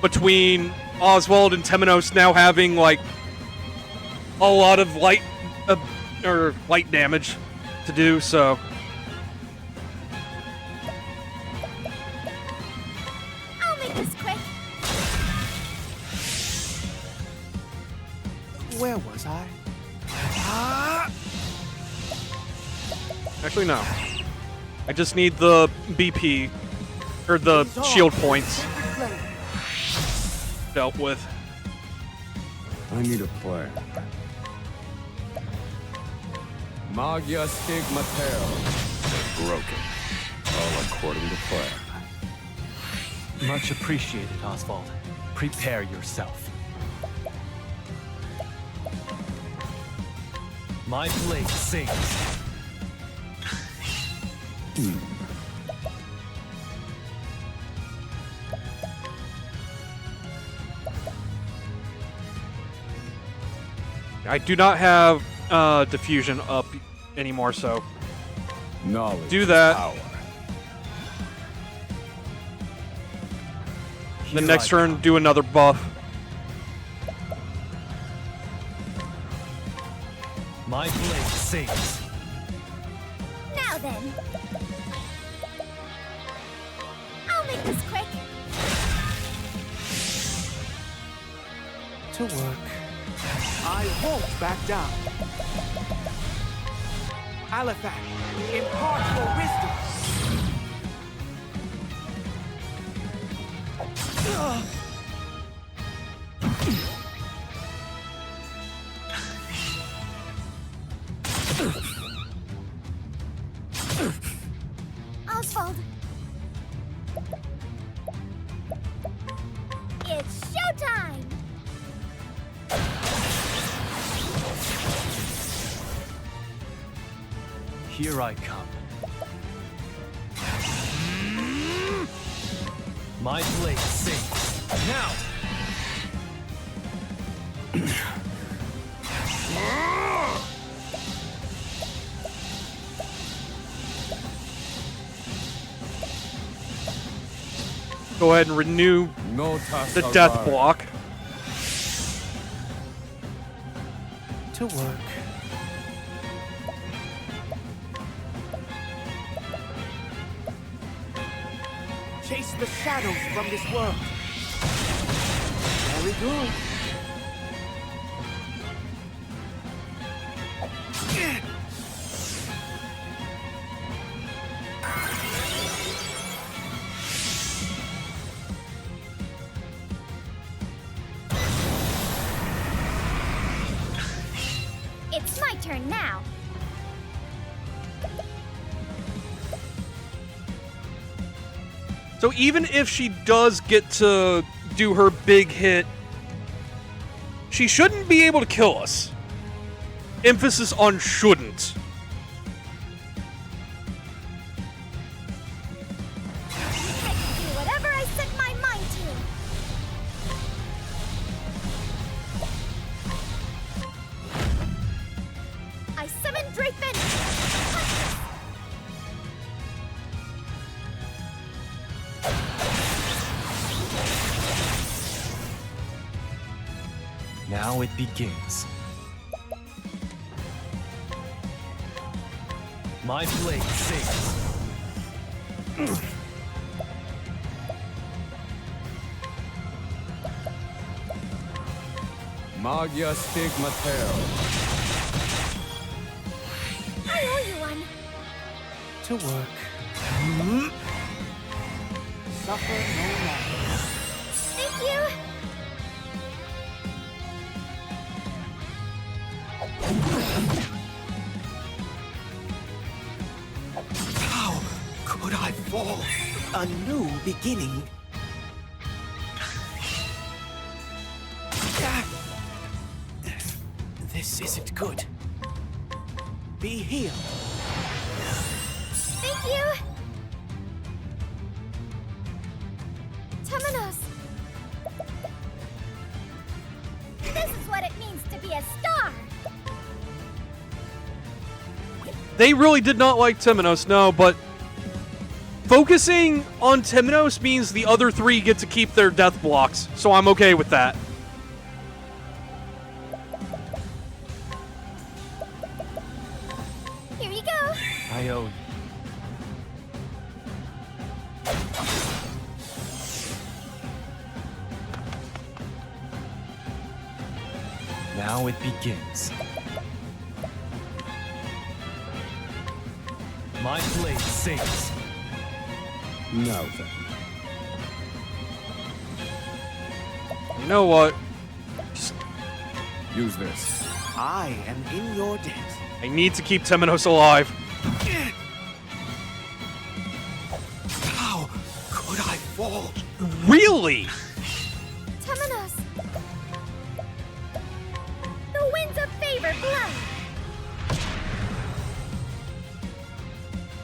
A: between Oswald and Temenos now having like a lot of light damage to do. So
B: I'll make this quick.
D: Where was I?
A: actually no, I just need the BP or the shield points dealt with.
I: I need a plan. Magia Stigmateo. Broken. All according to plan.
C: Much appreciated, Oswald. Prepare yourself. My blade sings.
A: I do not have diffusion up anymore, so
I: Knowledge.
A: do that.
I: Power.
A: The next turn, do another buff.
C: My blade sings.
B: Now then. I'll make this quick.
D: To work. I won't back down. Alethak, impart your wisdom.
B: Oswald. It's showtime.
C: Here I come. My blade sings. Now!
A: Go ahead and renew
I: Nota
A: the death
I: Salvare.
A: block.
D: To work. Chase the shadows from this world. Very good.
B: turn now.
A: So even if she does get to do her big hit, she shouldn't be able to kill us. Emphasis on shouldn't.
B: I can do whatever I set my mind to. I summon Draven.
C: Now it begins. My blade sings.
I: Magia Stigmatero.
B: I owe you one.
D: To work. Suffer no longer.
B: Thank you.
D: How could I fall? A new beginning. This isn't good. Be healed.
B: Thank you. Temenos. This is what it means to be a star.
A: They really did not like Temenos, no, but focusing on Temenos means the other three get to keep their death blocks, so I'm okay with that.
B: Here you go.
C: I owe you. Now it begins. My blade sings.
I: Now then.
A: You know what?
I: Use this.
D: I am in your debt.
A: I need to keep Temenos alive.
D: How could I fall?
A: Really?
B: Temenos. The winds of favor blow.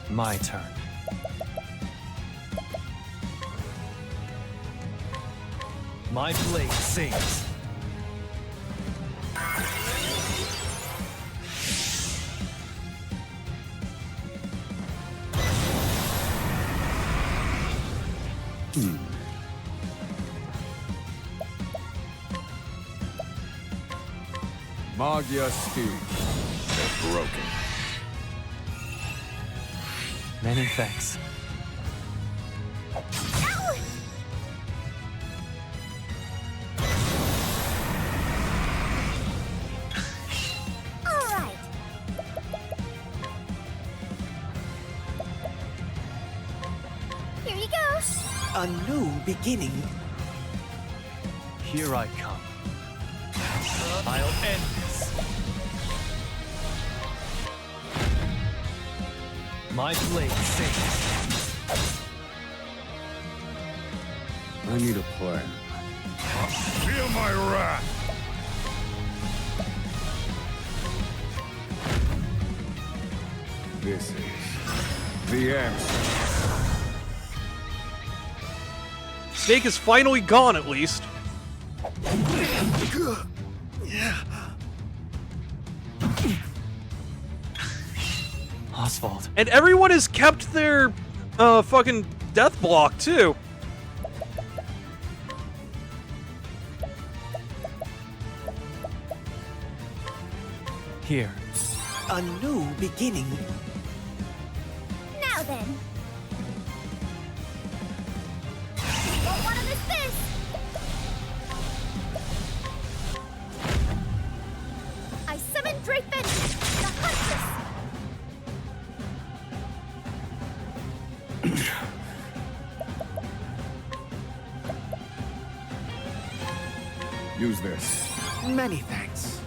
C: My turn. My blade sings.
I: Magia Stig.
G: They're broken.
C: Many thanks.
B: Ow! All right. Here you go.
D: A new beginning.
C: Here I come. I'll end this. My blade sings.
I: I need a plan.
G: Feel my wrath!
I: This is the answer.
A: Snake is finally gone, at least.
C: Oswald.
A: And everyone has kept their fucking death block, too.
C: Here.
D: A new beginning.
B: Now then. Won't want to miss this. I summon Draven, the Huntress.
I: Use this.
D: Many thanks.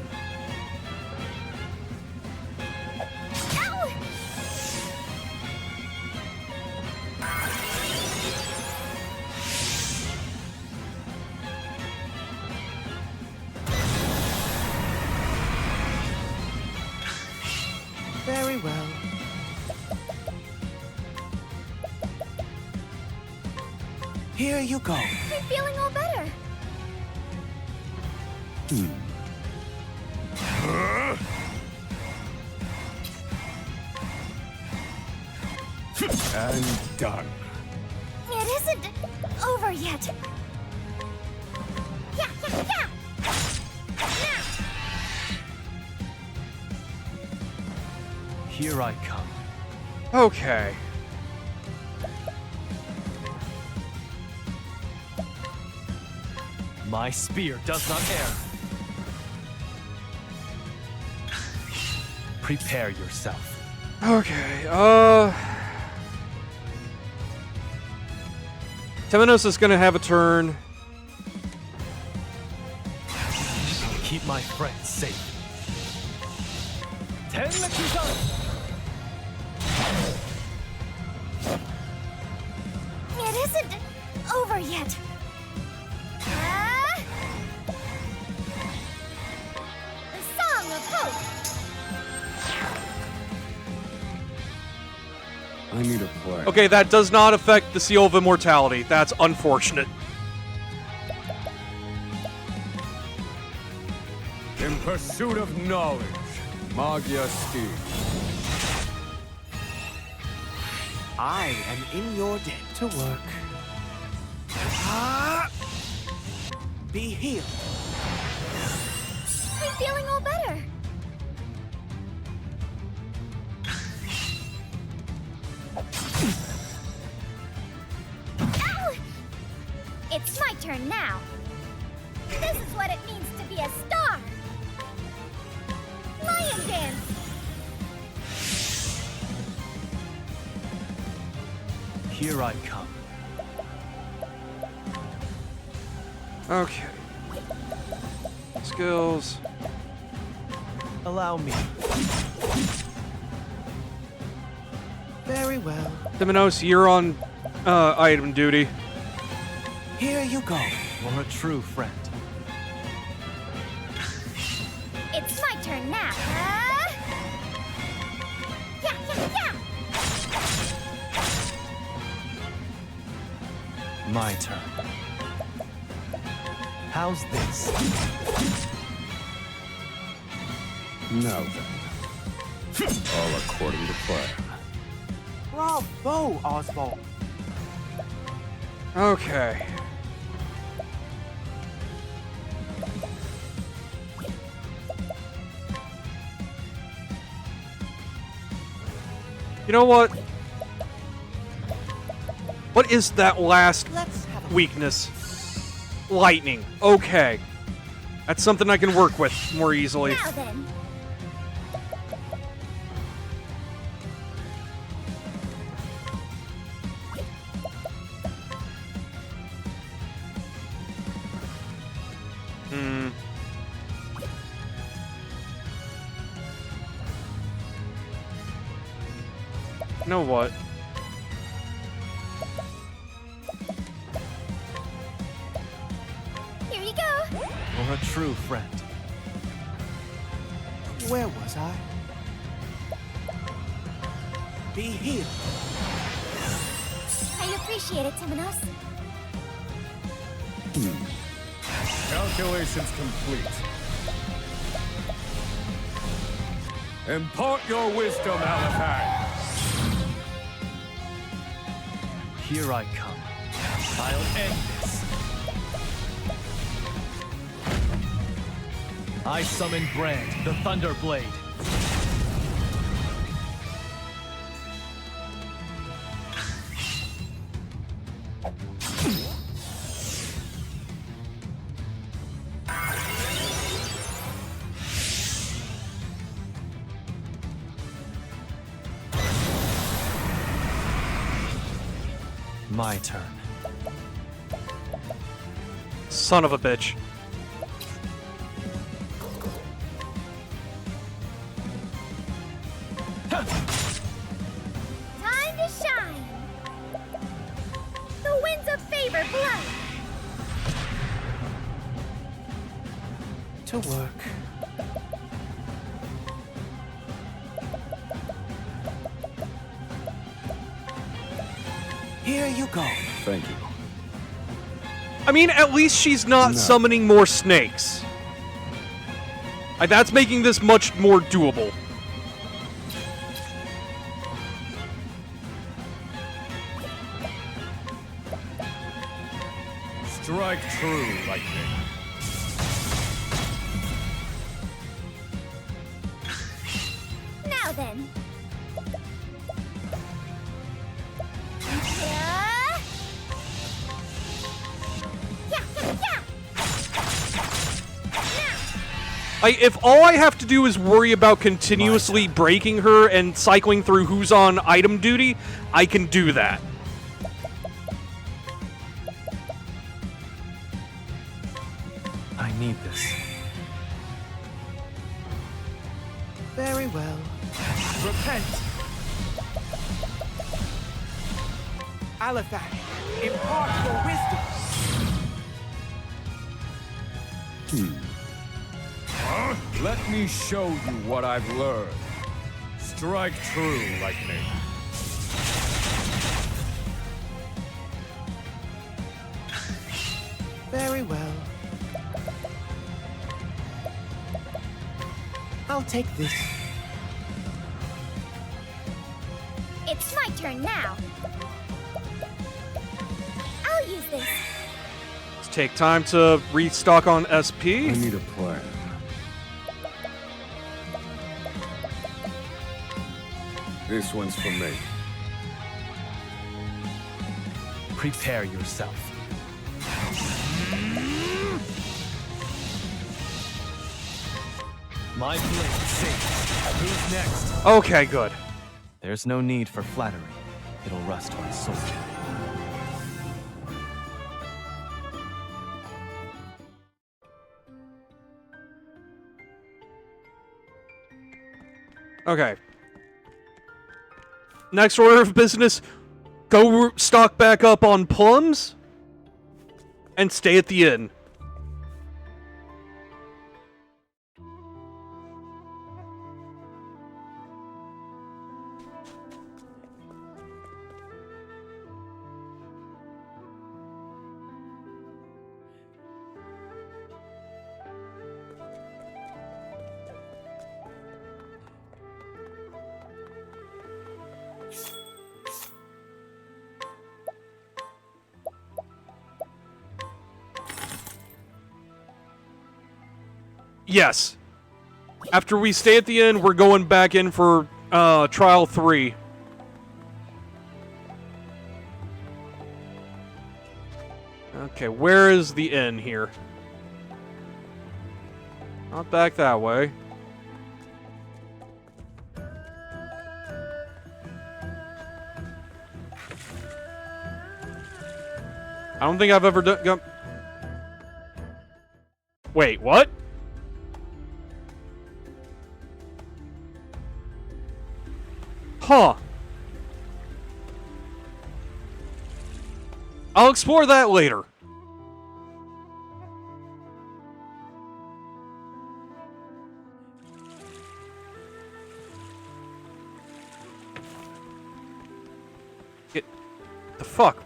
D: Very well. Here you go.
B: I'm feeling all better.
I: And done.
B: It isn't over yet. Yeah, yeah, yeah. Now.
C: Here I come.
A: Okay.
C: My spear does not err. Prepare yourself.
A: Okay, Temenos is gonna have a turn.
C: Keep my friends safe. Tenmetsusan!
B: It isn't over yet. The Song of Hope.
I: I need a plan.
A: Okay, that does not affect the Seal of Immortality. That's unfortunate.
I: In pursuit of knowledge, Magya Steed.
D: I am in your debt. To work. Be healed.
B: I'm feeling all better. Ow! It's my turn now. This is what it means to be a star. Lion dance.
C: Here I come.
A: Okay. Skills.
C: Allow me.
D: Very well.
A: Temenos, you're on item duty.
D: Here you go.
C: For a true friend.
B: It's my turn now. Yeah, yeah, yeah.
C: My turn. How's this?
I: Now then. All according to plan.
D: Bravo, Oswald.
A: Okay. You know what? What is that last
D: Let's have a
A: weakness? Lightning. Okay. That's something I can work with more easily.
B: Now then.
A: You know what?
B: Here you go.
C: For a true friend.
D: Where was I? Be healed.
B: I appreciate it, Temenos.
I: Calculations complete. Impart your wisdom, Alethag.
C: Here I come. I'll end this. I summon Brand, the Thunder Blade. My turn.
A: Son of a bitch.
B: Time to shine. The winds of favor blow.
D: To work. Here you go.
I: Thank you.
A: I mean, at least she's not summoning more snakes. That's making this much more doable.
I: Strike true, lightning.
B: Now then.
A: If all I have to do is worry about continuously breaking her and cycling through who's on item duty, I can do that.
C: I need this.
D: Very well.
C: Repent!
D: Alathan, impart your wisdom.
I: Let me show you what I've learned. Strike true, lightning.
D: Very well. I'll take this.
B: It's my turn now. I'll use this.
A: Let's take time to restock on SP.
I: I need a plan. This one's for me.
C: Prepare yourself. My blade sings. Who's next?
A: Okay, good.
C: There's no need for flattery. It'll rust my soul.
A: Okay. Next order of business, go stock back up on plums and stay at the inn. Yes. After we stay at the inn, we're going back in for trial 3. Okay, where is the inn here? Not back that way. I don't think I've ever done... Wait, what? Huh. I'll explore that later. Get the fuck.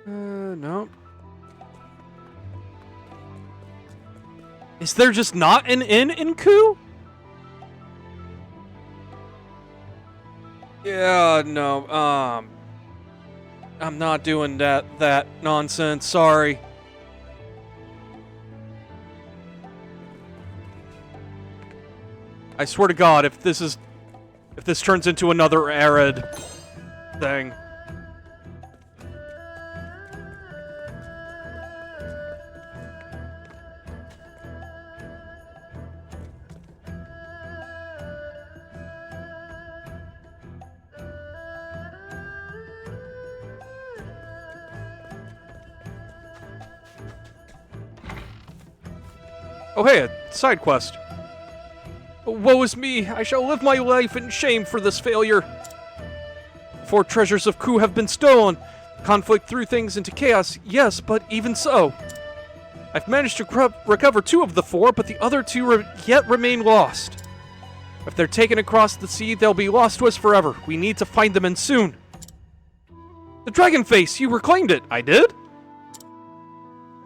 A: No. Is there just not an inn in Ku? Yeah, no, I'm not doing that nonsense, sorry. I swear to God, if this turns into another arid thing. Oh hey, a side quest. Woe is me, I shall live my life in shame for this failure. 4 treasures of Ku have been stolen. Conflict threw things into chaos, yes, but even so. I've managed to recover 2 of the 4, but the other 2 yet remain lost. If they're taken across the sea, they'll be lost to us forever. We need to find them, and soon. The Dragon Face, you reclaimed it. I did?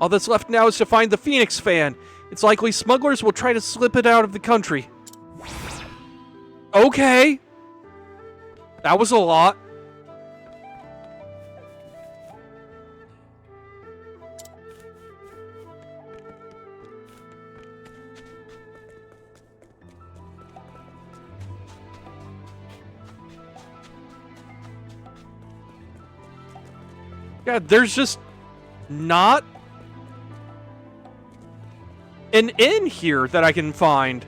A: All that's left now is to find the Phoenix Fan. It's likely smugglers will try to slip it out of the country. Okay. That was a lot. God, there's just not an inn here that I can find.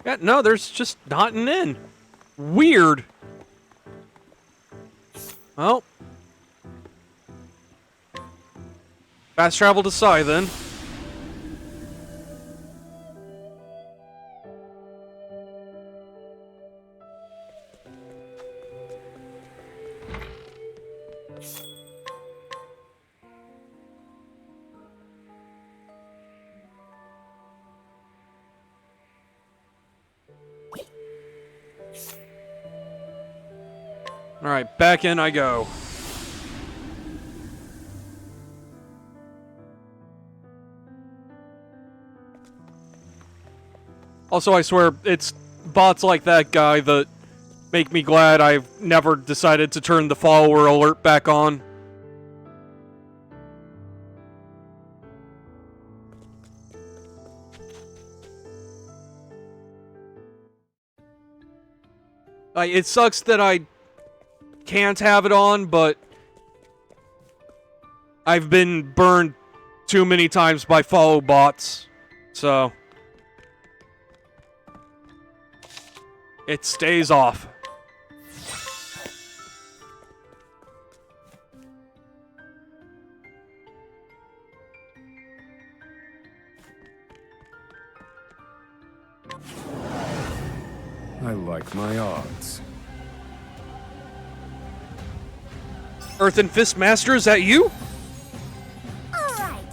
A: Yeah, no, there's just not an inn. Weird. Well. Fast travel to Sai, then. Alright, back in I go. Also, I swear, it's bots like that guy that make me glad I've never decided to turn the follower alert back on. It sucks that I can't have it on, but I've been burned too many times by follow bots, so it stays off.
I: I like my odds.
A: Earth and Fist Master, is that you?
B: All right.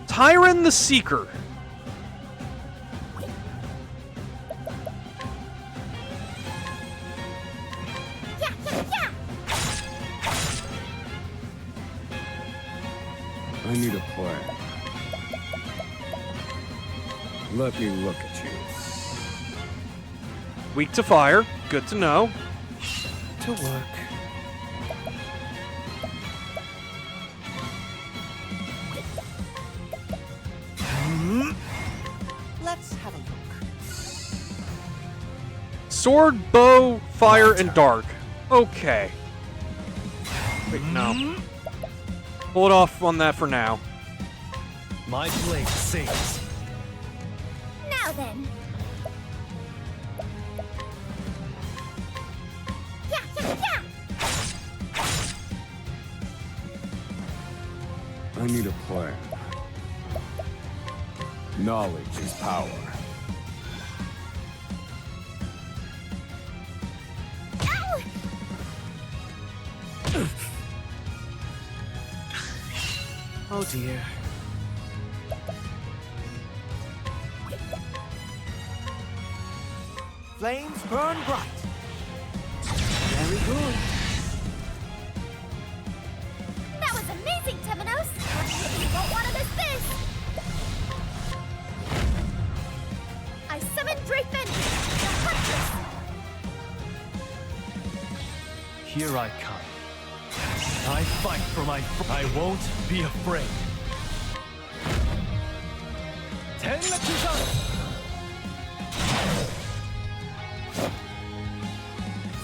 A: Tyron the Seeker.
B: Yeah, yeah, yeah.
I: I need a plan. Let me look at you.
A: Weak to fire. Good to know.
D: To work. Let's have a look.
A: Sword, bow, fire, and dark. Okay. Wait, no. Hold off on that for now.
C: My blade sings.
B: Now then. Yeah, yeah, yeah.
I: I need a plan. Knowledge is power.
B: Ow!
D: Oh dear. Flames burn bright. Very good.
B: That was amazing, Temenos. You won't want to miss this. I summoned Drayfen, the Huntress.
C: Here I come. I fight for my I won't be afraid. Tenmetuzan!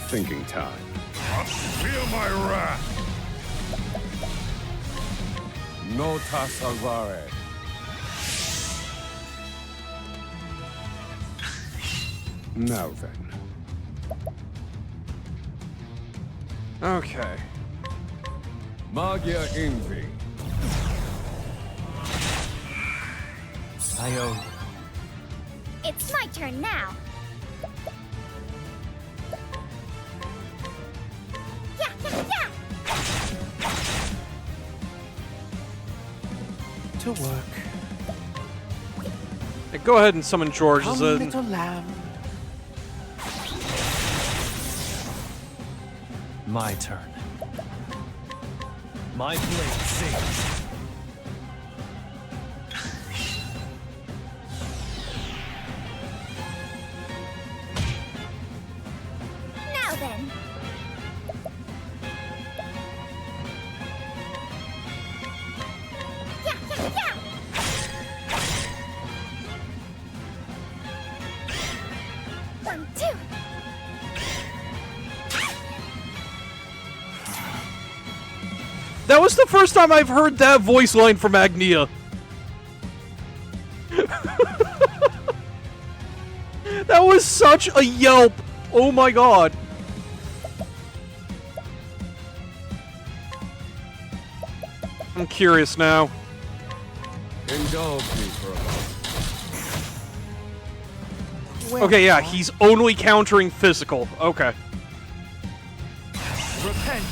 I: Thinking time.
H: Feel my wrath.
I: Nota salvare. Now then.
A: Okay.
I: Magia Envy.
C: I owe you.
B: It's my turn now. Yeah, yeah, yeah!
D: To work.
A: Hey, go ahead and summon George as
D: Come,
A: a...
D: little lamb.
C: My turn. My blade sings.
B: Now then. Yeah, yeah, yeah! One, two!
A: That was the first time I've heard that voice line from Agnia. That was such a yelp. Oh my god. I'm curious now.
I: Indulge me for a moment.
D: Well,
A: Okay, yeah, he's only countering physical. Okay.
C: Repent.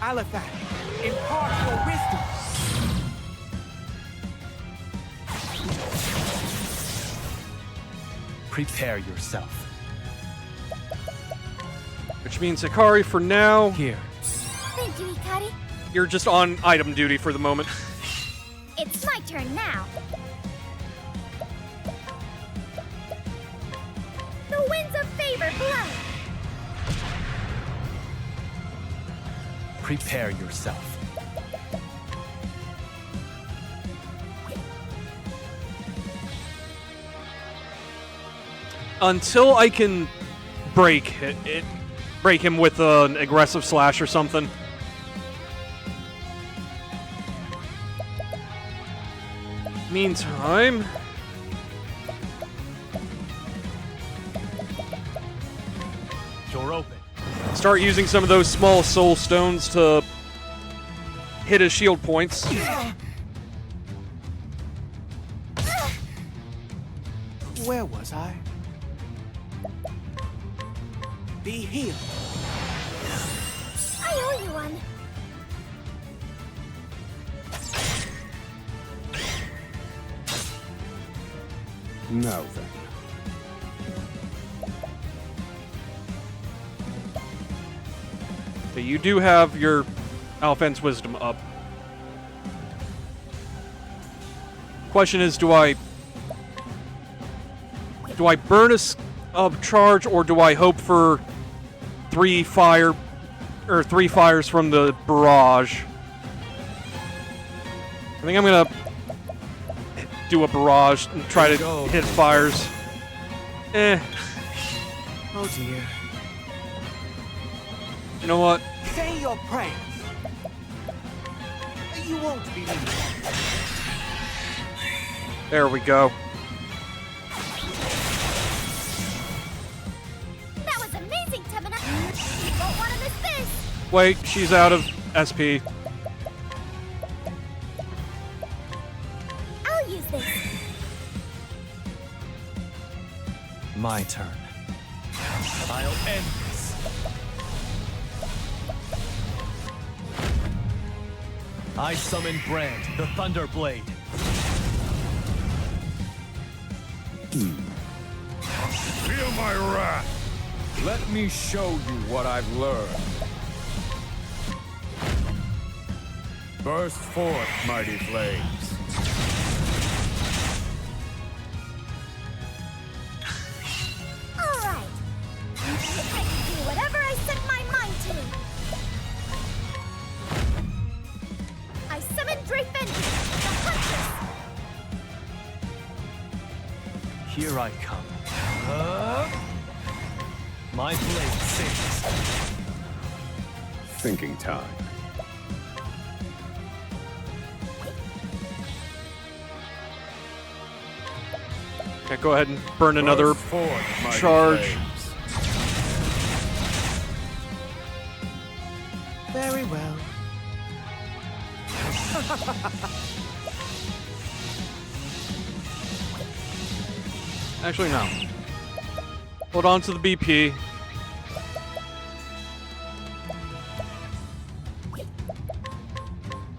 D: Aliphat, impart your wisdom.
C: Prepare yourself.
A: Which means Hikari for now.
C: Here.
B: Thank you, Ikari.
A: You're just on item duty for the moment.
B: It's my turn now. The winds of favor blow.
C: Prepare yourself.
A: Until I can break him with an aggressive slash or something. Meantime,
C: Door open.
A: start using some of those small soul stones to hit his shield points.
D: Where was I? Be healed.
B: I owe you one.
I: Now then.
A: Okay, you do have your Alphen's Wisdom up. Question is, do I burn a charge, or do I hope for 3 fires from the barrage? I think I'm gonna do a barrage and try to hit fires.
D: Oh dear.
A: You know what?
D: Say your prayers. You won't be needed.
A: There we go.
B: That was amazing, Temina. You won't want to miss this.
A: Wait, she's out of SP.
B: I'll use this.
C: My turn. I'll end this. I summon Brand, the Thunder Blade.
I: Feel my wrath. Let me show you what I've learned. Burst forth, mighty flames.
B: All right. I can do whatever I set my mind to. I summon Dreyfendi, the Huntress.
C: Here I come. My blade sings.
I: Thinking time.
A: Okay, go ahead and burn another
I: Burst forth, mighty
A: charge.
I: flames.
D: Very well.
A: Actually, no. Hold on to the BP.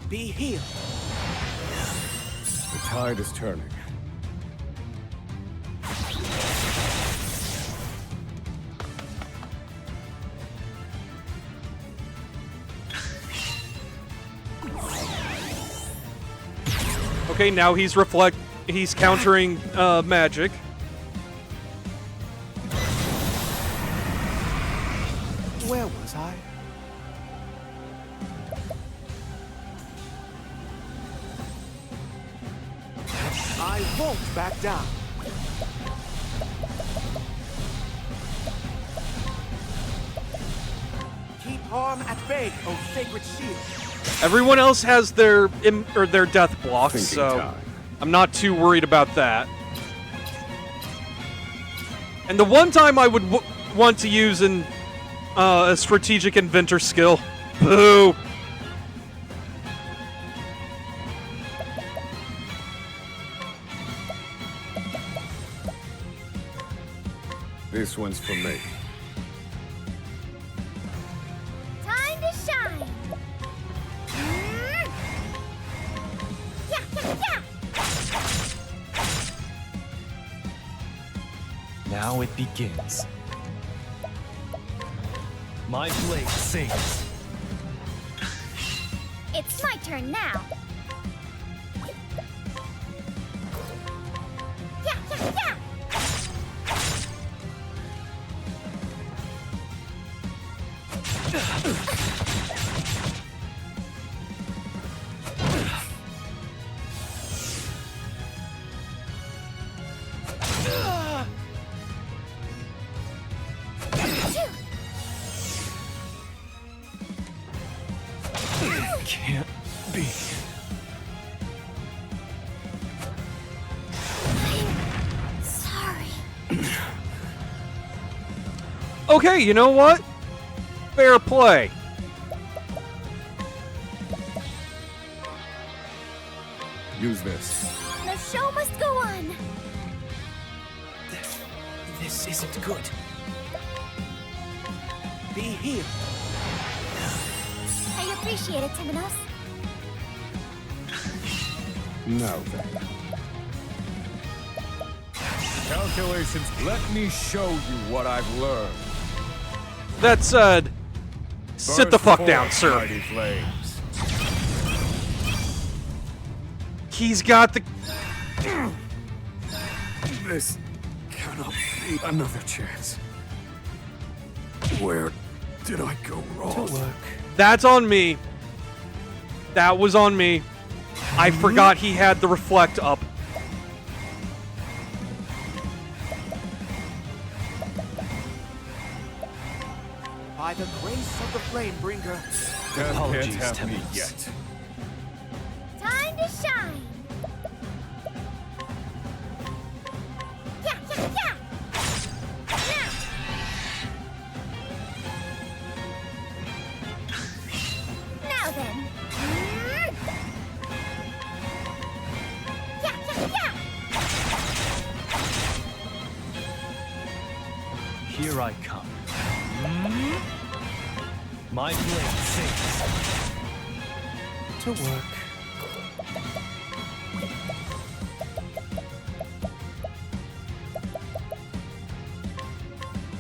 D: Be healed.
I: The tide is turning.
A: Okay, now he's countering magic.
D: Where was I? I won't back down. Keep harm at bay, O sacred shield.
A: Everyone else has their death blocks,
I: Thinking
A: so
I: time.
A: I'm not too worried about that. And the one time I would want to use a strategic inventor skill. Boo!
I: This one's for me.
B: Time to shine. Yeah, yeah, yeah.
C: Now it begins. My blade sings.
B: It's my turn now. Yeah, yeah, yeah.
C: Can't be.
B: Sorry.
A: Okay, you know what? Fair play.
I: Use this.
B: The show must go on.
D: This isn't good. Be healed.
B: I appreciate it, Temenos.
I: Now then. Calculations, let me show you what I've learned.
A: That said, sit the
I: Burst
A: fuck
I: forth,
A: down, sir.
I: mighty flames.
A: He's got the...
I: This cannot be another chance. Where did I go wrong?
D: To work.
A: That's on me. That was on me. I forgot he had the reflect up.
D: By the grace of the Flamebringer.
I: Death
C: Apologies,
I: can't have me
C: Temenos.
I: yet.
B: Time to shine. Yeah, yeah, yeah. Now then. Yeah, yeah, yeah.
C: Here I come. My blade sings.
D: To work.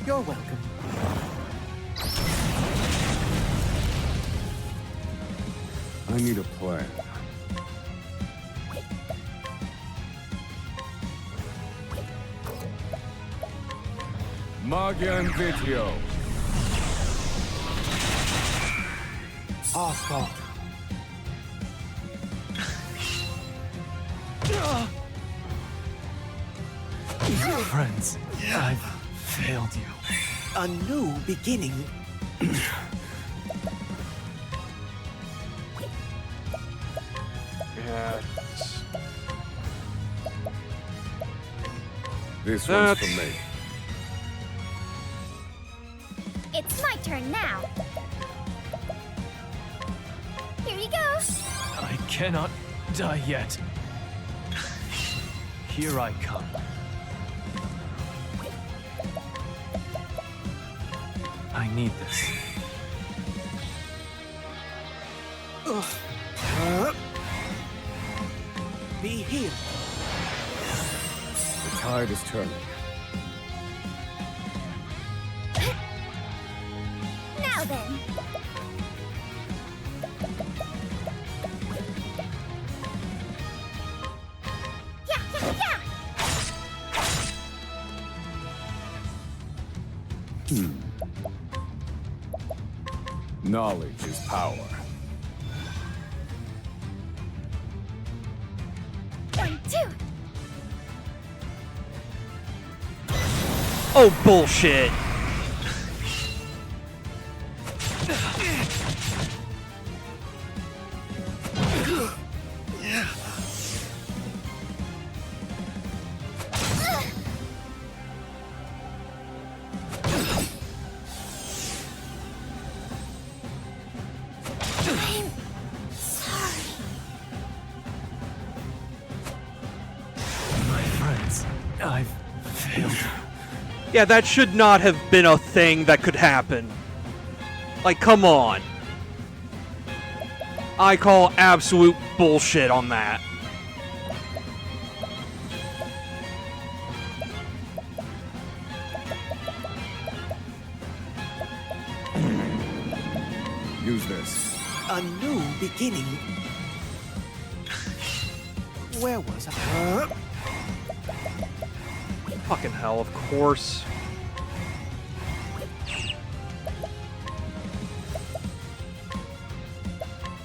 D: You're welcome.
I: I need a plan. Magian Vitio.
D: Our fault.
C: Friends, I've failed you.
D: A new beginning.
I: This one's for
A: That's-
I: me.
B: It's my turn now. Here you go.
C: I cannot die yet. Here I come. I need this.
D: Be healed.
I: The tide is turning.
B: Now then. Yeah, yeah, yeah.
I: Knowledge is power.
B: 1, 2.
A: Oh, bullshit.
B: I'm sorry.
C: My friends, I've failed.
A: Yeah, that should not have been a thing that could happen. Like, come on. I call absolute bullshit on that.
I: Use this.
D: A new beginning. Where was I?
A: Fucking hell, of course.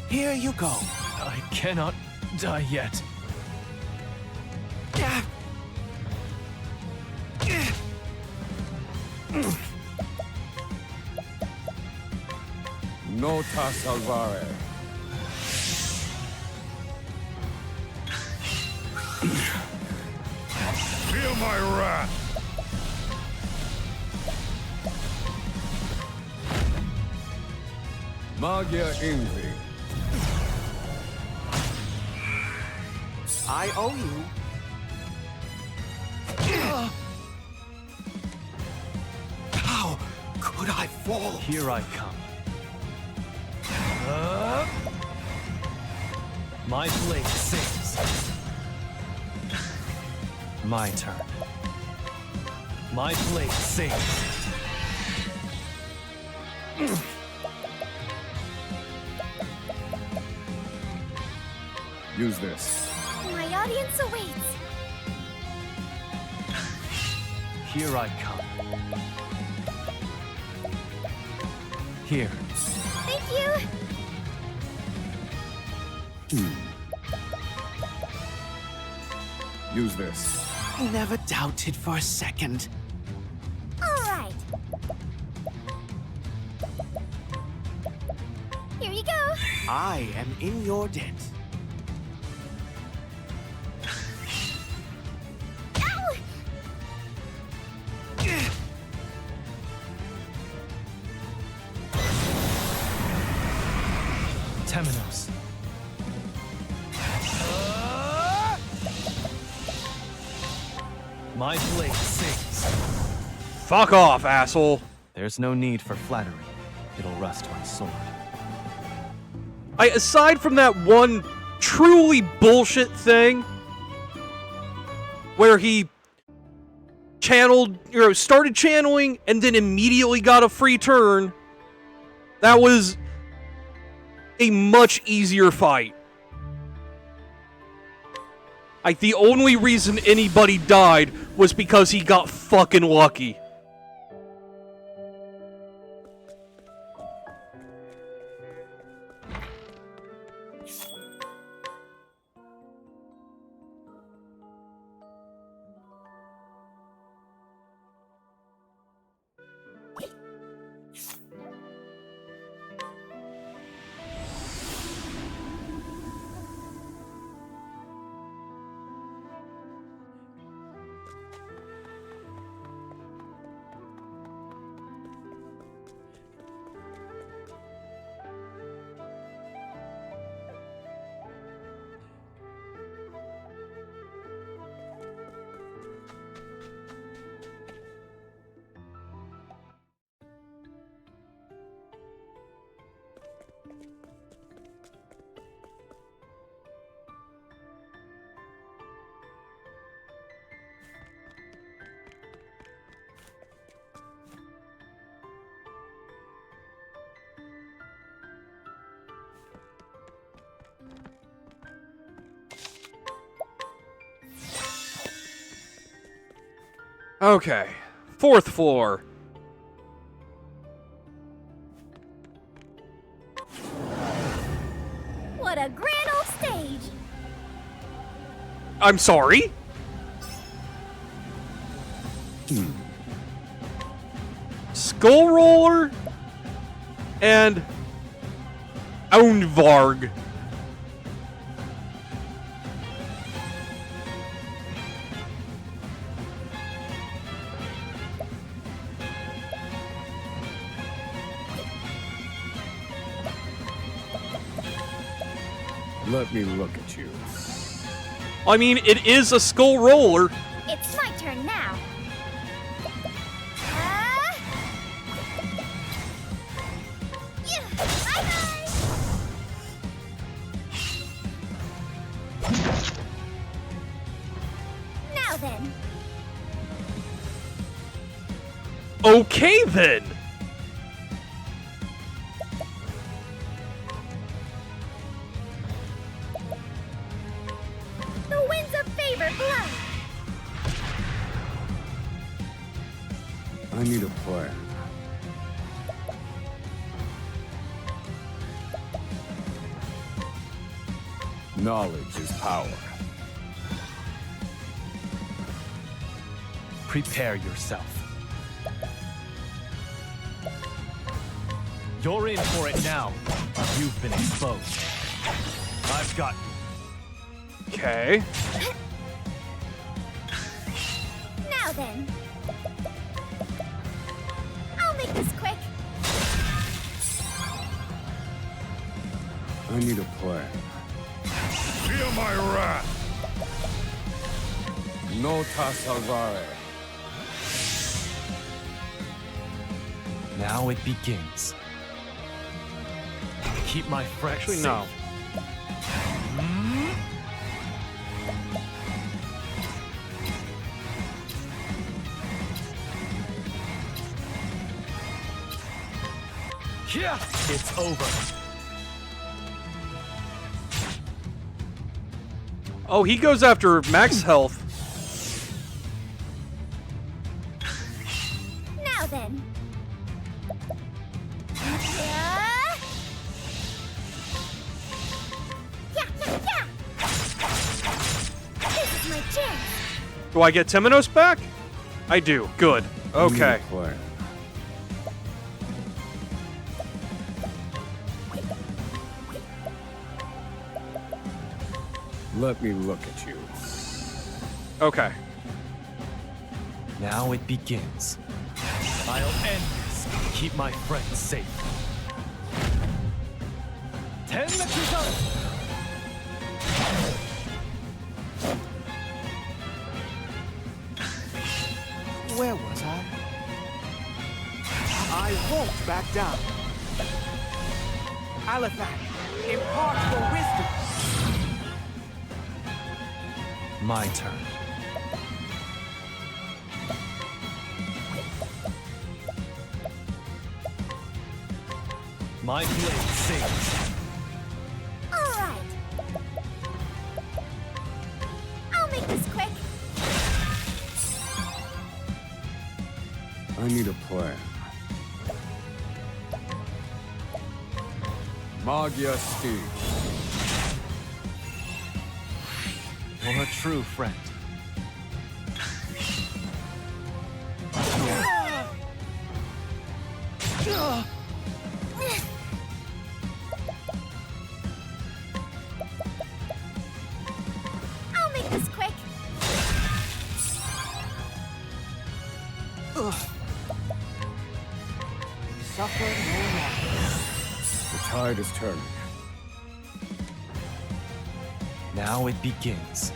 D: Here you go.
C: I cannot die yet.
I: Nota salvare. Feel my wrath. Magia Envy.
D: I owe you. How could I fall?
C: Here I come. My blade sings. My turn. My blade sings.
I: Use this.
B: My audience awaits.
C: Here I come. Here.
B: Thank you.
I: Use this.
D: Never doubted for a second.
B: All right. Here you go.
D: I am in your debt.
B: Ow!
C: Temenos. My blade sings.
A: Fuck off, asshole.
C: There's no need for flattery. It'll rust my sword.
A: Aside from that one truly bullshit thing where he channeled, started channeling and then immediately got a free turn, that was a much easier fight. Like, the only reason anybody died was because he got fucking lucky. Okay. 4th floor.
B: What a grand old stage!
A: I'm sorry? Skull Roller and Ownvarg.
I: Let me look at you.
A: I mean, it is a Skull Roller.
B: It's my turn now. Yeah, bye-bye. Now then.
A: Okay then.
B: The winds of favor blow.
I: I need a plan. Knowledge is power.
C: Prepare yourself. You're in for it now. You've been exposed. I've got you.
A: Okay.
B: Now then. I'll make this quick.
I: I need a plan. Feel my wrath! Nota salvare.
C: Now it begins. Keep my friends
A: Actually,
C: safe.
A: no.
C: Yeah, it's over.
A: Oh, he goes after max health.
B: Now then. Yeah. Yeah. This is my chance.
A: Do I get Temenos back? I do. Good. Okay.
I: I need a plan. Let me look at you.
A: Okay.
C: Now it begins. I'll end this. Keep my friends safe. Tenmetsusan!
D: Where was I? I won't back down. Alephan, impart your wisdom.
C: My turn. My blade sings.
B: All right. I'll make this quick.
I: I need a plan. Magia Steve.
C: You're a true friend.
B: I'll make this quick.
D: Suffer no longer.
I: The tide is turning.
C: Now it begins.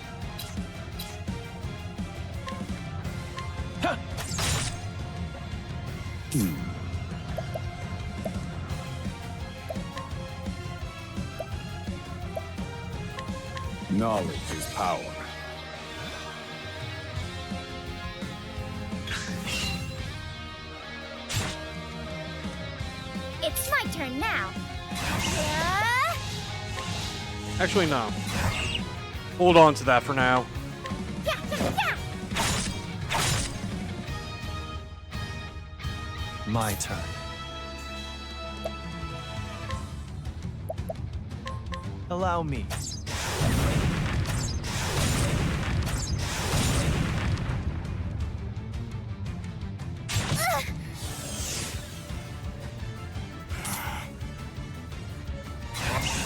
I: Knowledge is power.
B: It's my turn now. Yeah.
A: Actually, no. Hold on to that for now.
B: Yeah.
C: My turn. Allow me.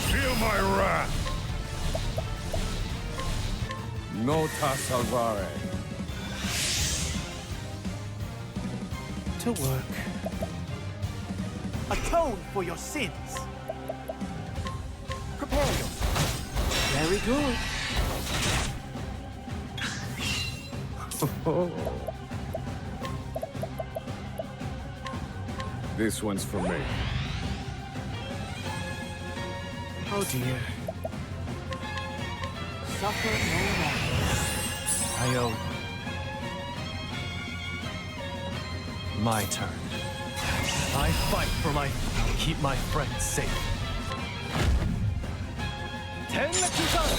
I: Feel my wrath! Nota salvare.
D: To work. Atone for your sins. Prepare yourself. Very good.
I: This one's for me.
D: Oh dear. Suffer no longer.
C: I owe you. My turn. I fight for keep my friends safe. Tennakusan!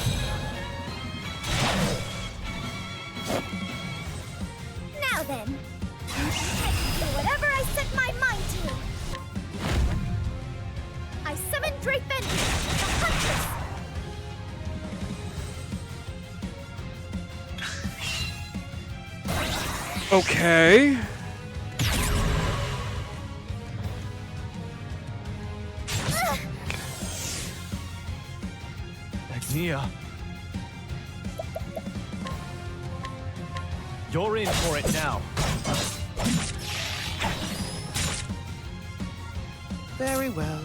B: Now then, I can do whatever I set my mind to. I summon Drake Vengeance, the Huntress.
A: Okay.
C: Agnia. You're in for it now.
D: Very well.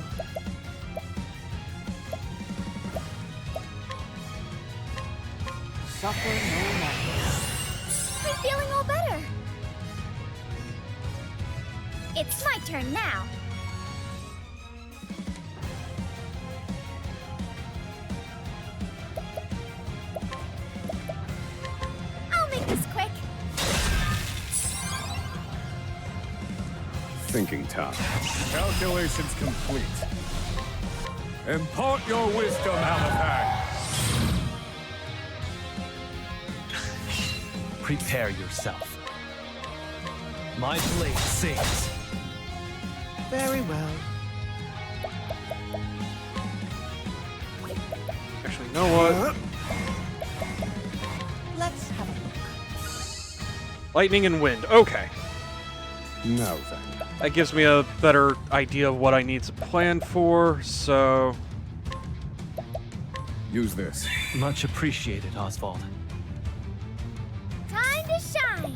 D: Suffer no longer.
B: I'm feeling all better. It's my turn now. I'll make this quick.
I: Thinking time. Calculations complete. Impart your wisdom, Alapag.
C: Prepare yourself. My blade sings.
D: Very well.
A: Actually, you know what?
D: Let's have a look.
A: Lightning and wind. Okay.
I: Now then.
A: That gives me a better idea of what I need to plan for, so...
I: Use this.
C: Much appreciated, Oswald.
B: Time to shine.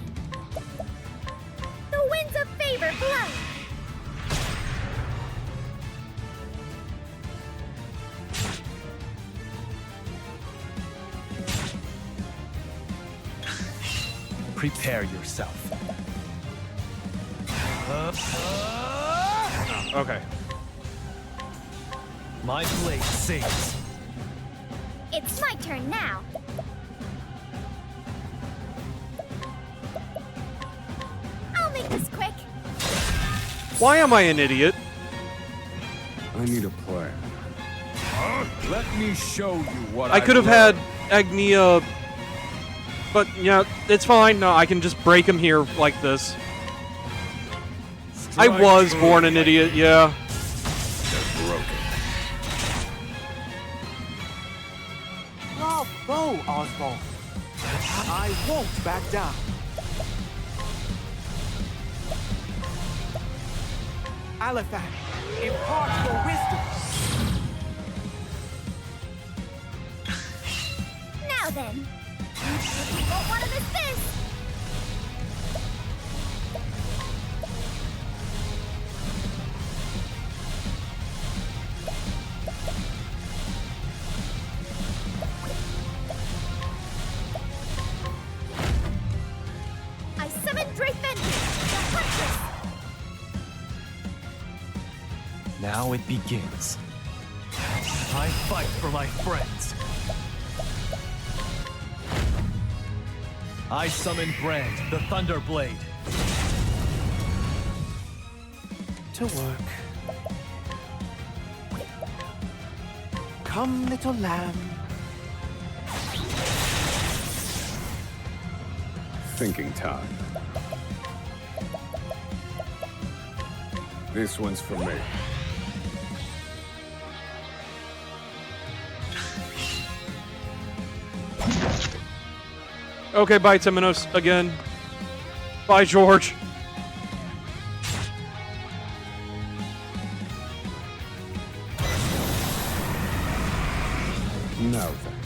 B: The winds of favor blow.
C: Prepare yourself.
A: Okay.
C: My blade sings.
B: It's my turn now. I'll make this quick.
A: Why am I an idiot?
I: I need a plan. Let me show you what
A: I could have
I: learned.
A: had Agnia... But, yeah, it's fine. No, I can just break him here like this. I
I: Strike
A: was
I: true.
A: born an idiot, yeah.
I: They're broken.
D: Bravo, Oswald. I won't back down. Alaphan, impart your wisdom.
B: Now then. You won't want to miss this. I summon Drake Vengeance, the Huntress.
C: Now it begins. I fight for my friends. I summon Brand, the Thunderblade.
D: To work. Come, little lamb.
I: Thinking time. This one's for me.
A: Okay, bye, Temenos, again. Bye, George.
I: Now then.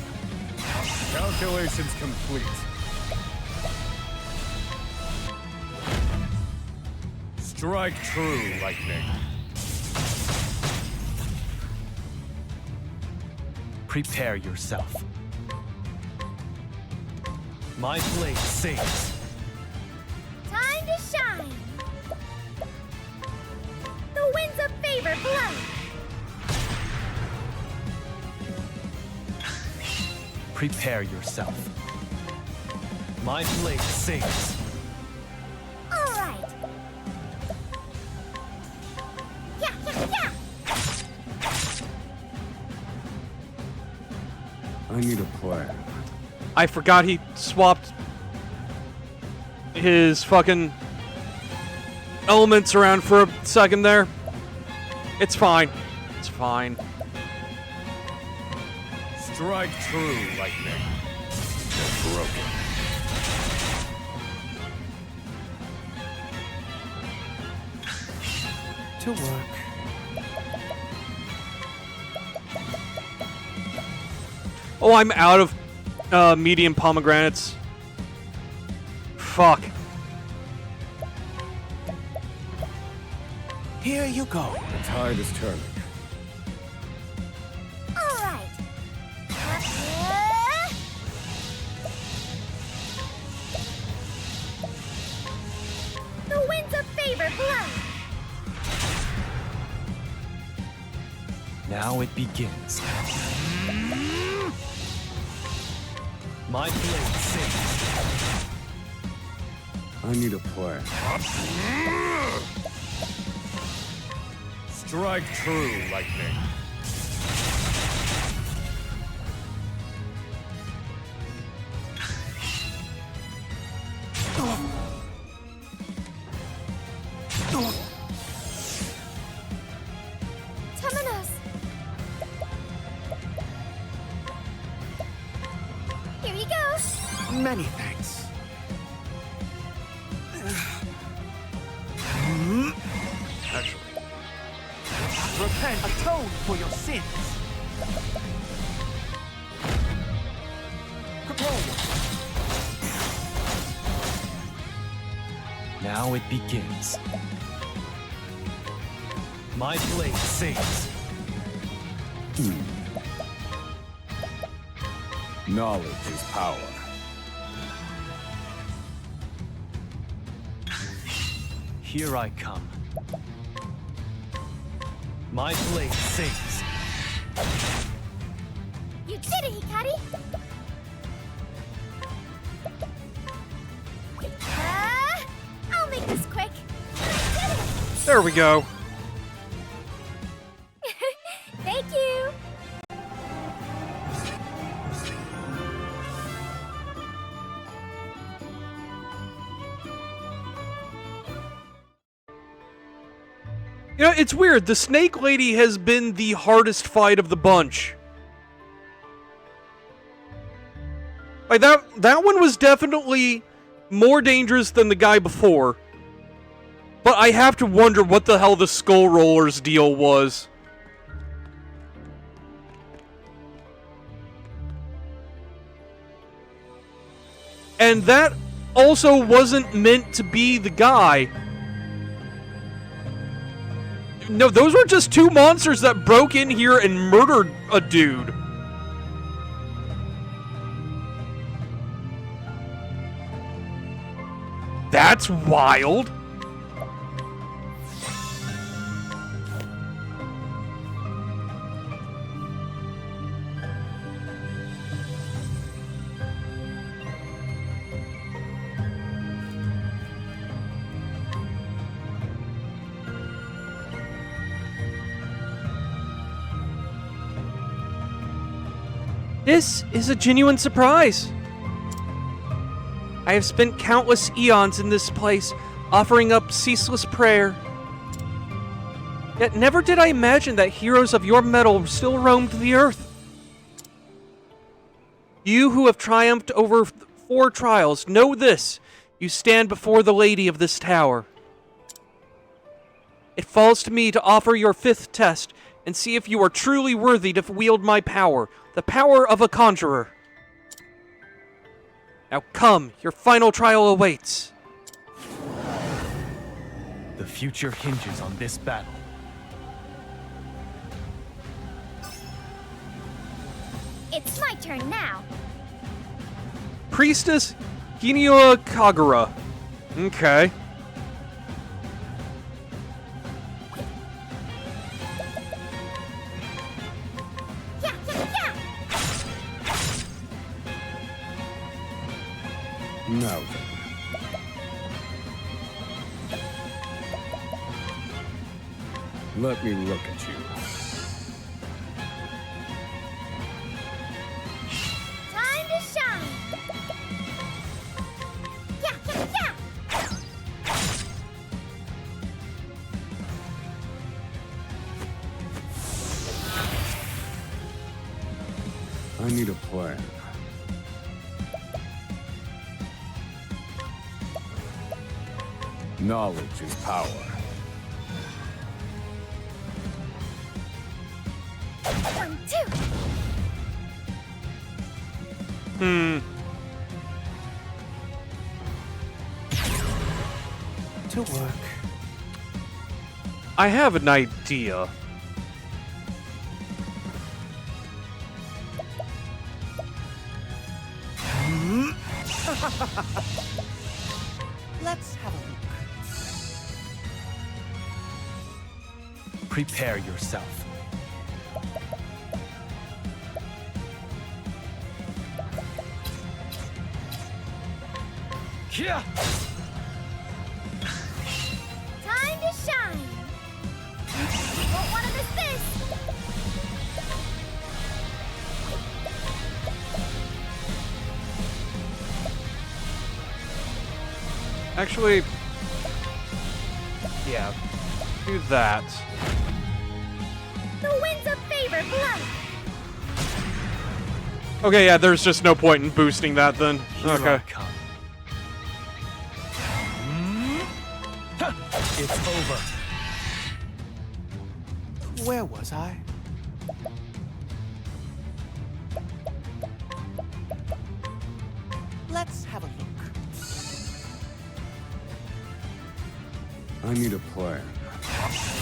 I: Calculations complete. Strike true, lightning.
C: Prepare yourself. My blade sings.
B: Time to shine. The winds of favor blow.
C: Prepare yourself. My blade sings.
B: All right. Yeah, yeah, yeah.
I: I need a plan.
A: I forgot he swapped his fucking elements around for a second there. It's fine. It's fine.
I: Strike true, lightning. They're broken.
D: To work.
A: Oh, I'm out of medium pomegranates. Fuck.
D: Here you go.
I: The tide is turning.
B: All right. The winds of favor blow.
C: Now it begins. My blade sings.
I: I need a plan. Strike true, lightning.
B: Temenos. Here you go.
D: Many thanks.
A: Actually.
D: Repent, atone for your sins. Prepare yourself.
C: Now it begins. My blade sings.
I: Knowledge is power.
C: Here I come. My blade sings.
B: You did it, Hikari. I'll make this quick. I did it.
A: There we go.
B: Thank you.
A: You know, it's weird. The Snake Lady has been the hardest fight of the bunch. Like, that one was definitely more dangerous than the guy before. But I have to wonder what the hell the Skull Rollers deal was. And that also wasn't meant to be the guy. No, those were just two monsters that broke in here and murdered a dude. That's wild. This is a genuine surprise. I have spent countless eons in this place, offering up ceaseless prayer. Yet never did I imagine that heroes of your mettle still roamed the earth. You who have triumphed over 4 trials, know this. You stand before the lady of this tower. It falls to me to offer your 5th test and see if you are truly worthy to wield my power, the power of a conjurer. Now come, your final trial awaits.
C: The future hinges on this battle.
B: It's my turn now.
A: Priestess Hinua Kagura. Okay.
B: Yeah, yeah, yeah.
I: Now then. Let me look at you.
B: Time to shine. Yeah, yeah, yeah.
I: I need a plan. Knowledge is power.
B: 1, 2.
D: To work.
A: I have an idea.
D: Let's have a look.
C: Prepare yourself. Yeah.
B: Time to shine. Won't want to miss this.
A: Actually, yeah, do that.
B: The winds of favor blow.
A: Okay, yeah, there's just no point in boosting that then.
C: Here
A: Okay.
C: I come. It's over.
D: Where was I? Let's have a look.
I: I need a plan.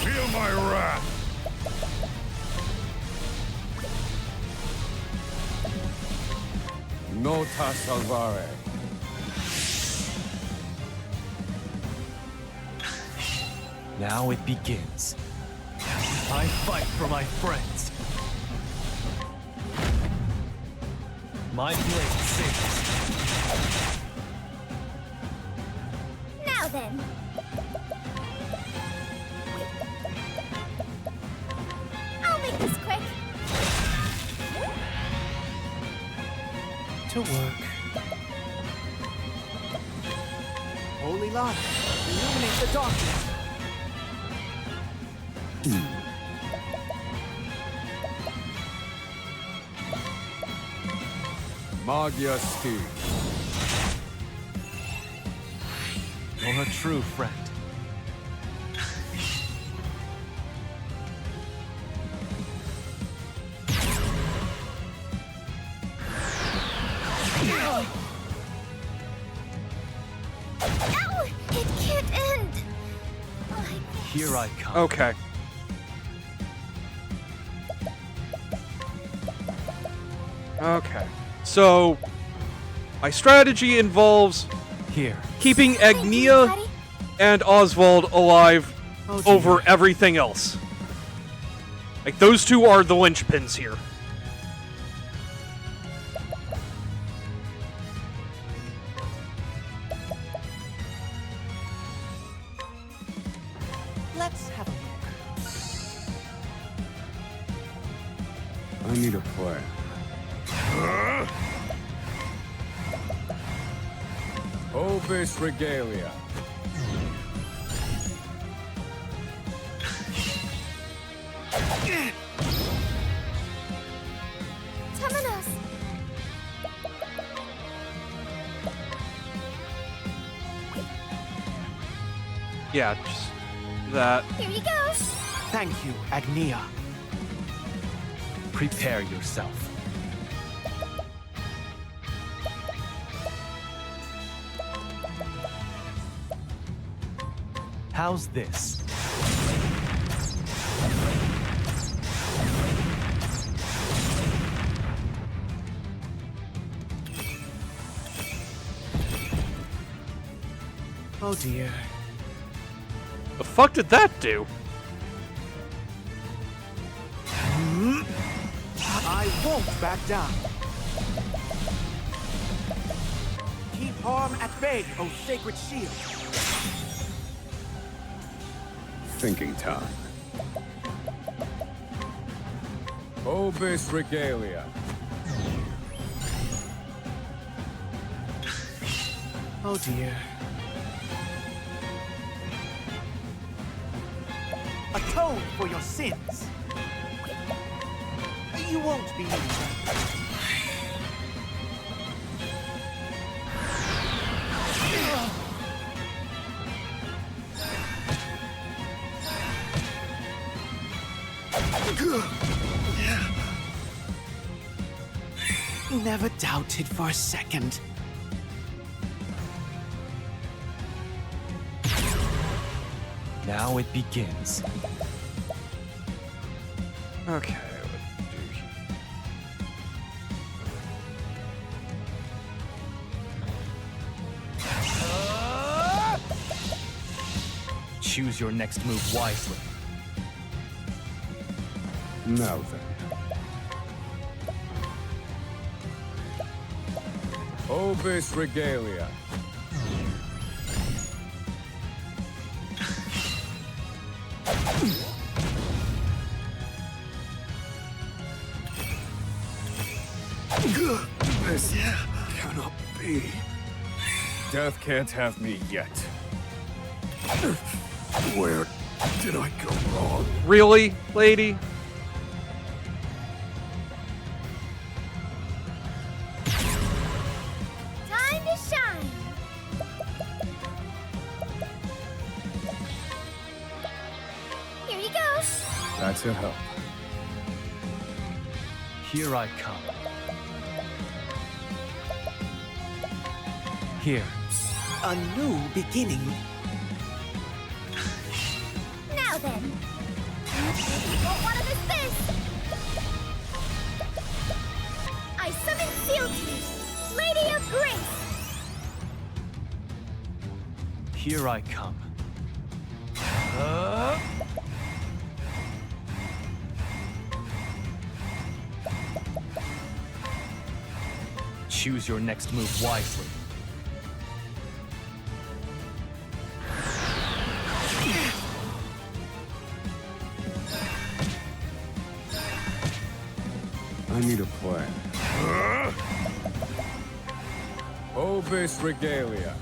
I: Feel my wrath! Nota salvare.
C: Now it begins. I fight for my friends. My blade sings.
B: Now then. I'll make this quick.
D: To work. Holy light, illuminate the darkness.
I: Magia Steel.
C: You're a true friend.
B: Ow! It can't end. Like this.
C: Here I come.
A: Okay. Okay. So, my strategy involves
C: Here.
A: keeping
B: Thank you,
A: Agnia
B: Daddy.
A: and Oswald alive
D: Oh, dear.
A: over everything else. Like, those two are the linchpins here.
D: Let's have a look.
I: I need a plan. Obis Regalia.
B: Temenos!
A: Yeah, just that.
B: Here you go!
D: Thank you, Agnia.
C: Prepare yourself. How's this?
D: Oh dear.
A: The fuck did that do?
D: I won't back down. Keep harm at bay, O sacred shield.
I: Thinking time. Obis Regalia.
D: Oh dear. Atone for your sins. You won't be needing Never doubted for a second.
C: Now it begins.
A: Okay, what to do here?
C: Choose your next move wisely.
I: Now then. Obis Regalia. This cannot be. Death can't have me yet. Where did I go wrong?
A: Really, lady?
B: Time to shine! Here you go!
I: That's a help.
C: Here I come. Here.
D: A new beginning.
B: Now then! You won't want to miss this! I summon Sealteeth, Lady of Grace!
C: Here I come. Choose your next move wisely.
I: I need a plan. Obis Regalia.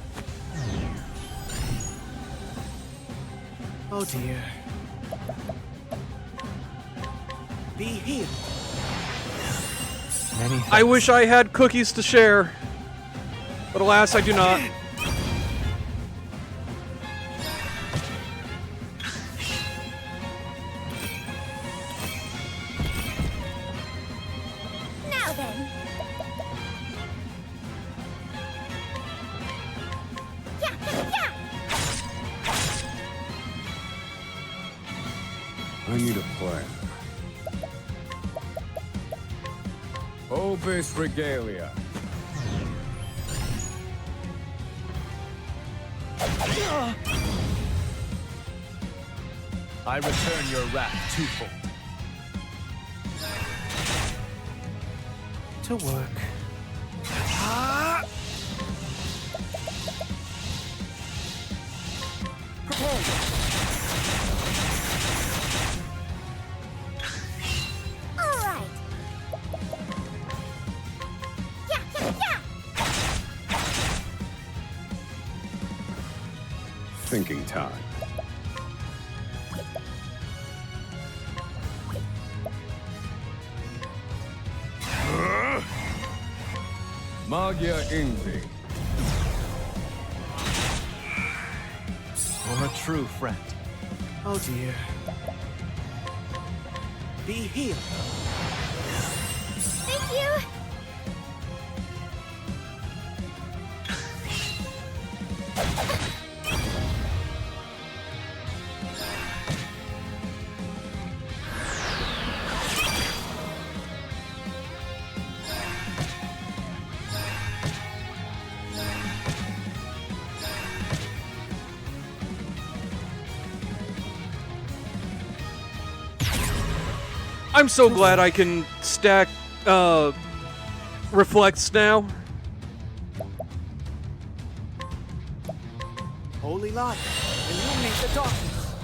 D: Oh dear. Be healed.
C: Many
A: I wish I had cookies to share, but alas, I do not.
B: Now then! Yeah, yeah, yeah!
I: I need a plan. Obis Regalia.
C: I return your wrath twofold.
D: To work.
B: All right! Yeah, yeah, yeah!
I: Thinking time. Magia Ingvi.
C: For a true friend.
D: Oh dear. Be healed.
B: Thank you.
A: I'm so glad I can stack reflects now.
D: Holy light, illuminate the darkness.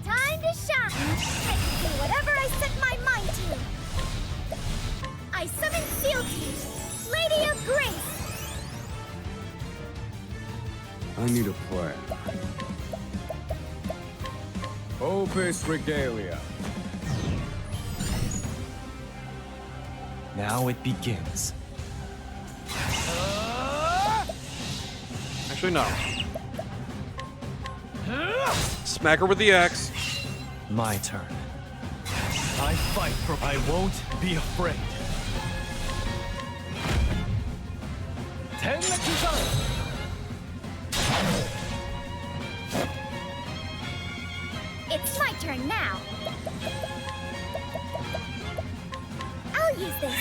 B: Time to shine. I can do whatever I set my mind to. I summon Sealteed, Lady of Grace.
I: I need a plan. Opus Regalia.
C: Now it begins.
A: Actually, no. Smack her with the axe.
C: My turn. I fight for I won't be afraid. Tenrikuzan!
B: It's my turn now. I'll use this.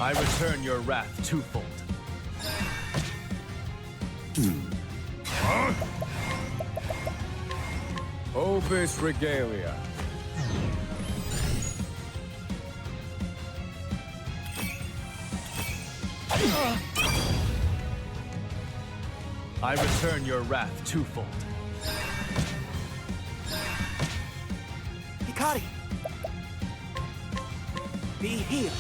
C: I return your wrath twofold.
I: Opus Regalia.
C: I return your wrath twofold.
D: Hikari. Be healed.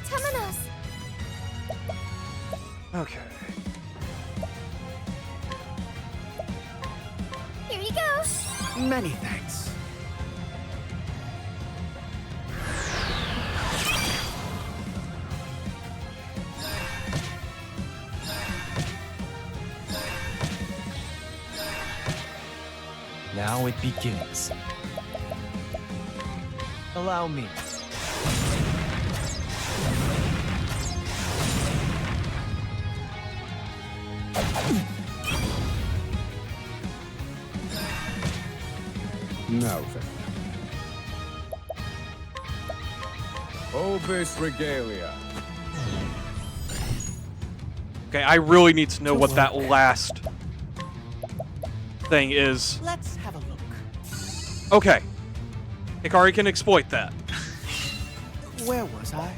B: Temenos.
A: Okay.
B: Here you go.
D: Many thanks.
C: Now it begins. Allow me.
I: Now then. Opus Regalia.
A: Okay, I really need to know what that last thing is.
D: Let's have a look.
A: Okay. Hikari can exploit that.
D: Where was I?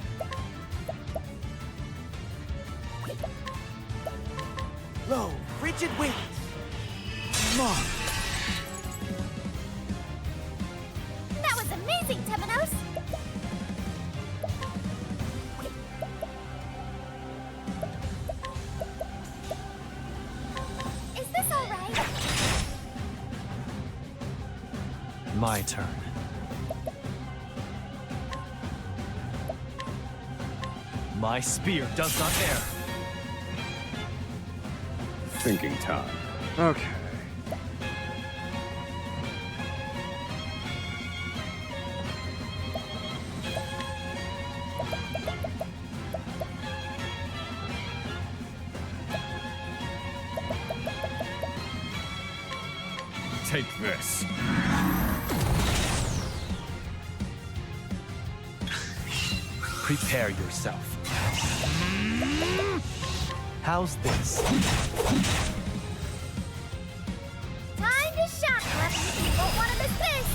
D: Lo, rigid wings. Mark.
B: That was amazing, Temenos. Is this all right?
C: My turn. My spear does not err.
I: Thinking time.
A: Okay.
I: Take this.
C: Prepare yourself. How's this?
B: Time to shine. You won't want to miss this.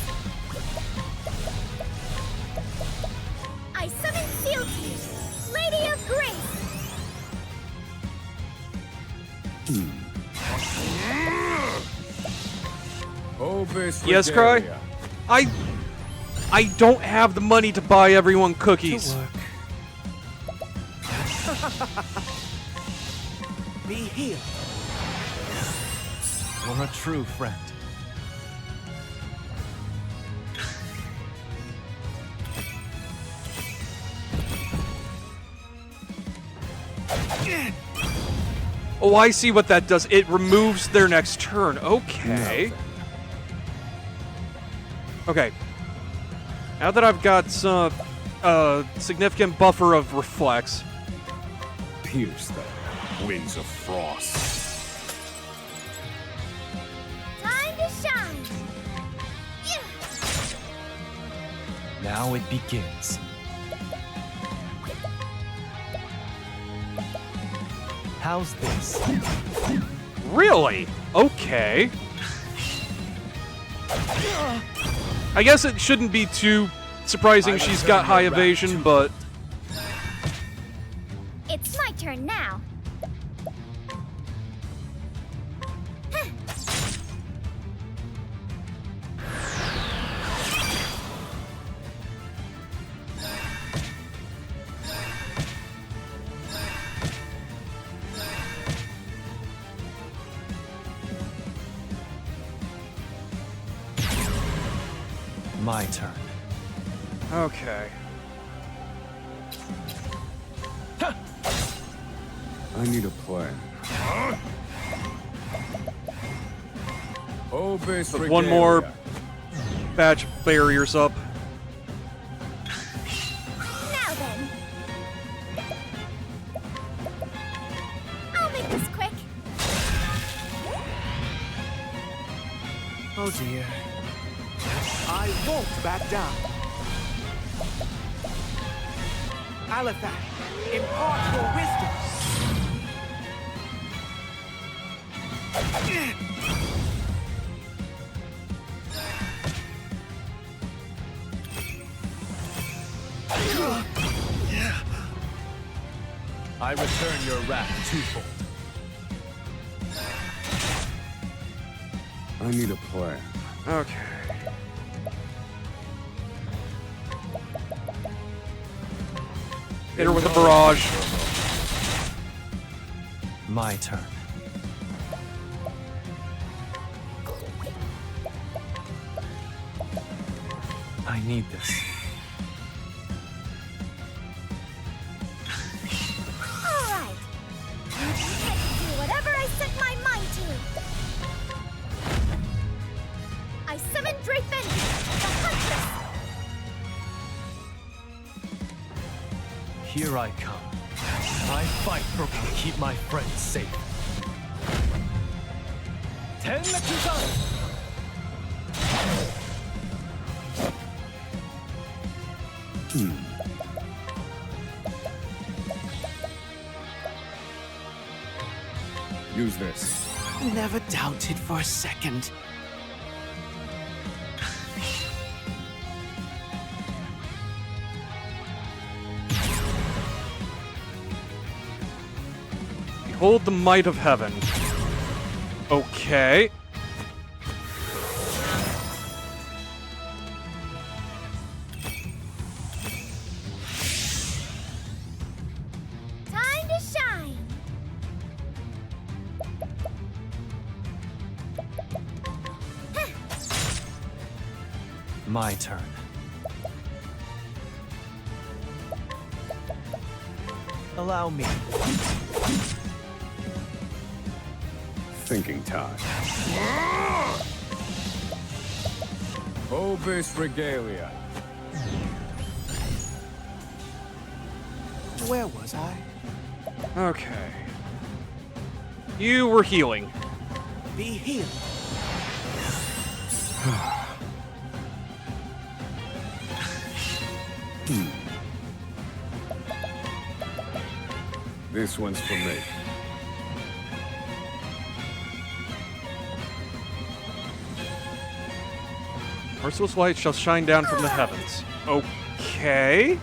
B: I summon Sealteed, Lady of Grace.
I: Obis
A: Yes, Cry?
I: Regalia.
A: I don't have the money to buy everyone
D: To
A: cookies.
D: work. Be healed.
C: You're a true friend.
A: Oh, I see what that does. It removes their next turn. Okay. Okay. Now that I've got some significant buffer of reflex,
I: Pierce the winds of frost.
B: Time to shine. Yeah.
C: Now it begins. How's this?
A: really? Okay. I guess it shouldn't be too surprising she's got high evasion, but
B: It's my turn now.
C: My turn.
A: okay.
I: I need a plan. Obis
A: Put one more
I: Regalia.
A: batch of barriers up.
B: Now then. I'll make this quick.
D: Oh dear. I won't back down. Alephat, impart your wisdom.
C: I return your wrath twofold.
I: I need a plan.
A: Okay. Hit her with a barrage.
C: My turn. I need this.
B: All right. I can do whatever I set my mind to. I summon Drafen, the Huntress.
C: Here I come. I fight for to keep my friends safe. Tenmaku-san!
I: Use this.
D: Never doubted for a second.
A: Behold the might of heaven. Okay.
B: Time to shine.
C: My turn. Allow me.
I: Thinking time. Obis Regalia.
D: Where was I?
A: Okay. You were healing.
D: Be healed.
I: This one's for me.
A: Merciless light shall shine down from the heavens. Okay.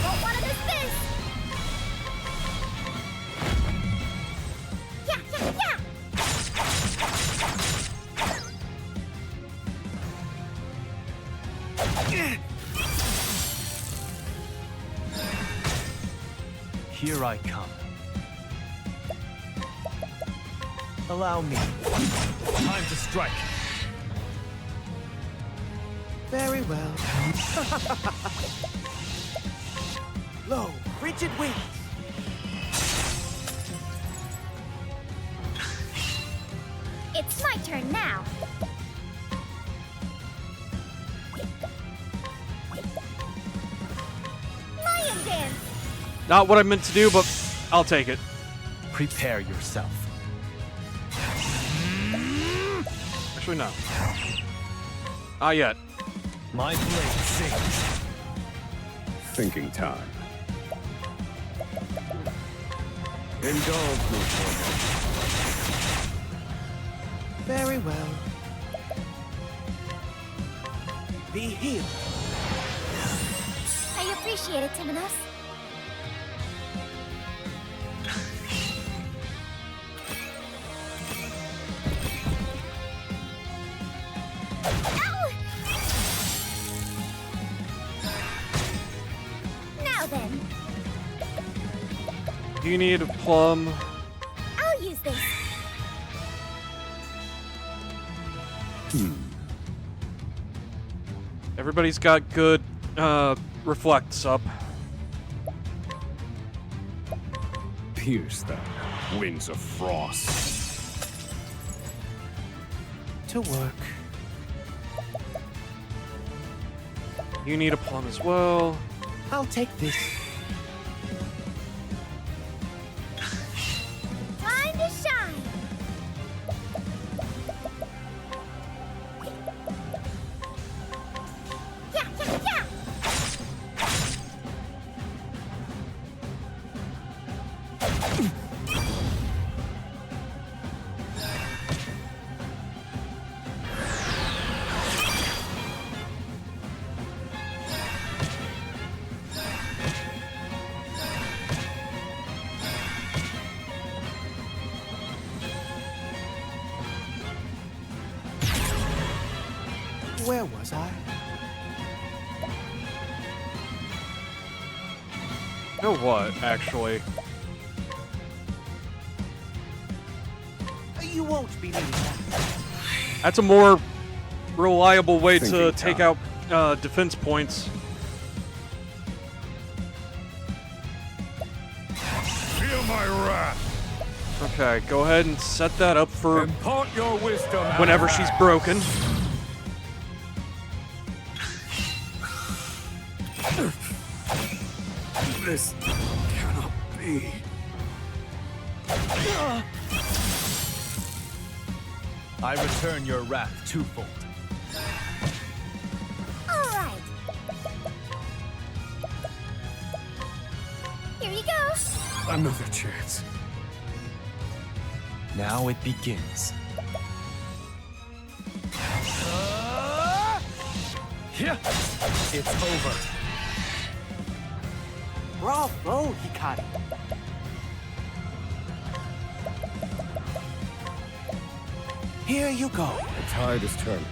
B: Won't want to miss this. Yeah, yeah, yeah.
C: Here I come. Allow me. Time to strike.
D: Very well. Lo, frigid wings.
B: It's my turn now. Lion dance.
A: Not what I meant to do, but I'll take it.
C: Prepare yourself.
A: Actually, no. Not yet.
C: My blade sings.
I: Thinking time. Indulge me for
D: Very well. Be healed.
B: I appreciate it, Timonos. Ow! Now then,
A: You need a plum.
B: I'll use this.
A: Everybody's got good reflects up.
I: pierce them. Winds of frost.
D: To work.
A: You need a plum as well.
D: I'll take this.
B: Time to shine. Yeah, yeah, yeah.
D: Where was I?
A: You know what, actually?
D: You won't believe that.
A: That's a more reliable way to
I: Thinking
A: take
I: time.
A: out defense points.
I: Feel my wrath.
A: Okay, go ahead and set that up for
I: Impart your wisdom.
A: whenever she's broken.
I: This cannot be.
C: I return your wrath twofold.
B: All right. Here you go.
I: Another chance.
C: Now it begins. Yeah, it's over.
D: Bravo, Hikari. Here you go.
I: The tide is turning.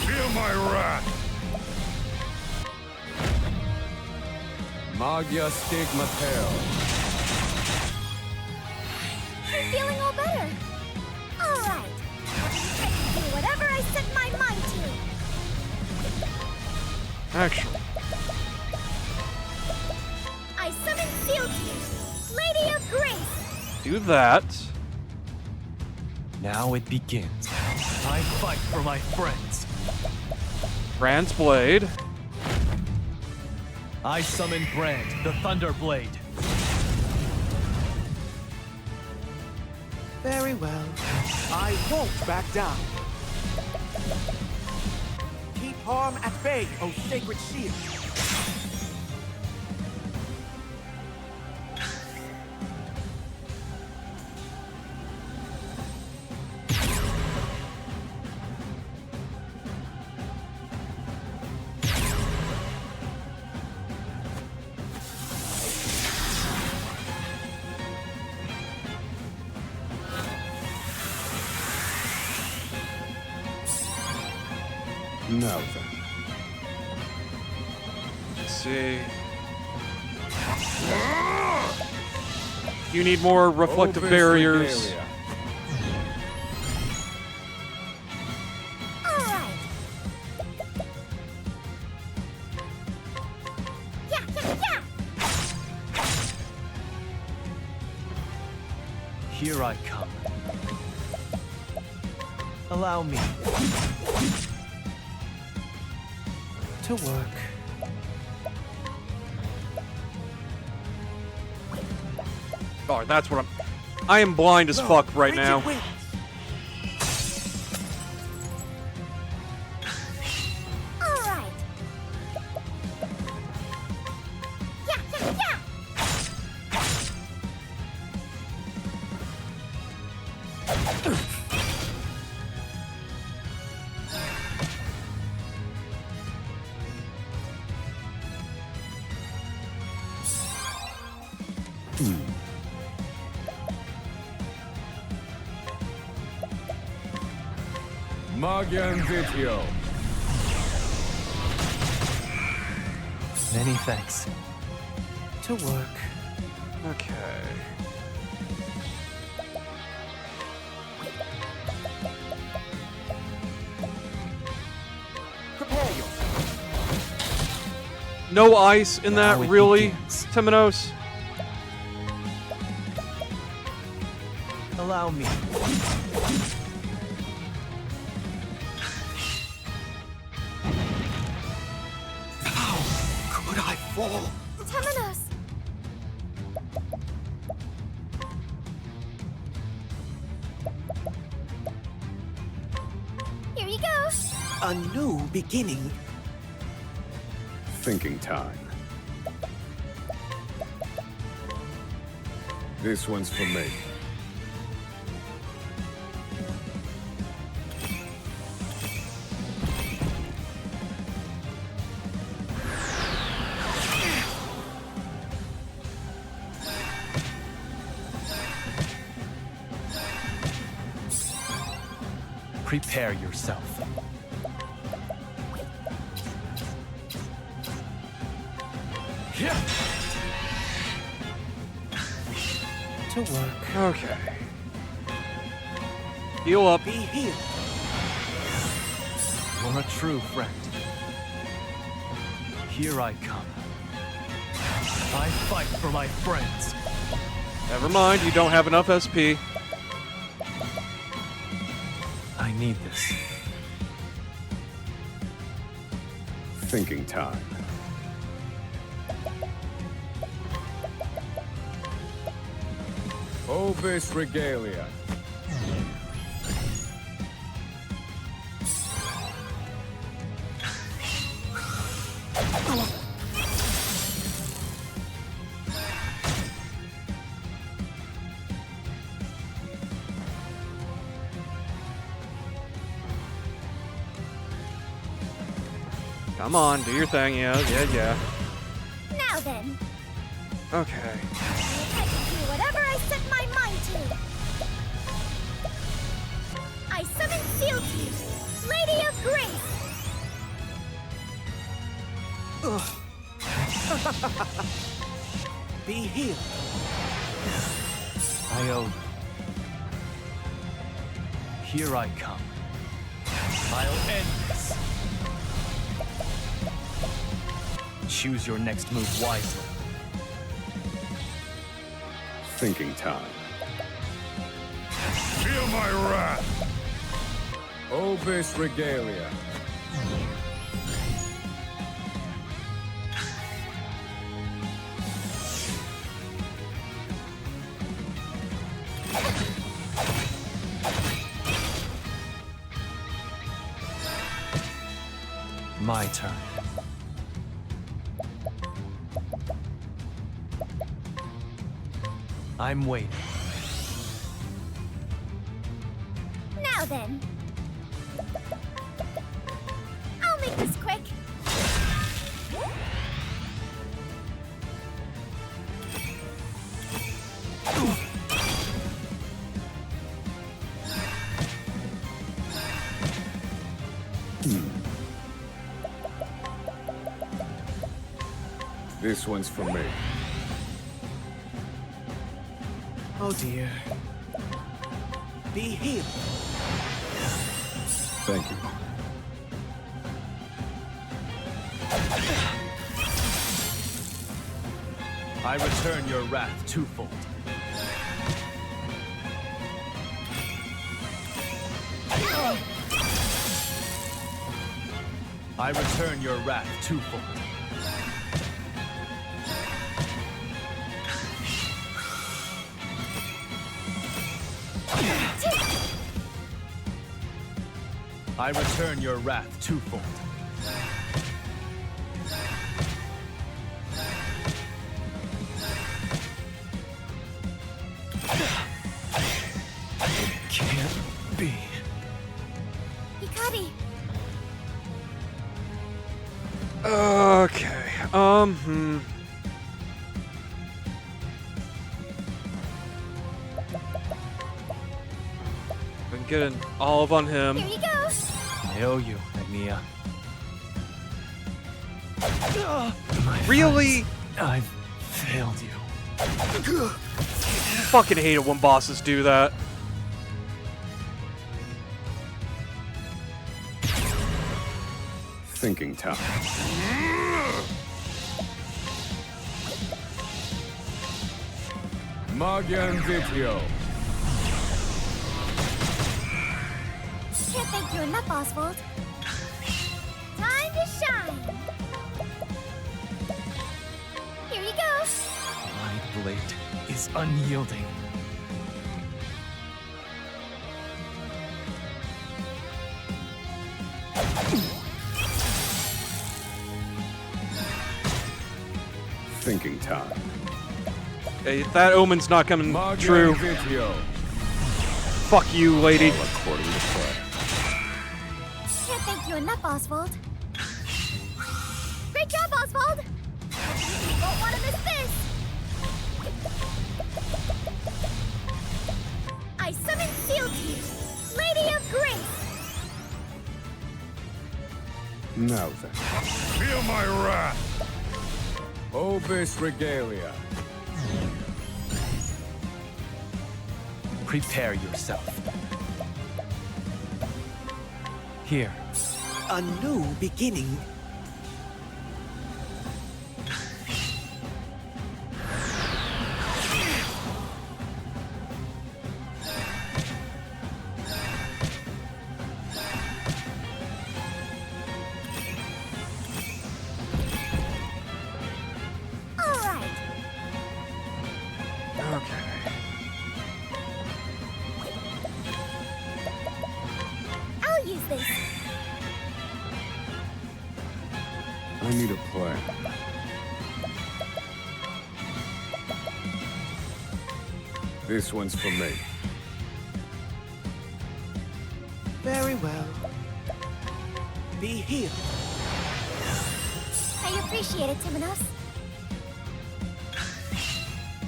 I: Feel my wrath. Magia Stigmatale.
B: I'm feeling all better. All right. I can do whatever I set my mind to.
A: Actually,
B: I summon Seal Team, Lady of Grace.
A: do that.
C: Now it begins. I fight for my friends.
A: Brand's Blade.
C: I summon Brand, the Thunder Blade.
D: Very well. I won't back down. Keep harm at bay, O sacred shield.
I: Now then.
A: see. You need more reflective
I: Obis
A: barriers.
I: Regalia.
B: All right. Yeah, yeah, yeah.
C: Here I come. Allow me
D: To work.
A: Oh, that's what I am blind as fuck right now.
B: Yeah, yeah, yeah.
I: Magian Vitio.
C: many thanks.
D: To work.
A: Okay.
D: Prepare yourself.
A: No ice in that,
C: Now it
A: really,
C: begins.
A: Temenos?
C: Allow me.
G: Could I fall?
B: Temenos. Here you go.
D: A new beginning.
I: Thinking time. This one's for me.
C: Prepare yourself.
D: To work.
A: Okay. Heal up.
D: Be healed.
C: You're a true friend. Here I come. I fight for my friends.
A: Never mind, you don't have enough SP.
C: I need this.
I: Thinking time. Obis Regalia.
A: Come on, do your thing. Yeah.
B: Now then,
A: Okay.
B: I can do whatever I set my mind to. I summon Sealteed, Lady of Grace.
D: Be healed.
C: I owe you. Here I come. I'll end this. Choose your next move wisely.
I: Thinking time. Feel my wrath. Obis Regalia.
C: My turn. I'm waiting.
B: Now then, I'll make this quick.
I: This one's for me.
D: Oh dear. Be healed.
I: Thank you.
C: I return your wrath twofold. I return your wrath twofold. I return your wrath twofold. It can't be.
B: Hikari,
A: Okay. Been getting olive on him.
B: here you go.
C: I owe you, Agnia.
A: Really?
C: I've failed you.
A: Fucking hate it when bosses do that.
I: Thinking time. Magian Vitio.
B: Can't thank you enough, Oswald. Time to shine. Here you go.
C: My blade is unyielding.
I: Thinking time.
A: Hey, that omen's not coming
I: Magian
A: true.
I: Vitio.
A: Fuck you, lady.
I: All according to plan.
B: Can't thank you enough, Oswald. Great job, Oswald. You won't want to miss this. I summon Sealteeth, Lady of Grace.
I: Now then. Feel my wrath. Obis Regalia.
C: Prepare yourself. Here.
D: A new beginning.
B: All right.
A: Okay.
B: I'll use this.
I: I need a plan. This one's for me.
D: Very well. Be healed.
B: I appreciate it, Timonos.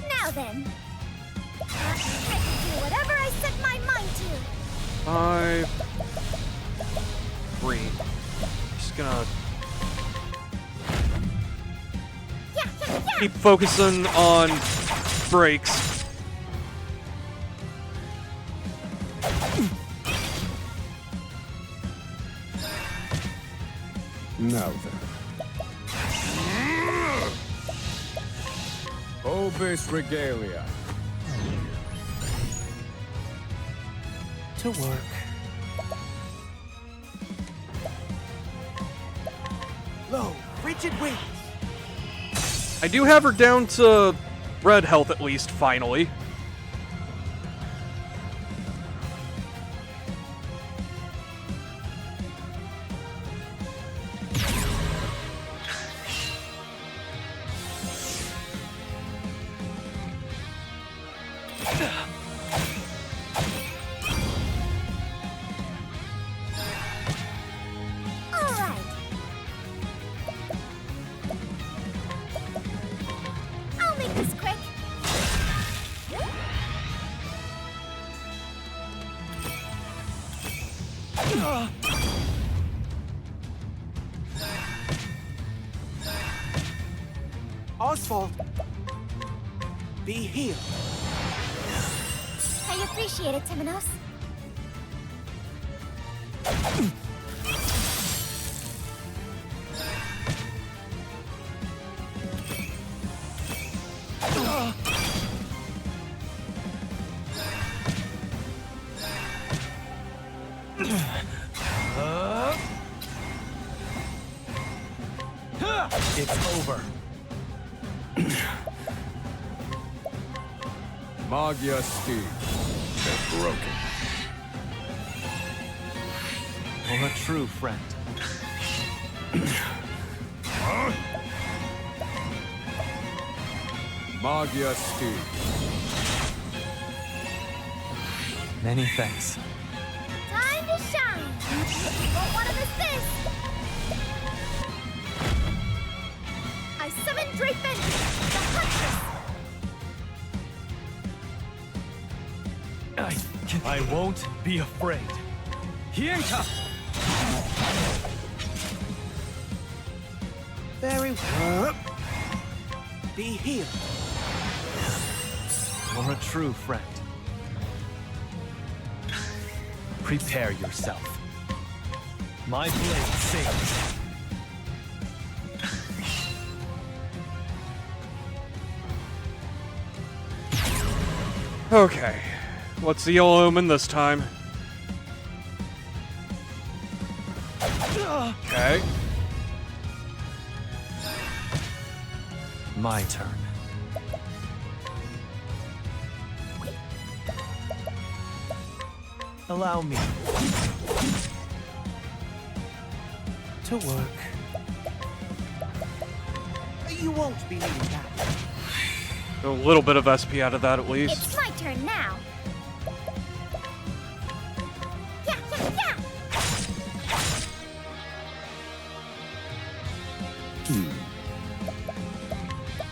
B: Now then. I can do whatever I set my mind to.
A: 5, 3. Just gonna
B: Yeah.
A: keep focusing on breaks.
I: Now then. Obis Regalia.
D: To work. Lo, frigid winds.
A: I do have her down to red health at least, finally.
B: All right. I'll make this quick.
D: Oswald! Be healed.
B: I appreciate it, Temenos.
C: It's over.
I: Magia Steve. They're broken.
C: For a true friend.
I: Magia Steve.
C: Many thanks.
B: Time to shine! Won't want to miss this! I summon Drafen, the Huntress!
C: I won't be afraid. Hienka!
D: Very well. Be healed.
C: For a true friend. Prepare yourself. My blade sings.
A: Okay. What's the yellow omen this time? Okay.
C: My turn. Allow me.
D: To work. You won't be needing that.
A: A little bit of SP out of that at least.
B: It's my turn now! Yeah, yeah, yeah!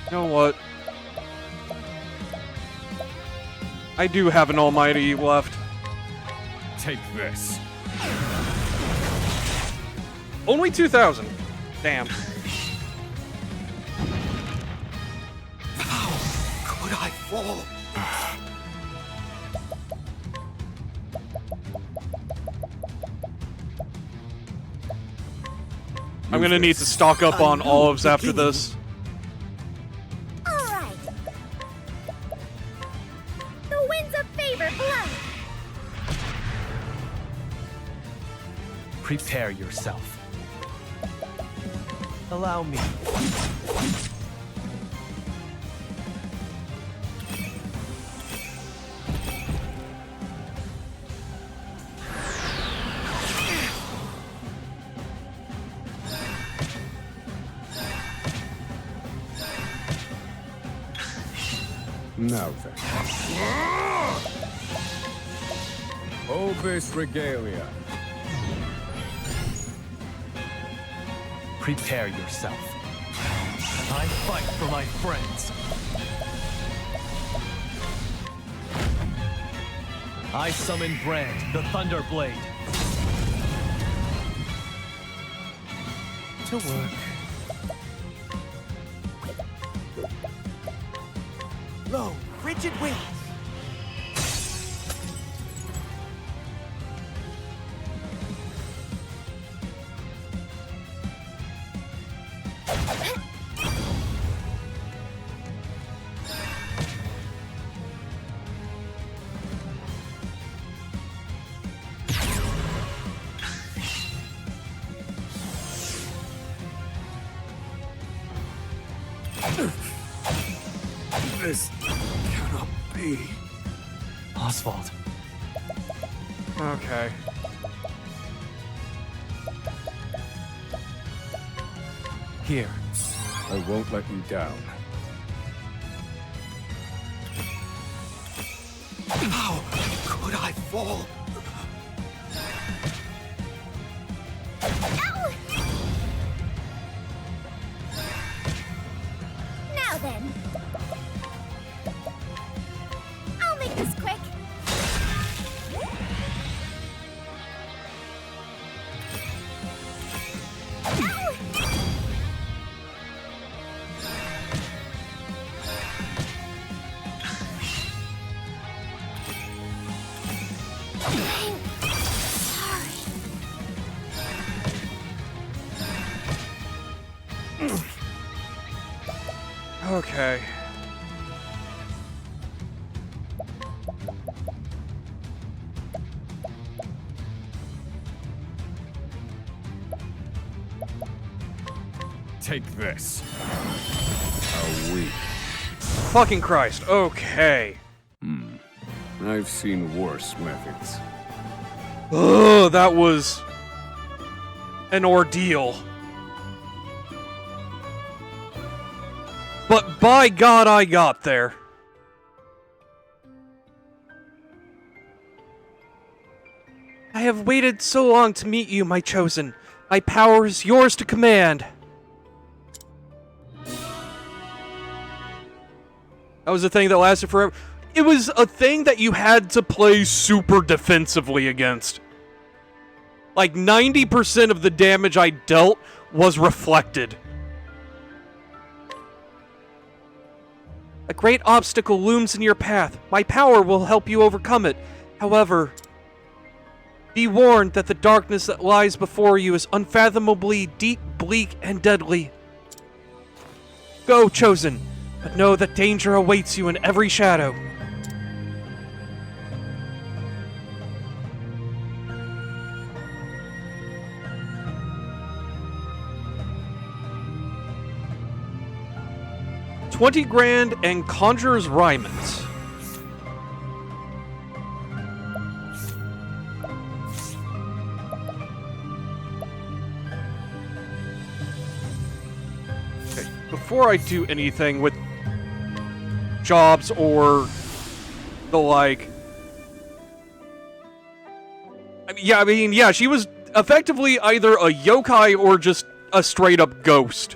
A: You know what? I do have an almighty left.
I: Take this.
A: Only 2,000. Damn.
D: Could I fall?
A: I'm gonna need to stock up on olives after this.
B: Alright! The winds of favor blow!
C: Prepare yourself. Allow me.
I: Now then. Obis Regalia.
C: Prepare yourself. I fight for my friends. I summon Brand, the Thunder Blade.
D: To work. Lo, rigid wings.
I: This cannot be.
C: Oswald.
A: Okay.
C: Here.
I: I won't let you down.
D: How could I fall?
B: Ow! Now then. I'll make this quick. Ow!
A: Okay.
I: Take this. A week.
A: Fucking Christ. Okay.
I: I've seen worse methods.
A: Ugh, that was an ordeal. But by God, I got there. I have waited so long to meet you, my chosen. My power is yours to command. That was a thing that lasted forever. It was a thing that you had to play super defensively against. Like 90% of the damage I dealt was reflected. A great obstacle looms in your path. My power will help you overcome it. However, be warned that the darkness that lies before you is unfathomably deep, bleak, and deadly. Go, chosen, but know that danger awaits you in every shadow. $20 grand and Conjurer's Rymans. Okay, before I do anything with jobs or the like... I mean, yeah, she was effectively either a yokai or just a straight-up ghost.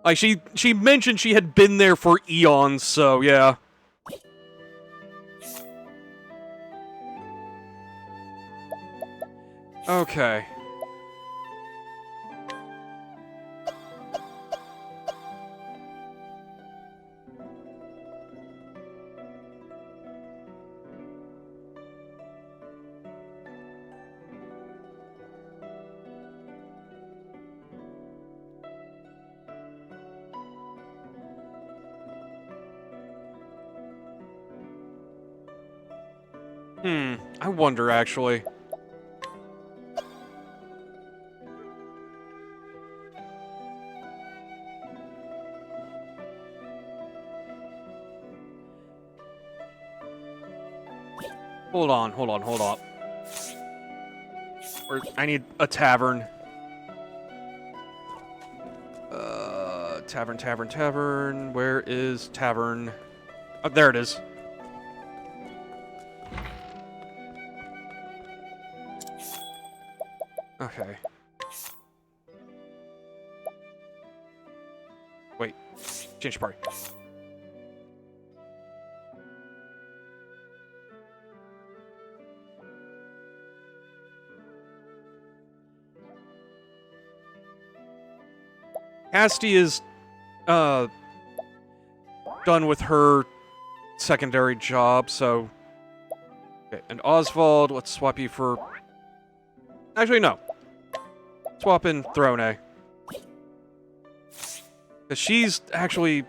A: Like, she mentioned she had been there for eons, so yeah. Okay. I wonder, actually. Hold on. I need a tavern. Tavern. Where is tavern? Oh, there it is. Okay. Wait. Change party. Asti is, done with her secondary job, so... Okay, and Oswald, let's swap you for... Actually, no. Swap in Throne. Because she's actually...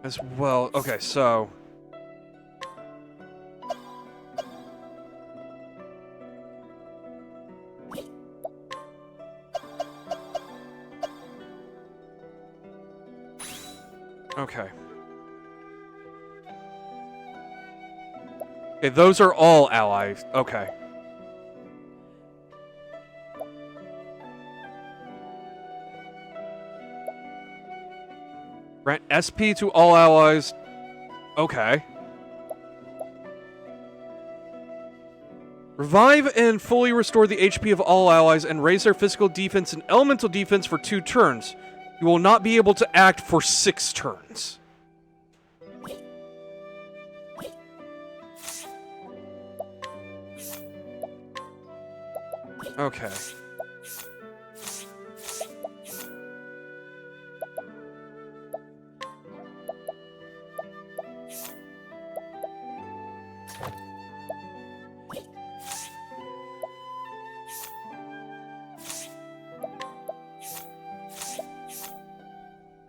A: As well... Okay, so... Okay. Okay, those are all allies. Okay. Grant SP to all allies. Okay. Revive and fully restore the HP of all allies and raise their physical defense and elemental defense for 2 turns. You will not be able to act for 6 turns. Okay.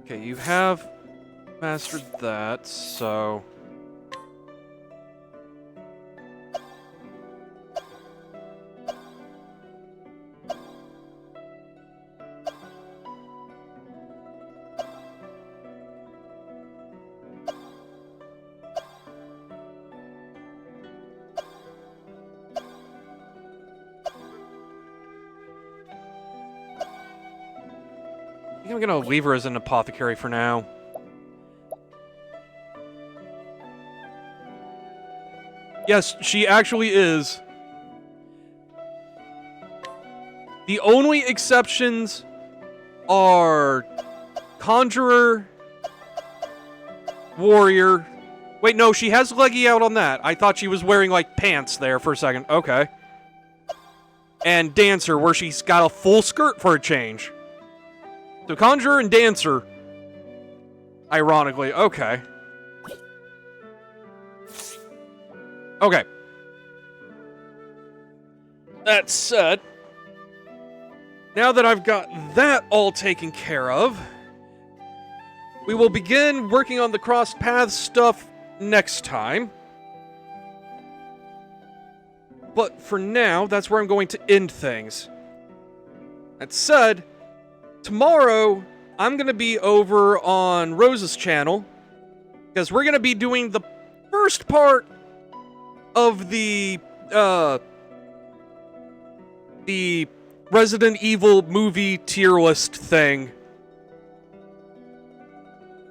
A: Okay, you have mastered that, so... I think I'm gonna leave her as an apothecary for now. Yes, she actually is. The only exceptions are Conjurer, Warrior. Wait, no, she has leggy out on that. I thought she was wearing, like, pants there for a second. Okay. And Dancer, where she's got a full skirt for a change. So Conjurer and Dancer. Ironically. Okay. Okay. That said, now that I've got that all taken care of, we will begin working on the cross paths stuff next time. But for now, that's where I'm going to end things. That said, tomorrow, I'm going to be over on Rose's channel, because we're going to be doing the first part of the Resident Evil movie tier list thing.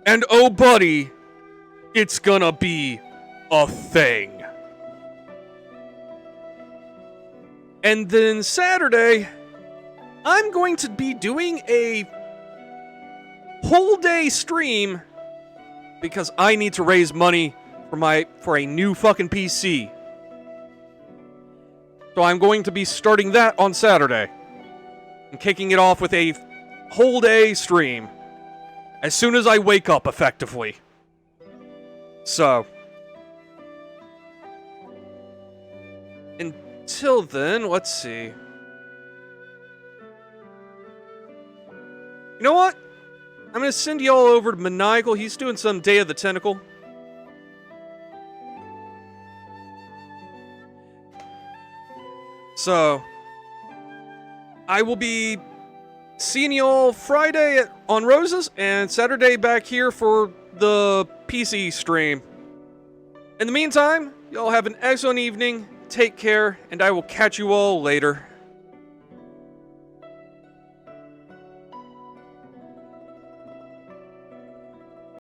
A: And oh buddy, it's gonna be a thing. And then Saturday, I'm going to be doing a whole day stream because I need to raise money for a new fucking PC. So I'm going to be starting that on Saturday and kicking it off with a whole day stream as soon as I wake up, effectively. So until then, let's see. You know what? I'm going to send y'all over to Maniacal. He's doing some Day of the Tentacle. So, I will be seeing y'all Friday on Roses and Saturday back here for the PC stream. In the meantime, y'all have an excellent evening, take care, and I will catch you all later.